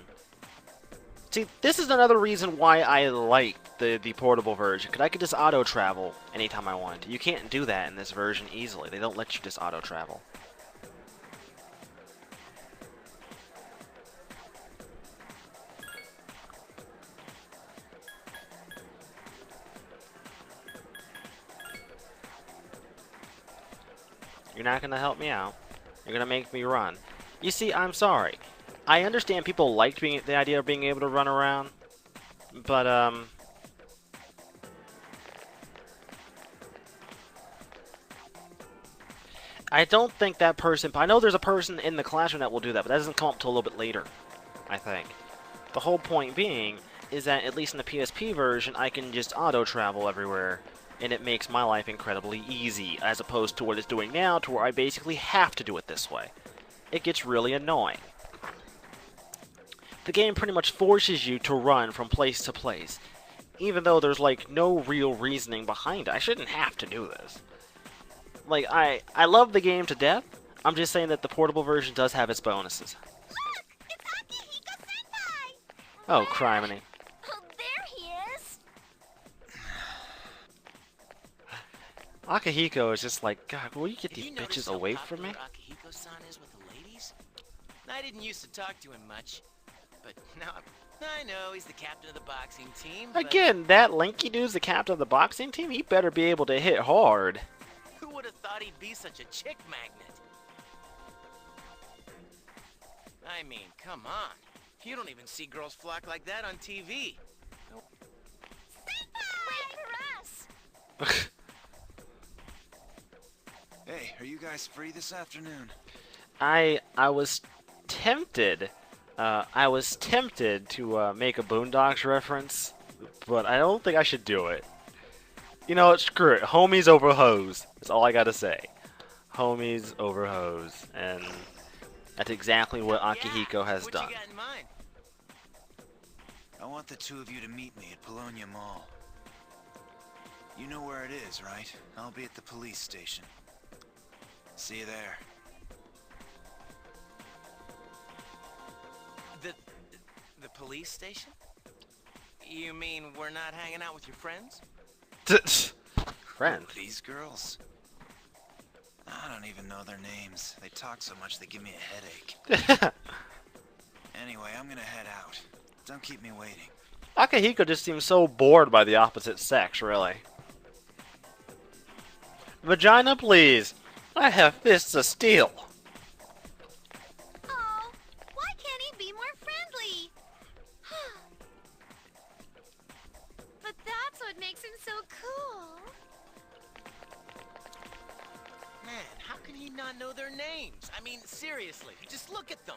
A: See, this is another reason why I like the portable version, because I could just auto-travel anytime I want. You can't do that in this version easily. They don't let you just auto-travel. You're not going to help me out. You're going to make me run. You see, I'm sorry. I understand people like the idea of being able to run around, but, I don't think that person... I know there's a person in the classroom that will do that, but that doesn't come up till a little bit later, I think. The whole point being is that, at least in the PSP version, I can just auto-travel everywhere, and it makes my life incredibly easy, as opposed to what it's doing now, to where I basically have to do it this way. It gets really annoying. The game pretty much forces you to run from place to place, even though there's, like, no real reasoning behind it. I shouldn't have to do this. Like, I love the game to death. I'm just saying that the portable version does have its bonuses.
E: Look! It's Akihiko-senpai!
A: Oh, criminy.
E: Oh, there he is!
A: Akihiko is just like, God, will you get
G: Have
A: these
G: you noticed
A: bitches
G: how
A: away from me?
G: popular Akihiko-san is with the ladies? I didn't used to talk to him much, but now I know he's the captain of the boxing team. But
A: Again, that lanky dude's the captain of the boxing team? He better be able to hit hard.
G: who would have thought he'd be such a chick magnet? I mean, come on. You don't even see girls flock like that on TV.
E: Wait for us!
K: Hey, are you guys free this afternoon?
A: I was tempted. I was tempted to make a Boondocks reference, but I don't think I should do it. You know what? Screw it. Homies over hoes. That's all I gotta say. Homies over hoes, and that's exactly what Akihiko has done.
G: What you got in mind?
K: I want the two of you to meet me at Polonia Mall. You know where it is, right? I'll be at the police station. See you there.
G: The police station? You mean we're not hanging out with your friends?
A: Friend.
K: These girls? I don't even know their names. They talk so much they give me a headache. Anyway, I'm gonna head out. Don't keep me waiting.
A: Akihiko just seems so bored by the opposite sex, really. Vagina, please. I have fists of steel.
E: Oh, why can't he be more friendly? But that's what makes him so cool.
G: Man, how can he not know their names? I mean, seriously, just look at them.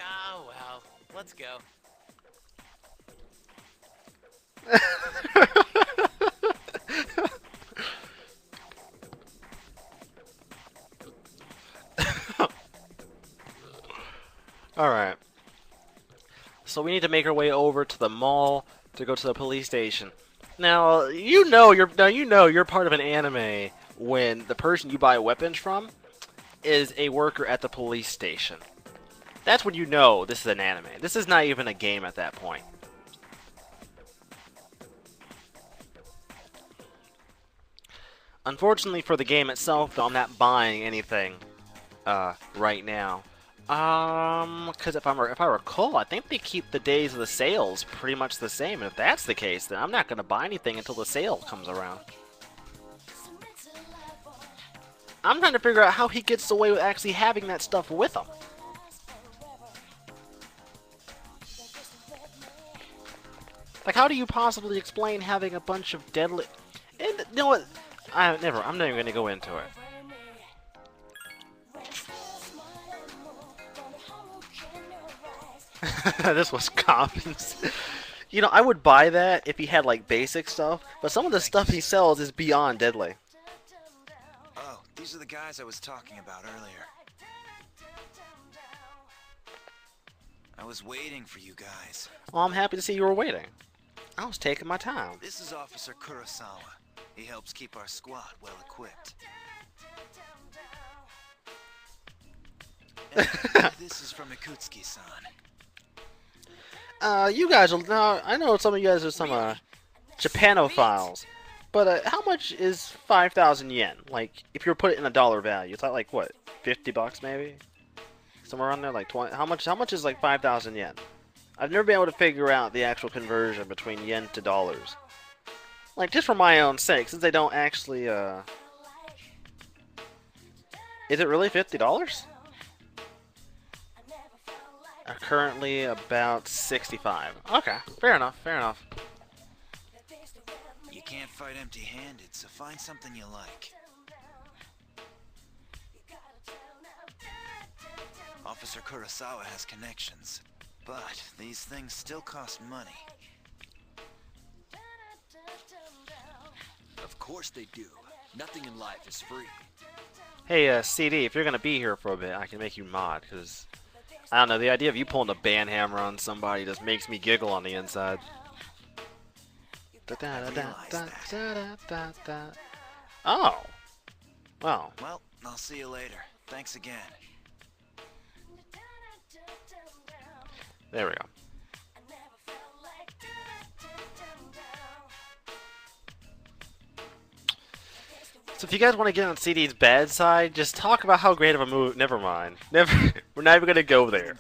G: Ah, well, let's go.
A: Alright. So we need to make our way over to the mall to go to the police station. Now, you know you're part of an anime when the person you buy weapons from is a worker at the police station. That's when you know this is an anime. This is not even a game at that point. Unfortunately for the game itself, though, I'm not buying anything right now. Because if I recall, I think they keep the days of the sales pretty much the same. And if that's the case, then I'm not going to buy anything until the sale comes around. I'm trying to figure out how he gets away with actually having that stuff with him. Like, how do you possibly explain having a bunch of deadly... And, you know what? I'm not even going to go into it. This was Commons. You know, I would buy that if he had, like, basic stuff, but some of the stuff he sells is beyond deadly.
K: Oh, these are the guys I was talking about earlier. I was waiting for you guys.
A: Well, I'm happy to see you were waiting. I was taking my time.
K: This is Officer Kurosawa. He helps keep our squad well equipped. This is from Ikutsuki-san.
A: You guys will now. I know some of you guys are some Japanophiles, but how much is 5,000 yen? Like, if you were to put it in a dollar value, it's like what, $50 maybe, somewhere around there, like 20. How much is like 5,000 yen? I've never been able to figure out the actual conversion between yen to dollars. Like, just for my own sake, since they don't actually. Is it really $50? Currently about 65. Okay, fair enough, fair enough.
K: You can't fight empty-handed, so find something you like. Officer Kurosawa has connections, but these things still cost money.
L: Of course they do. Nothing in life is free.
A: Hey, CD, if you're gonna be here for a bit, I can make you mod, because I don't know, the idea of you pulling a band hammer on somebody just makes me giggle on the inside. Oh! Well.
K: Well, I'll see you later. Thanks again.
A: There we go. So if you guys want to get on CD's bad side, just talk about how great of a movie. Never mind. Never. We're not even gonna go there.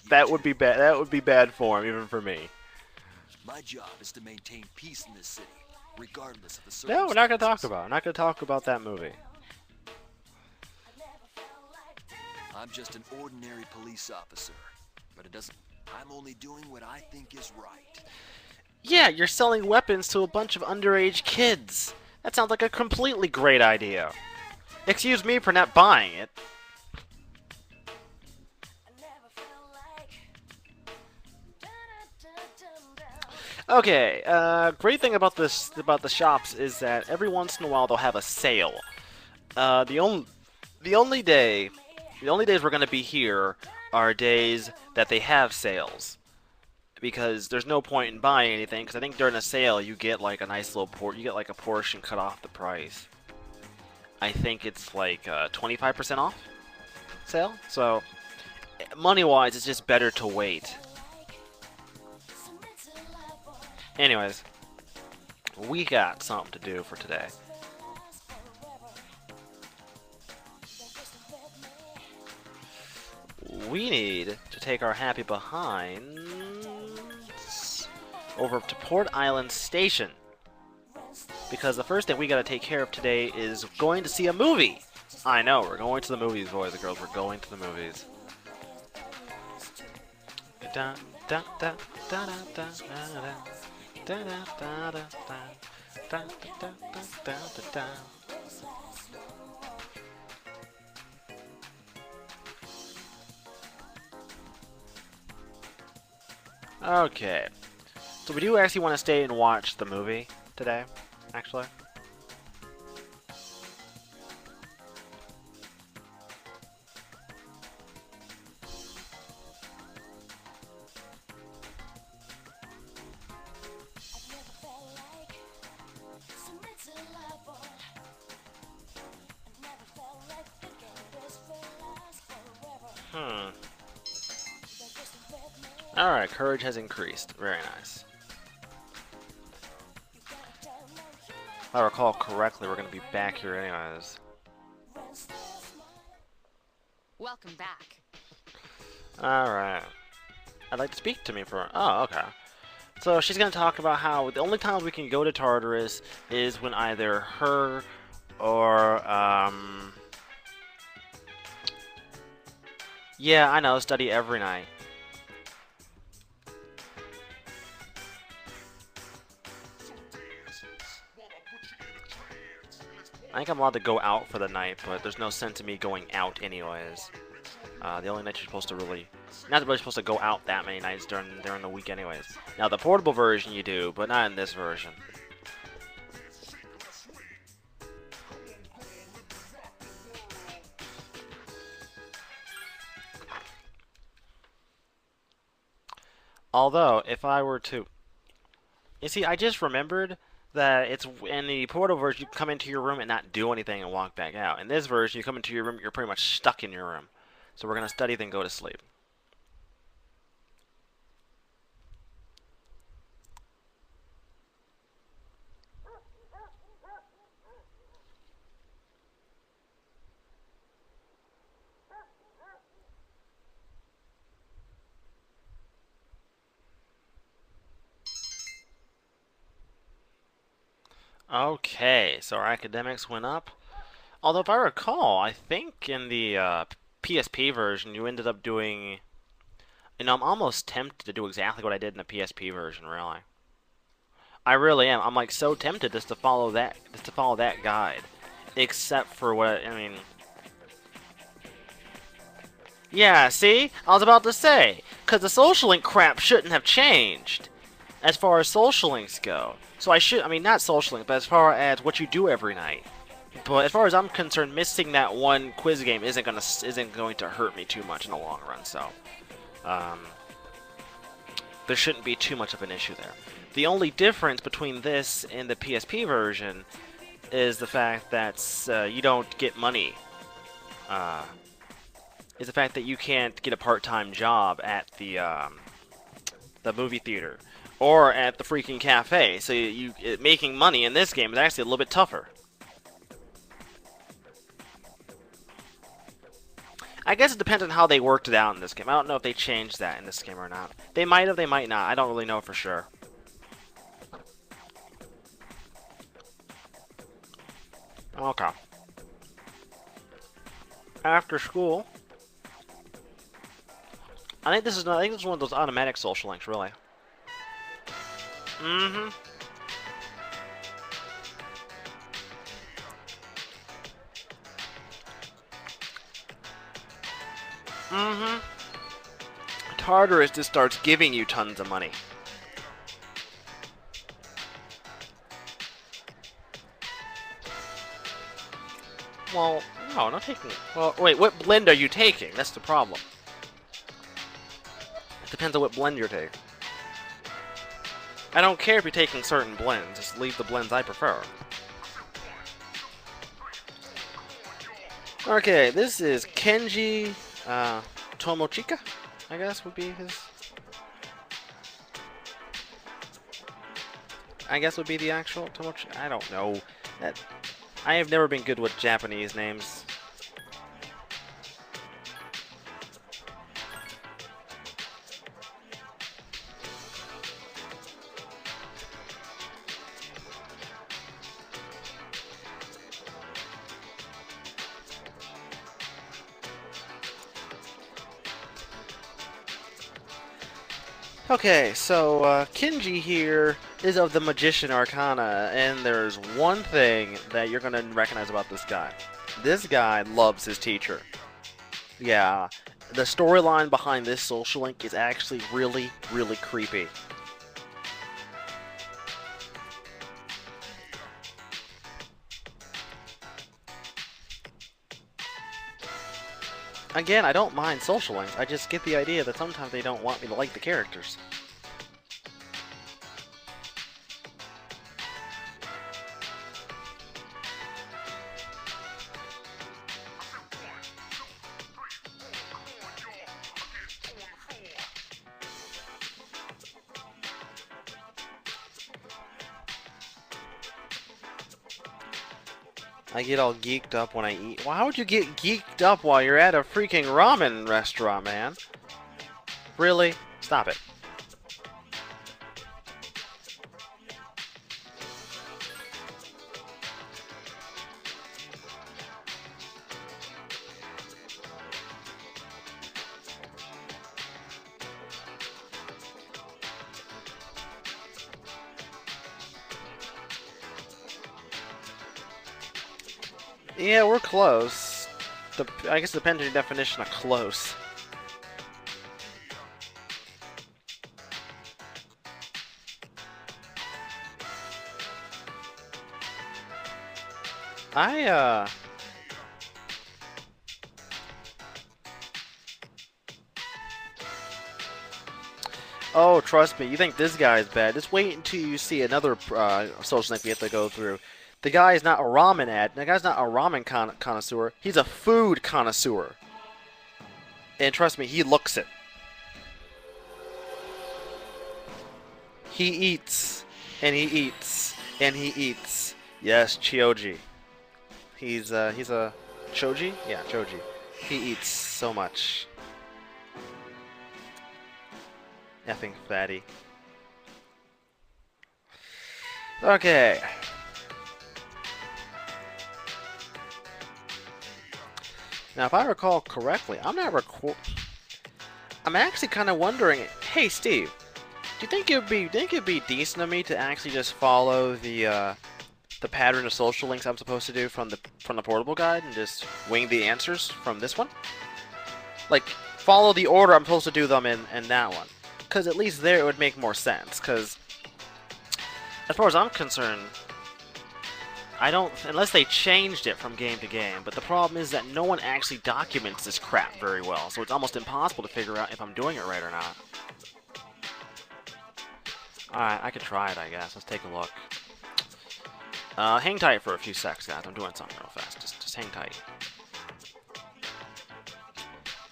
A: That would be bad. That would be bad form, even for me.
L: My job is to maintain peace in this city, regardless of the circumstances.
A: No, we're not gonna talk about it. I'm not gonna talk about that movie.
L: I'm just an ordinary police officer, but it doesn't. I'm only doing what I think is right.
A: Yeah, you're selling weapons to a bunch of underage kids. That sounds like a completely great idea. Excuse me for not buying it. Okay, great thing about the shops is that every once in a while they'll have a sale. The only days we're gonna be here are days that they have sales. Because there's no point in buying anything, because I think during a sale you get like a nice little you get like a portion cut off the price. I think it's like 25% off sale, so money-wise it's just better to wait. Anyways, we got something to do for today. We need to take our happy behinds over to Port Island Station. Because the first thing we gotta take care of today is going to see a movie. I know, we're going to the movies, boys and girls. We're going to the movies. Okay. So we do actually want to stay and watch the movie today, actually. Alright, courage has increased. Very nice. If I recall correctly, we're going to be back here anyways.
F: Welcome back.
A: Alright. I'd like to speak to me for... Oh, okay. So she's going to talk about how the only times we can go to Tartarus is when either her or... Yeah, I know, study every night. I think I'm allowed to go out for the night, but there's no sense in me going out anyways. The only night you're supposed to really... Not really supposed to go out that many nights during the week anyways. Now, the portable version you do, but not in this version. Although, if I were to... You see, I just remembered that it's in the portable version, you come into your room and not do anything and walk back out. In this version, you come into your room, you're pretty much stuck in your room. So we're going to study, then go to sleep. Okay, so our academics went up. Although, if I recall, I think in the PSP version, you ended up doing... You know, I'm almost tempted to do exactly what I did in the PSP version, really. I really am. I'm, like, so tempted just to follow that guide. Except for what, I mean... Yeah, see? I was about to say. Because the social link crap shouldn't have changed. As far as social links go. So I mean, not social link, but as far as what you do every night. But as far as I'm concerned, missing that one quiz game isn't going to hurt me too much in the long run. So, there shouldn't be too much of an issue there. The only difference between this and the PSP version is the fact that you don't get money. Is the fact that you can't get a part-time job at the movie theater or at the freaking cafe. So making money in this game is actually a little bit tougher. I guess it depends on how they worked it out in this game. I don't know if they changed that in this game or not. They might have, they might not. I don't really know for sure. Okay. After school. I think this is one of those automatic social links, really. Mm-hmm. Mm-hmm. Tartarus just starts giving you tons of money. Well, no, not taking... Well, wait, what blend are you taking? That's the problem. It depends on what blend you're taking. I don't care if you're taking certain blends. Just leave the blends I prefer. Okay, this is Kenji Tomochika, I guess would be his... I guess would be the actual Tomochika. I don't know. I have never been good with Japanese names. Okay, so Kenji here is of the Magician Arcana, and there's one thing that you're going to recognize about this guy. This guy loves his teacher. Yeah, the storyline behind this social link is actually really, really creepy. Again, I don't mind social links, I just get the idea that sometimes they don't want me to like the characters. I get all geeked up when I eat. Why would you get geeked up while you're at a freaking ramen restaurant, man? Really? Stop it. Yeah, we're close. I guess it depends on your definition of close. Oh, trust me, you think this guy is bad. Just wait until you see another social link we have to go through. The guy is not a ramen ad. The guy's not a ramen connoisseur. He's a food connoisseur. And trust me, he looks it. He eats, and he eats, and he eats. Yes, Chioji. He's a Choji? Yeah, Choji. He eats so much. Effing fatty. Okay. Now, if I recall correctly, I'm actually kind of wondering. Hey, Steve, do you think it'd be decent of me to actually just follow the pattern of social links I'm supposed to do from the portable guide and just wing the answers from this one? Like, follow the order I'm supposed to do them in that one. Because at least there it would make more sense. Because as far as I'm concerned, I don't, unless they changed it from game to game, but the problem is that no one actually documents this crap very well, so it's almost impossible to figure out if I'm doing it right or not. Alright, I could try it, I guess. Let's take a look. Hang tight for a few seconds, guys. I'm doing something real fast. Just hang tight.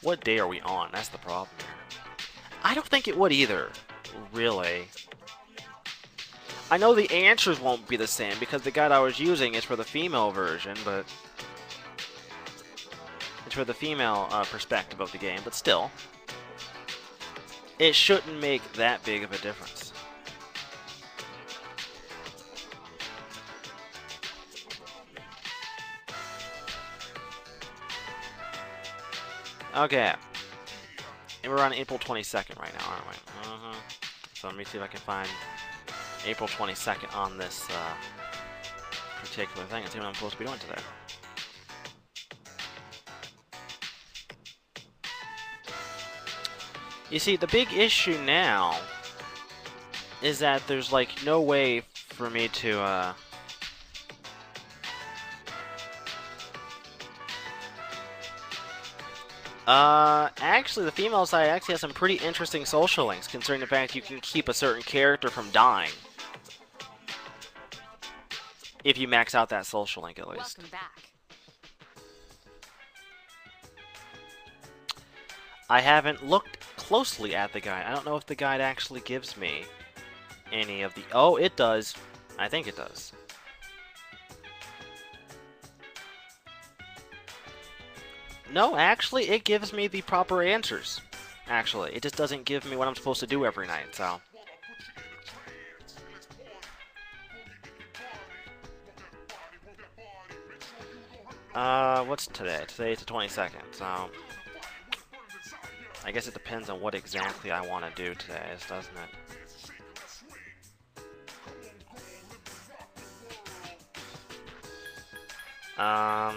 A: What day are we on? That's the problem here. I don't think it would either, really. I know the answers won't be the same because the guide I was using is for the female version, but it's for the female perspective of the game, but still, it shouldn't make that big of a difference. Okay, and we're on April 22nd right now, aren't we? So let me see if I can find April 22nd on this particular thing and see what I'm supposed to be doing today. You see, the big issue now is that there's like no way for me to actually the female side actually has some pretty interesting social links concerning the fact you can keep a certain character from dying. If you max out that social link, at least.
F: Welcome back.
A: I haven't looked closely at the guide. I don't know if the guide actually gives me any of the... Oh, it does. I think it does. No, actually, it gives me the proper answers. Actually, it just doesn't give me what I'm supposed to do every night, so... What's today? Today's the 22nd, so... I guess it depends on what exactly I want to do today, doesn't it? I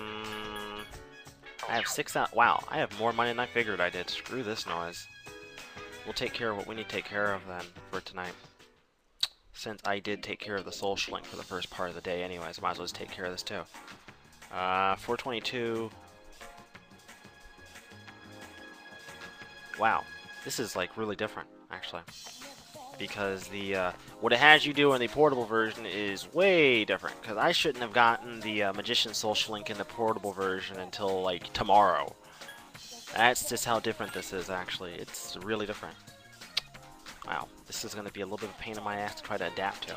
A: have 6 out. Wow, I have more money than I figured I did. Screw this noise. We'll take care of what we need to take care of then for tonight. Since I did take care of the social link for the first part of the day anyways, I might as well just take care of this too. 422. Wow, this is like really different, actually. Because the what it has you do in the portable version is way different. Because I shouldn't have gotten the Magician's social link in the portable version until like tomorrow. That's just how different this is, actually. It's really different. Wow, this is going to be a little bit of a pain in my ass to try to adapt to.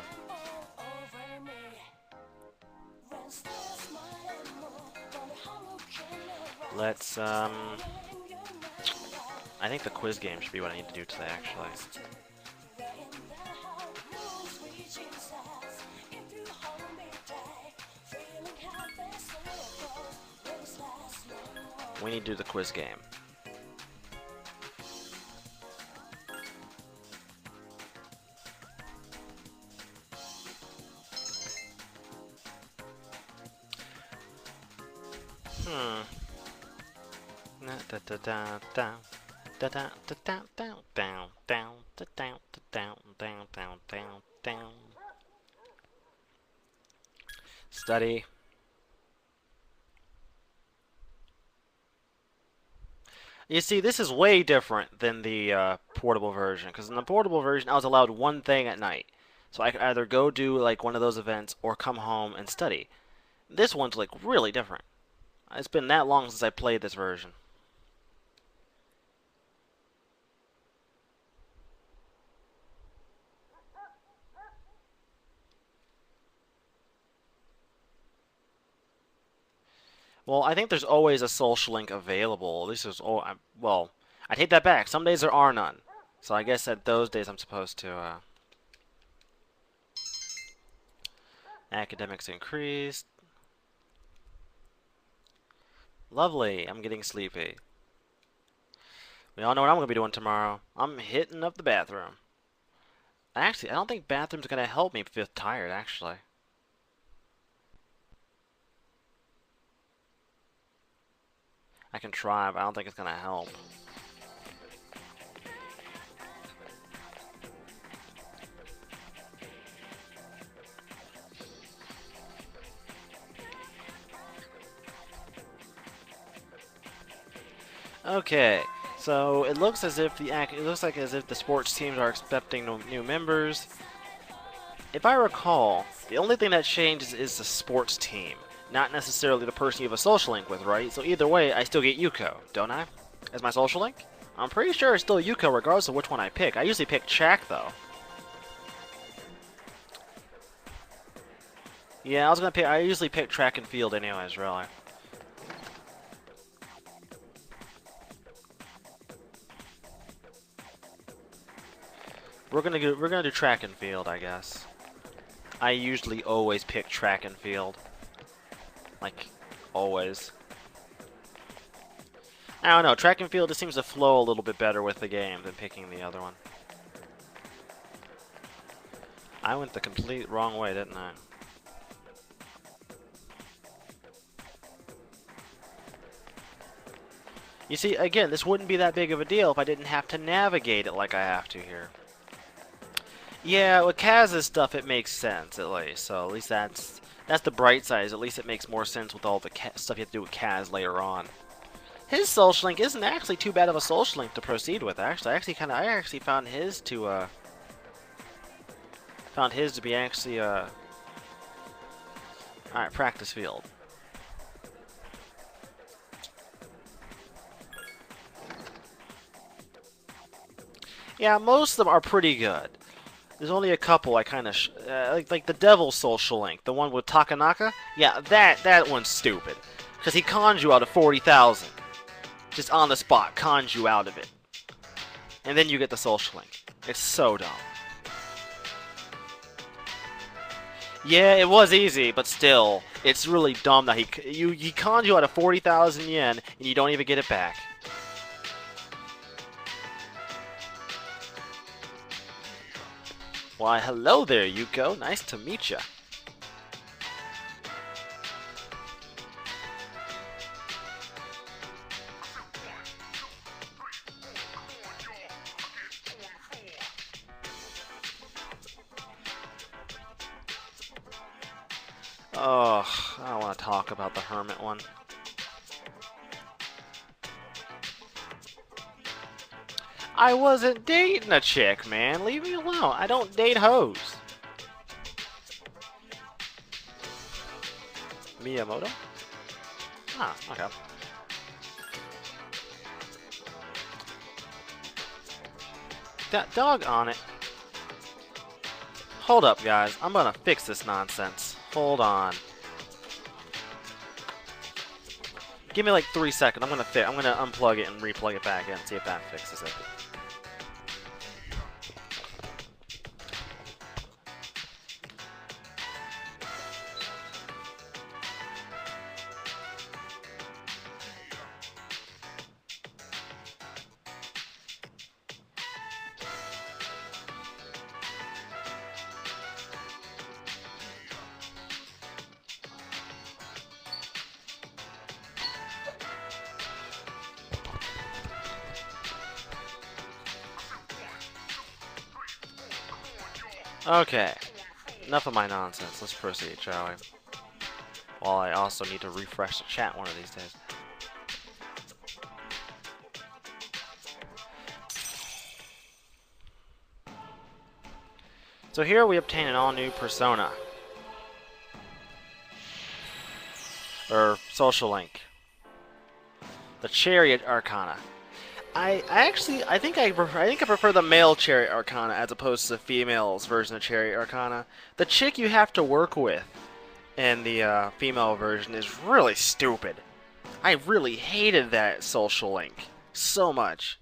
A: Let's, I think the quiz game should be what I need to do today, actually. We need to do the quiz game. Study. You see, this is way different than the portable version, because in the portable version, I was allowed one thing at night. So I could either go do like one of those events or come home and study. This one's like really different. It's been that long since I played this version. Well, I think there's always a social link available. At least there's. Oh, well, I take that back. Some days there are none. So I guess at those days I'm supposed to. Academics increased. Lovely. I'm getting sleepy. We all know what I'm going to be doing tomorrow. I'm hitting up the bathroom. Actually, I don't think bathroom's going to help me feel tired, actually. I can try, but I don't think it's going to help. Okay, so it looks as if the sports teams are expecting new members. If I recall, the only thing that changes is the sports team, not necessarily the person you have a social link with, right? So either way, I still get Yuko, don't I? As my social link? I'm pretty sure it's still Yuko regardless of which one I pick. I usually pick Shaq, though. Yeah, I usually pick track and field anyways, really. We're gonna do track and field, I guess. I usually always pick track and field. Like, always. I don't know, track and field just seems to flow a little bit better with the game than picking the other one. I went the complete wrong way, didn't I? You see, again, this wouldn't be that big of a deal if I didn't have to navigate it like I have to here. Yeah, with Kaz's stuff, it makes sense, at least. So, at least that's the bright side. At least it makes more sense with all the stuff you have to do with Kaz later on. His social link isn't actually too bad of a social link to proceed with, actually. I actually found his to, be actually, alright, practice field. Yeah, most of them are pretty good. There's only a couple I kind of like the Devil social link, the one with Takanaka. Yeah, that one's stupid, because he cons you out of 40,000, just on the spot, cons you out of it, and then you get the social link. It's so dumb. Yeah, it was easy, but still, it's really dumb that he cons you out of 40,000 yen and you don't even get it back. Why, hello there, Yuko. Nice to meet ya. Oh, I don't want to talk about the hermit one. I wasn't dating a chick, man. Leave me alone. I don't date hoes. Miyamoto? Ah, okay. Dog on it. Hold up, guys. I'm gonna fix this nonsense. Hold on. Give me like 3 seconds. I'm gonna unplug it and replug it back in and see if that fixes it. Okay, enough of my nonsense. Let's proceed, shall we? While I also need to refresh the chat one of these days. So here we obtain an all-new persona. Or social link. The Chariot Arcana. I think I prefer the male Chariot Arcana as opposed to the female's version of Chariot Arcana. The chick you have to work with in the female version is really stupid. I really hated that social link so much.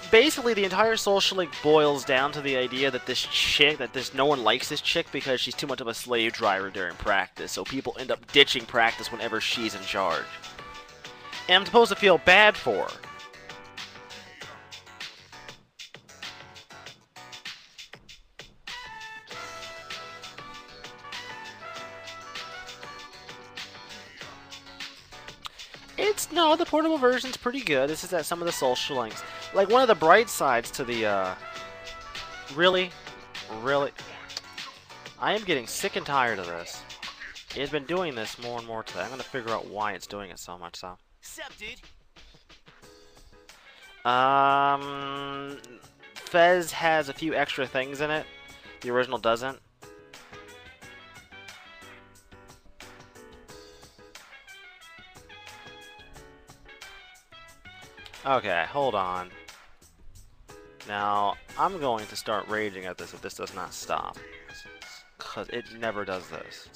A: Basically, the entire social link boils down to the idea that no one likes this chick because she's too much of a slave driver during practice, so people end up ditching practice whenever she's in charge. And I'm supposed to feel bad for her. No, the portable version's pretty good. This is at some of the social links. Like, one of the bright sides to the, Really? Really? I am getting sick and tired of this. It's been doing this more and more today. I'm gonna figure out why it's doing it so much, so.
G: Sup, dude?
A: Fez has a few extra things in it. The original doesn't. Okay, hold on. Now, I'm going to start raging at this if this does not stop. Because it never does this.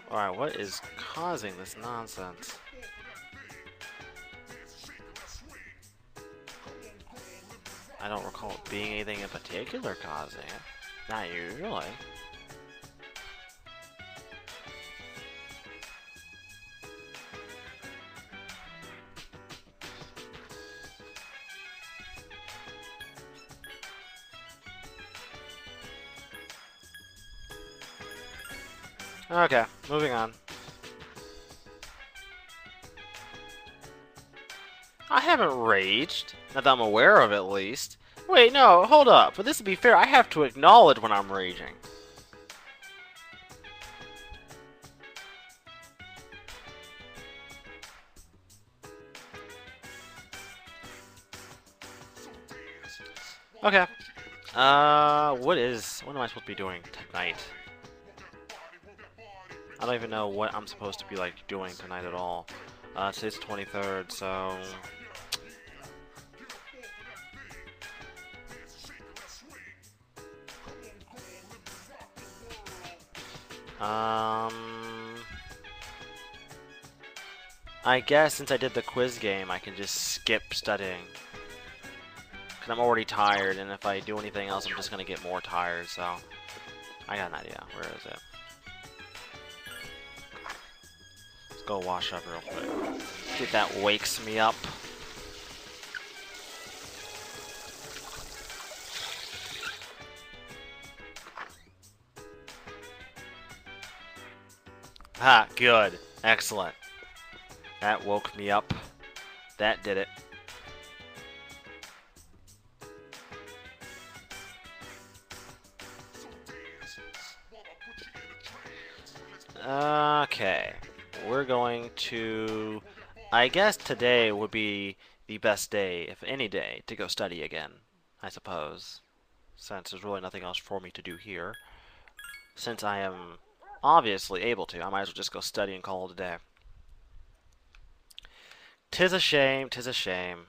A: Alright, what is causing this nonsense? I don't recall it being anything in particular causing it. Not usually. Okay, moving on. I haven't raged. Not that I'm aware of, at least. Wait, no, hold up. For this to be fair, I have to acknowledge when I'm raging. Okay. What am I supposed to be doing tonight? I don't even know what I'm supposed to be, like, doing tonight at all. Today's the 23rd, so... I guess since I did the quiz game, I can just skip studying. Because I'm already tired, and if I do anything else, I'm just going to get more tired, so... I got an idea. Where is it? Let's go wash up real quick. See if that wakes me up. Ah, good. Excellent. That woke me up. That did it. Okay. We're going to... I guess today would be the best day, if any day, to go study again, I suppose. Since there's really nothing else for me to do here. Since I am obviously able to, I might as well just go study and call it a day. 'Tis a shame, 'tis a shame.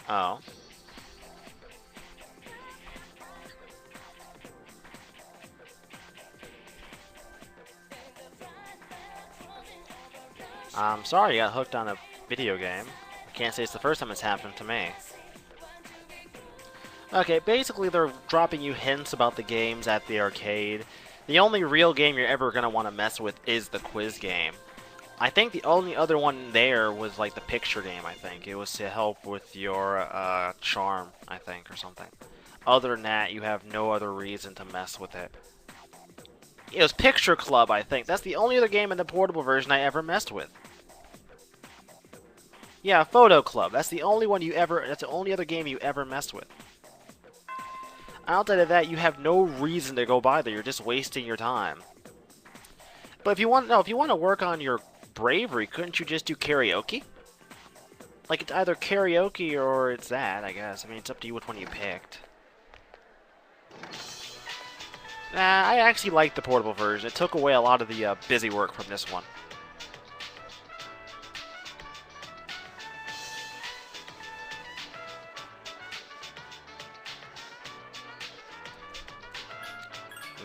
A: Oh. I'm sorry you got hooked on a video game. I can't say it's the first time it's happened to me. Okay, basically they're dropping you hints about the games at the arcade. The only real game you're ever going to want to mess with is the quiz game. I think the only other one there was like the picture game, I think. It was to help with your charm, I think, or something. Other than that, you have no other reason to mess with it. It was Picture Club, I think. That's the only other game in the portable version I ever messed with. Yeah, Photo Club. That's the only one that's the only other game you ever messed with. Outside of that, you have no reason to go by there. You're just wasting your time. But if you want to work on your bravery, couldn't you just do karaoke? Like, it's either karaoke or it's that, I guess. I mean, it's up to you which one you picked. I actually like the portable version. It took away a lot of the busy work from this one.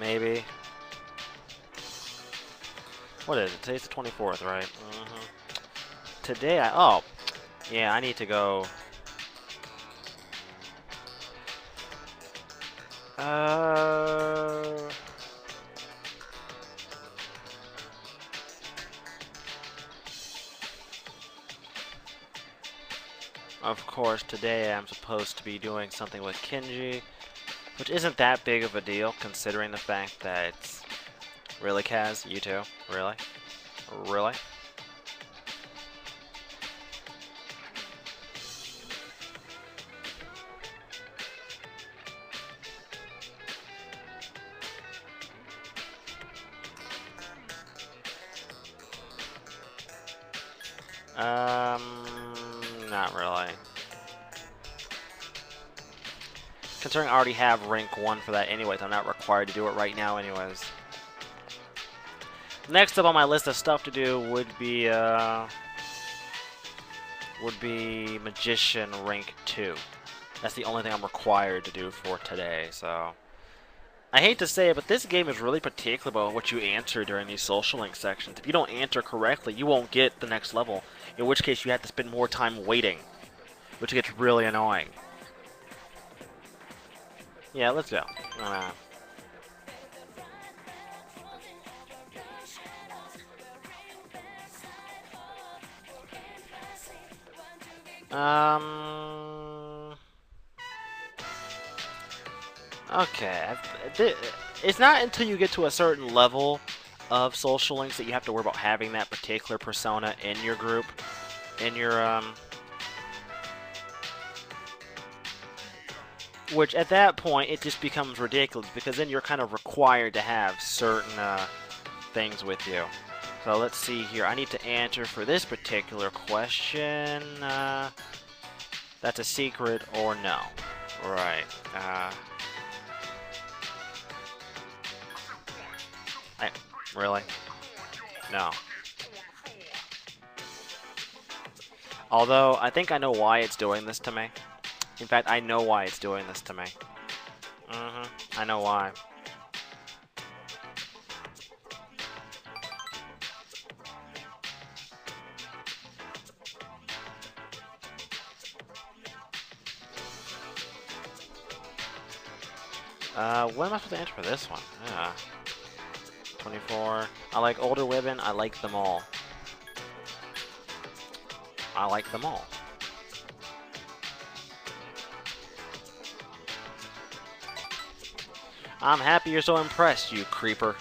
A: Maybe. What is it? Today's the 24th, right? Today oh. Yeah, I need to go... Of course, today I'm supposed to be doing something with Kinji, which isn't that big of a deal, considering the fact that it's... Really, Kaz? You too? Really? Really? Not really. Considering I already have rank 1 for that anyways, I'm not required to do it right now anyways. Next up on my list of stuff to do would be Magician rank 2. That's the only thing I'm required to do for today, so... I hate to say it, but this game is really particular about what you answer during these social link sections. If you don't answer correctly, you won't get the next level, in which case you have to spend more time waiting, which gets really annoying. Yeah, let's go. Okay. It's not until you get to a certain level of social links that you have to worry about having that particular persona in your group, in your, which at that point, it just becomes ridiculous, because then you're kind of required to have certain, things with you. So let's see here. I need to answer for this particular question. That's a secret or no. Right. Really? No. Although, I think I know why it's doing this to me. In fact, I know why it's doing this to me. I know why. What am I supposed to answer for this one? 24. I like older women. I like them all. I like them all. I'm happy you're so impressed, you creeper.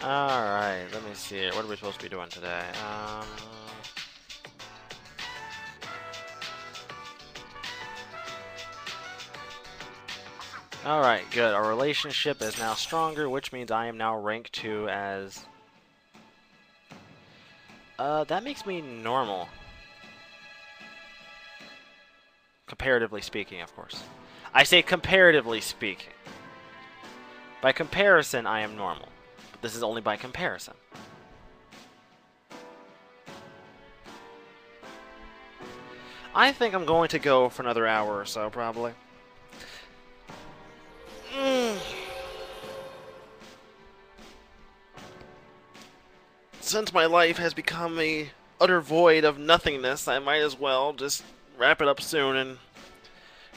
A: Alright, let me see. What are we supposed to be doing today? Alright, good. Our relationship is now stronger, which means I am now rank 2 as... that makes me normal. Comparatively speaking, of course. I say comparatively speaking. By comparison, I am normal. But this is only by comparison. I think I'm going to go for another hour or so, probably. Since my life has become a utter void of nothingness, I might as well just wrap it up soon and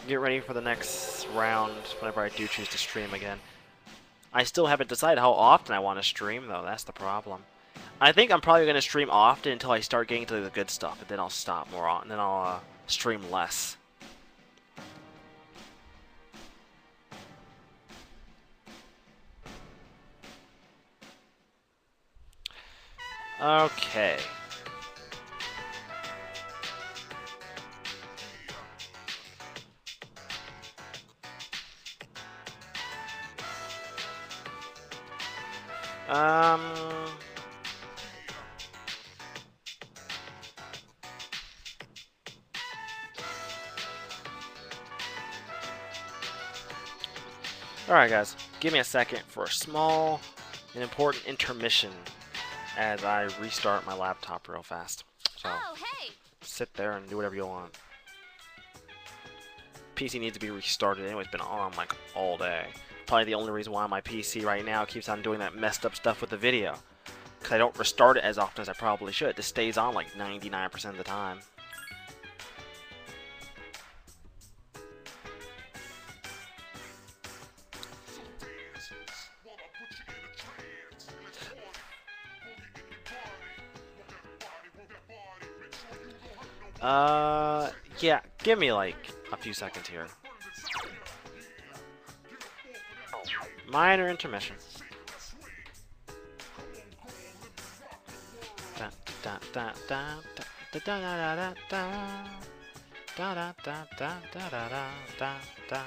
A: get ready for the next round whenever I do choose to stream again. I still haven't decided how often I want to stream, though. That's the problem. I think I'm probably going to stream often until I start getting to the good stuff, and then I'll stop more on, and then I'll stream less. Okay. Um. Alright guys, give me a second for a small and important intermission as I restart my laptop real fast. So,
E: Oh, hey!
A: sit there and do whatever you want. PC needs to be restarted anyway, it's been on like all day. Probably the only reason why my PC right now keeps on doing that messed up stuff with the video. Because I don't restart it as often as I probably should. It just stays on like 99% of the time. Yeah, give me like a few seconds here. Minor intermission. Da da da da da da da da da da da da da da da da da.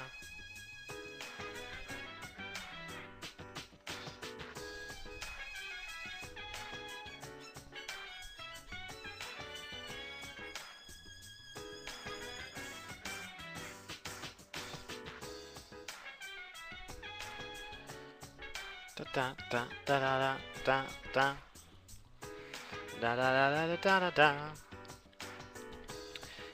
A: Da da da da da da da da da da da da da.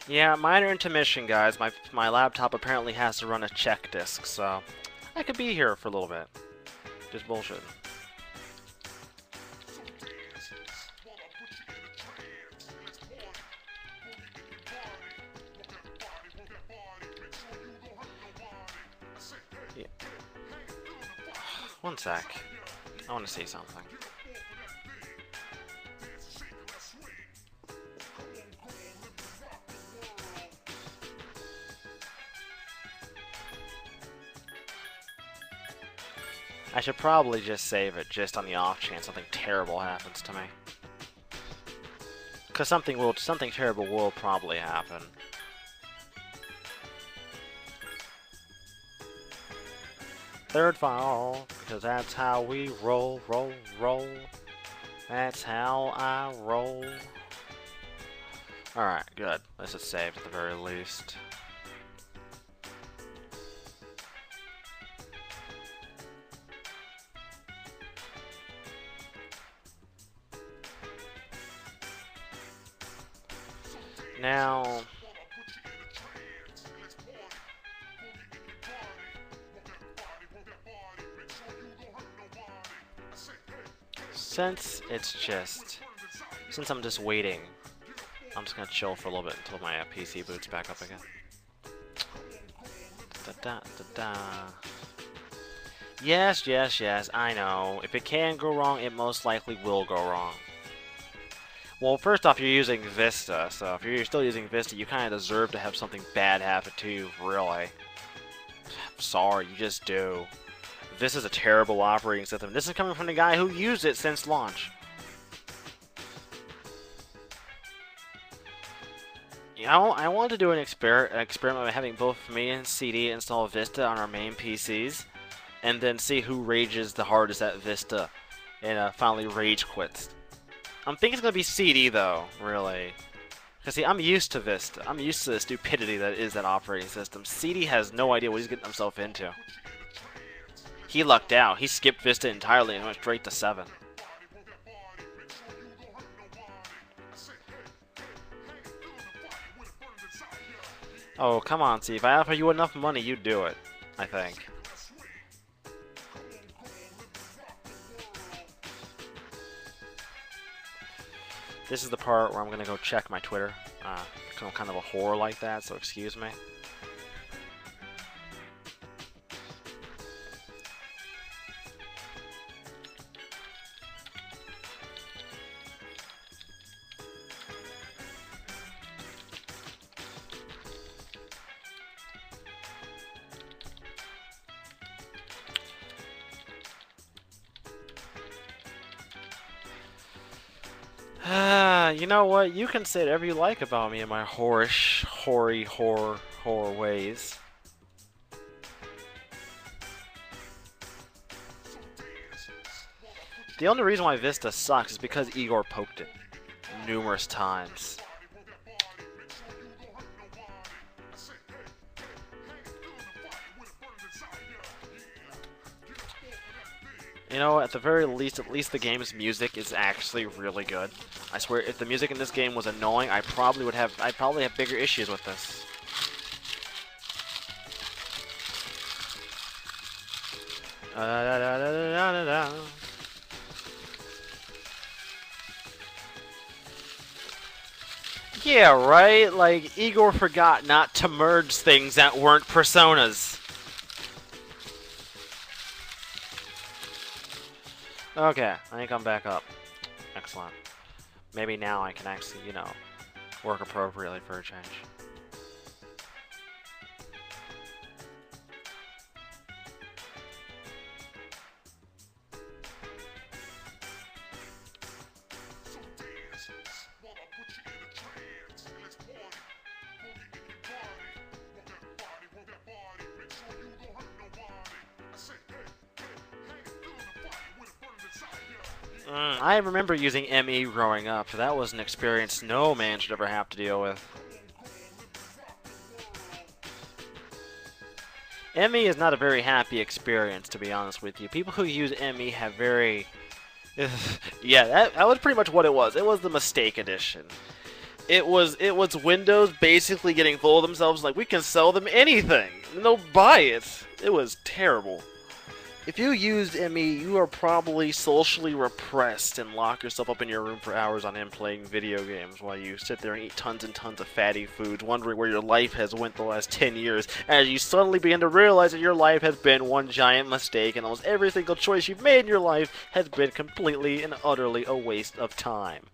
A: Yeah, minor intermission, guys. My laptop apparently has to run a check disk, so I could be here for a little bit. Just bullshit. Yeah. One sec. I want to see something. I should probably just save it just on the off chance something terrible happens to me. Cause something terrible will probably happen. Third file, because that's how we roll, roll, roll. That's how I roll. Alright, good. This is saved at the very least. Now, since I'm just waiting, I'm just gonna chill for a little bit until my PC boots back up again. Da, da, da, da. Yes, yes, yes, I know. If it can go wrong, it most likely will go wrong. Well, first off, you're using Vista, so if you're still using Vista, you kind of deserve to have something bad happen to you, really. I'm sorry, you just do. This is a terrible operating system. This is coming from the guy who used it since launch. You know, I want to do an experiment by having both me and CD install Vista on our main PCs, and then see who rages the hardest at Vista, and finally rage quits. I'm thinking it's going to be CD, though, really. Because, see, I'm used to Vista. I'm used to the stupidity that is that operating system. CD has no idea what he's getting himself into. He lucked out. He skipped Vista entirely and went straight to 7. Oh, come on, see. If I offer you enough money, you'd do it. I think. This is the part where I'm gonna go check my Twitter. I'm kind of a whore like that, so excuse me. You know what? You can say whatever you like about me and my whorish, whore ways. The only reason why Vista sucks is because Igor poked it numerous times. You know, at the very least, at least the game's music is actually really good. I swear, if the music in this game was annoying, I'd probably have bigger issues with this. Yeah, right? Like, Igor forgot not to merge things that weren't personas. Okay, I think I'm back up. Excellent. Maybe now I can actually, you know, work appropriately for a change. I remember using ME growing up. That was an experience no man should ever have to deal with. ME is not a very happy experience, to be honest with you. People who use ME have very... yeah, that was pretty much what it was. It was the mistake edition. It was Windows basically getting full of themselves, like, we can sell them anything. And they'll buy it. It was terrible. If you used ME, you are probably socially repressed and lock yourself up in your room for hours on end playing video games while you sit there and eat tons and tons of fatty foods, wondering where your life has went the last 10 years, as you suddenly begin to realize that your life has been one giant mistake, and almost every single choice you've made in your life has been completely and utterly a waste of time.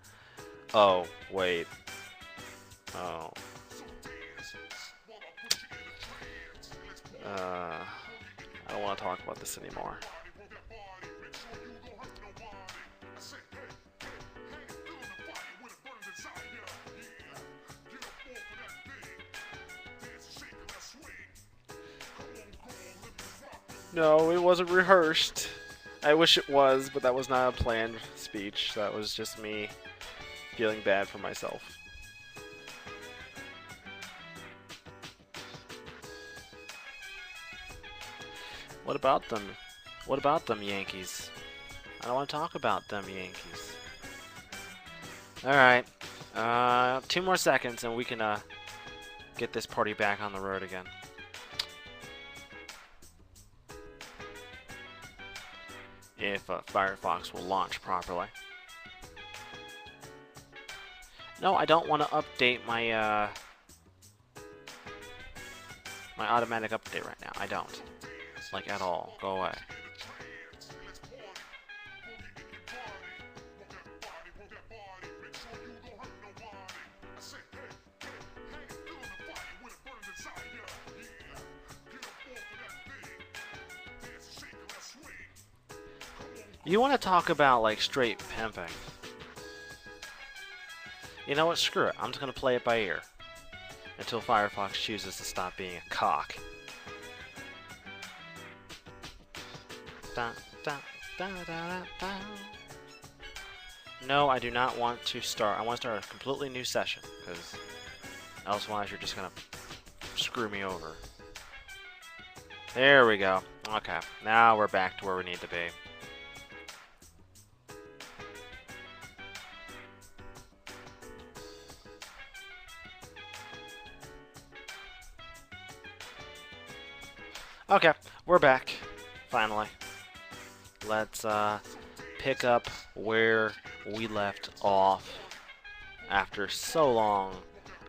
A: Oh, wait. Oh. I don't want to talk about this anymore. No, it wasn't rehearsed. I wish it was, but that was not a planned speech. That was just me feeling bad for myself. What about them? What about them Yankees? I don't want to talk about them Yankees. Alright. 2 more seconds and we can get this party back on the road again. If Firefox will launch properly. No, I don't want to update my my automatic update right now. I don't. Like, at all. Go away. You want to talk about, like, straight pimping. You know what? Screw it. I'm just going to play it by ear. Until Firefox chooses to stop being a cock. Da, da, da, da, da. No, I do not want to start. I want to start a completely new session, because elsewise you're just going to screw me over. There we go. Okay, now we're back to where we need to be. Okay, we're back. Finally. Let's pick up where we left off after so long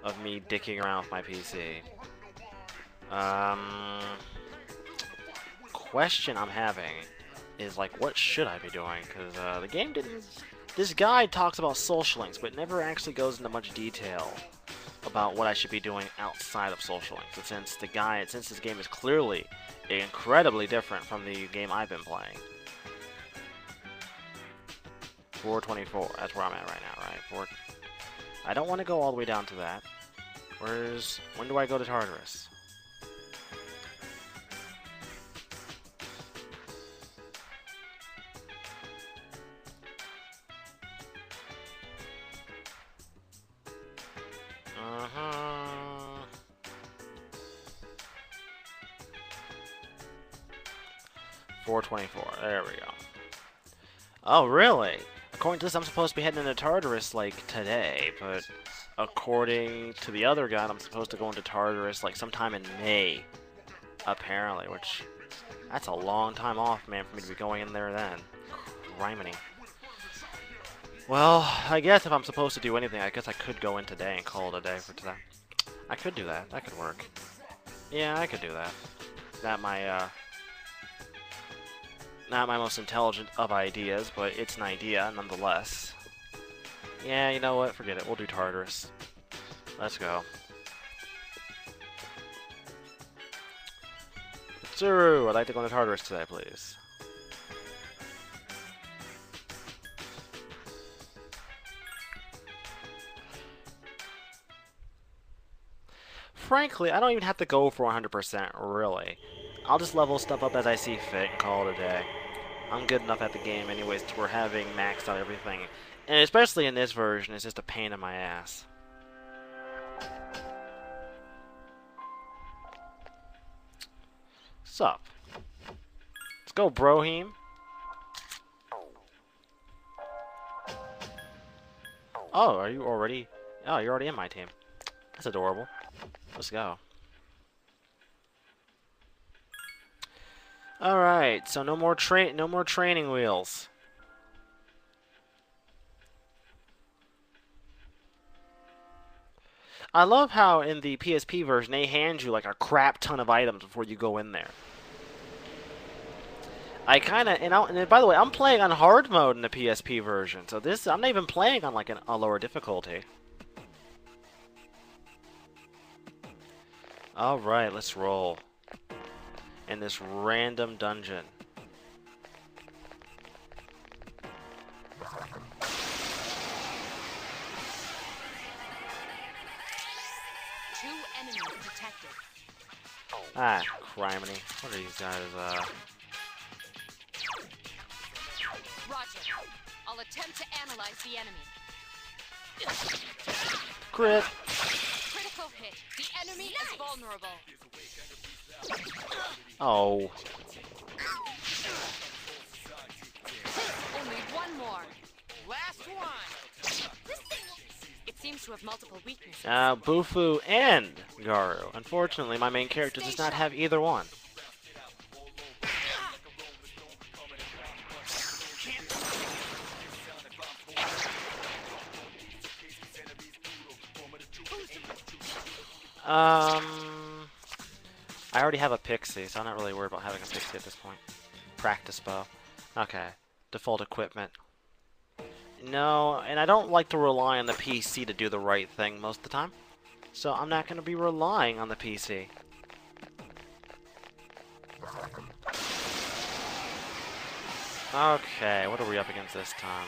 A: of me dicking around with my PC. Question I'm having is, like, what should I be doing? Because the game didn't... This guide talks about social links, but never actually goes into much detail about what I should be doing outside of social links. But since this game is clearly incredibly different from the game I've been playing. 424, that's where I'm at right now, right? I don't want to go all the way down to that. When do I go to Tartarus? Uh-huh. 424. There we go. Oh, really? According to this, I'm supposed to be heading into Tartarus, like, today, but according to the other guy, I'm supposed to go into Tartarus, like, sometime in May, apparently, which, that's a long time off, man, for me to be going in there then. Criminy. Well, I guess if I'm supposed to do anything, I guess I could go in today and call it a day for today. I could do that. That could work. Yeah, I could do that. Not my most intelligent of ideas, but it's an idea nonetheless. Yeah, you know what? Forget it. We'll do Tartarus. Let's go. Tsuru, I'd like to go into Tartarus today, please. Frankly, I don't even have to go for 100%, really. I'll just level stuff up as I see fit and call it a day. I'm good enough at the game anyways to where having maxed out everything, and especially in this version, it's just a pain in my ass. Sup? Let's go, Brohim. Oh, are you already? Oh, you're already in my team. That's adorable. Let's go. All right, so no more training wheels. I love how in the PSP version they hand you like a crap ton of items before you go in there. I kind of and by the way, I'm playing on hard mode in the PSP version, so this I'm not even playing on like a lower difficulty. All right, let's roll. In this random dungeon.
F: Two enemies detected.
A: Ah, criminy. What are these guys,
F: Roger. I'll attempt to analyze the enemy.
A: Crit.
F: Critical hit. The enemy is vulnerable.
A: Oh.
F: Only one more. Last one. It seems to have multiple weaknesses.
A: Bufu and Garu. Unfortunately, my main character does not have either one. I already have a pixie, so I'm not really worried about having a pixie at this point. Practice bow. Okay. Default equipment. No, and I don't like to rely on the PC to do the right thing most of the time. So I'm not going to be relying on the PC. Okay, what are we up against this time?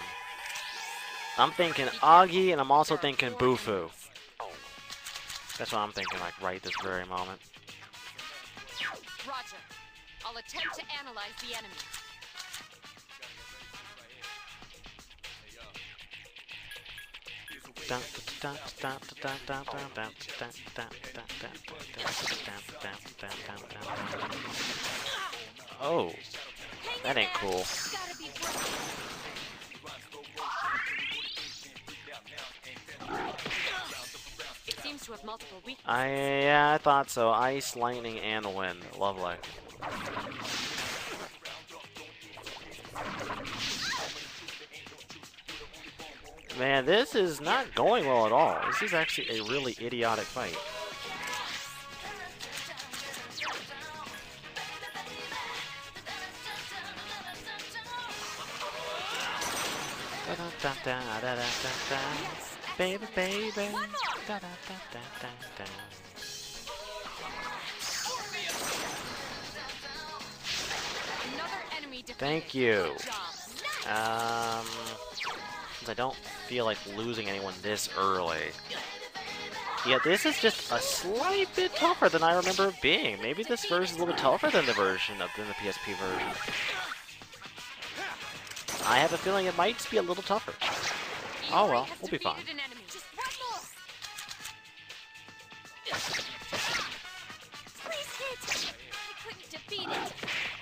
A: I'm thinking Augie, and I'm also thinking Bufu. That's what I'm thinking, like, right this very moment.
F: Roger. I'll attempt to analyze the enemy.
A: Oh, that ain't cool.
F: It seems to have multiple weaknesses.
A: Yeah, I thought so. Ice, lightning, and wind. Lovely. Man, this is not going well at all. This is actually a really idiotic fight. Baby, baby. Thank you. Since I don't feel like losing anyone this early. Yeah, this is just a slight bit tougher than I remember it being. Maybe this version is a little bit tougher than the PSP version. I have a feeling it might be a little tougher. Oh well, we'll be fine.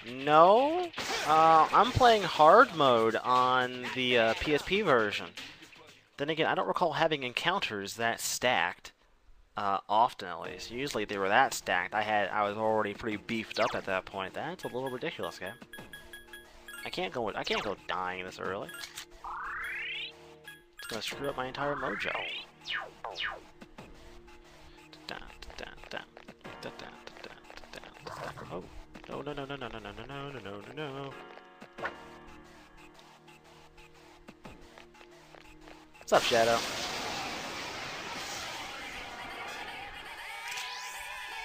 A: No, I'm playing hard mode on the PSP version. Then again, I don't recall having encounters that stacked. Often at least. Usually they were that stacked. I was already pretty beefed up at that point. That's a little ridiculous, game. I can't go dying this early. It's gonna screw up my entire mojo. Oh. No, no, no, no, no, no, no, no, no, no, no, no, no. What's up, Shadow?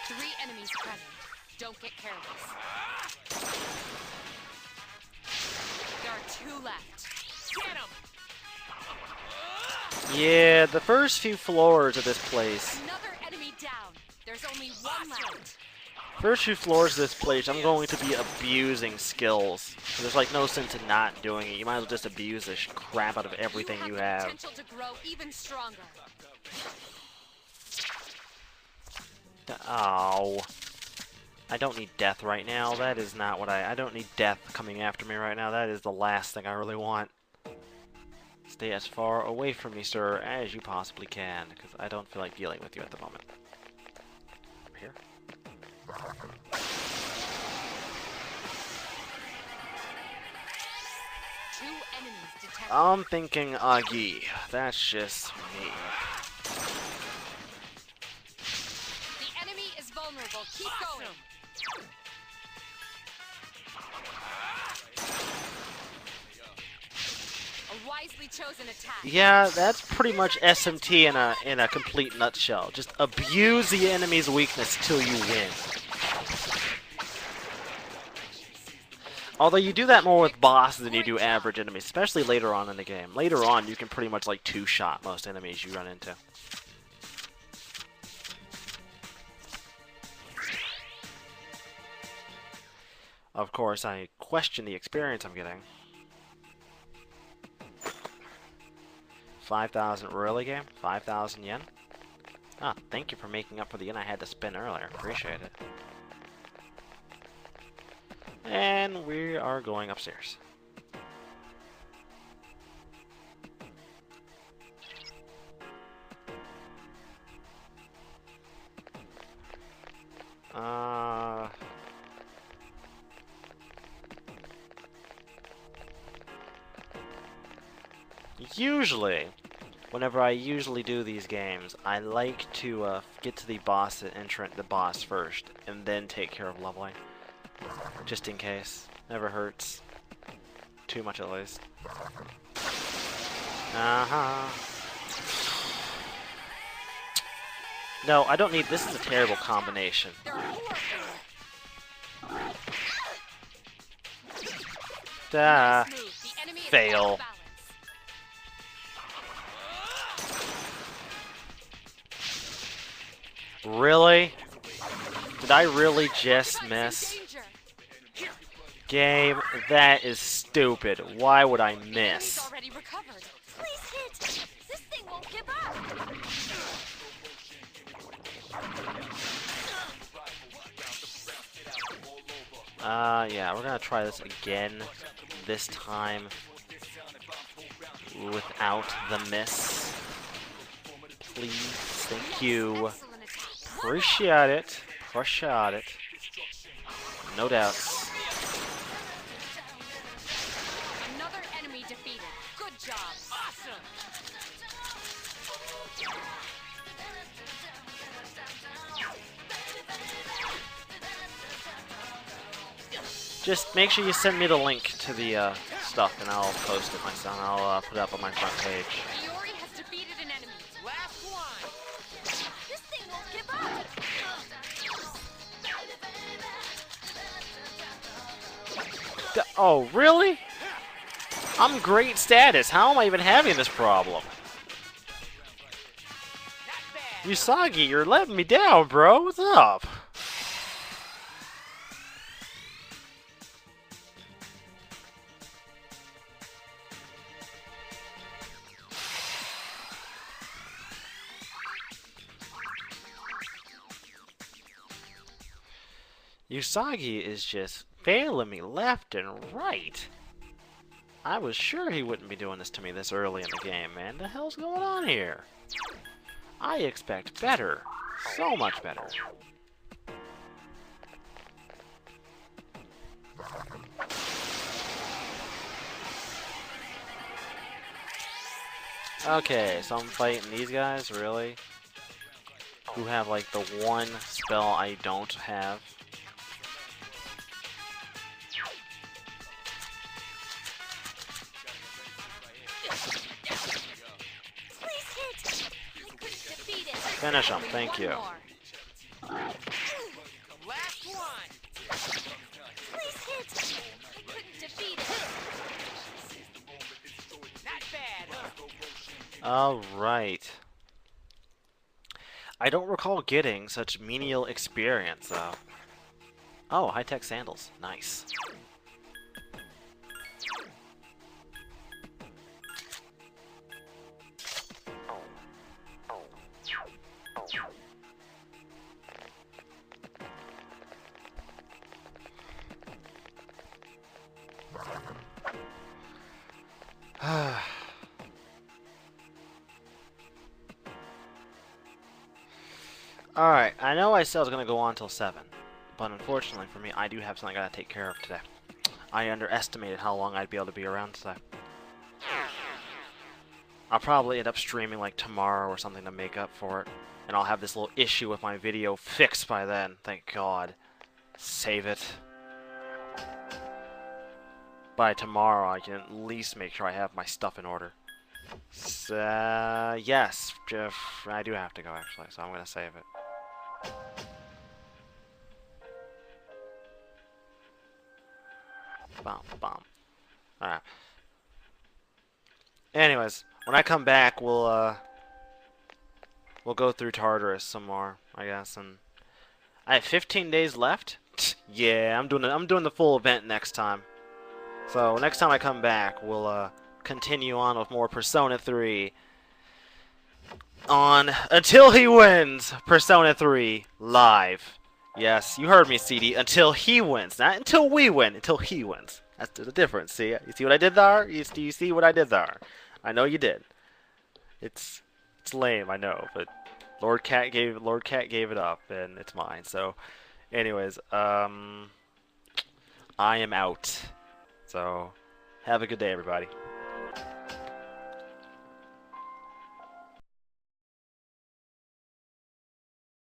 F: 3 enemies present. Don't get careless. There are 2 left. Get 'em!
A: Yeah, the first few floors of this place.
F: Another enemy down. There's only 1 left.
A: First few floors of this place, I'm going to be abusing skills. There's like no sense in not doing it. You might as well just abuse the crap out of everything you have.
F: Potential to grow even stronger.
A: Oh. I don't need death right now. That is not what I don't need death coming after me right now. That is the last thing I really want. Stay as far away from me, sir, as you possibly can, because I don't feel like dealing with you at the moment. Over here. I'm thinking Agi. That's just me.
F: The enemy is vulnerable. Keep going. A wisely chosen attack.
A: Yeah, that's pretty much SMT in a complete nutshell. Just abuse the enemy's weakness till you win. Although you do that more with bosses than you do average enemies, especially later on in the game. Later on, you can pretty much like two-shot most enemies you run into. Of course, I question the experience I'm getting. 5,000 really, game? 5,000 yen? Ah, thank you for making up for the yen I had to spend earlier. Appreciate it. And we are going upstairs. Usually, whenever I usually do these games, I like to get to the boss first, and then take care of leveling. Just in case. Never hurts. Too much at least. No, I don't need... This is a terrible combination. Fail. Really? Did I really just miss? Game, that is stupid. Why would I miss?
E: Please hit! This thing won't give up!
A: Yeah, we're gonna try this again. This time without the miss. Please, thank you. Appreciate it. Appreciate it. No doubts.
F: Another enemy defeated. Good job. Awesome.
A: Just make sure you send me the link to the stuff, and I'll post it myself. I'll put it up on my front page.
F: Iori has defeated an enemy. Last one.
E: This thing won't give up!
A: Oh, really? I'm great status. How am I even having this problem? Usagi, you're letting me down, bro. What's up? Usagi is just failing me left and right. I was sure he wouldn't be doing this to me this early in the game, man. The hell's going on here? I expect better. So much better. Okay, so I'm fighting these guys, really? Who have like the one spell I don't have. Finish him, thank you.
B: Last one.
E: Please hit! I couldn't defeat it.
B: Not bad, huh?
A: Alright. I don't recall getting such menial experience, though. Oh, high-tech sandals. Nice. Alright, I know I said I was going to go on till 7, but unfortunately for me, I do have something I got to take care of today. I underestimated how long I'd be able to be around today. I'll probably end up streaming like tomorrow or something to make up for it, and I'll have this little issue with my video fixed by then, thank God. Save it. By tomorrow, I can at least make sure I have my stuff in order. So, yes, Jeff, I do have to go actually, so I'm going to save it. Bum, bum. Alright. Anyways, when I come back, we'll go through Tartarus some more, I guess, and I have 15 days left. Yeah, I'm doing the full event next time. So next time I come back, we'll continue on with more Persona 3 on Until He Wins Persona 3 live. Yes, you heard me, CD. Until he wins, not until we win. Until he wins. That's the difference. See, you see what I did there? Do you see what I did there? I know you did. It's lame, I know, but Lord Cat gave it up, and it's mine. So, anyways, I am out. So, have a good day, everybody.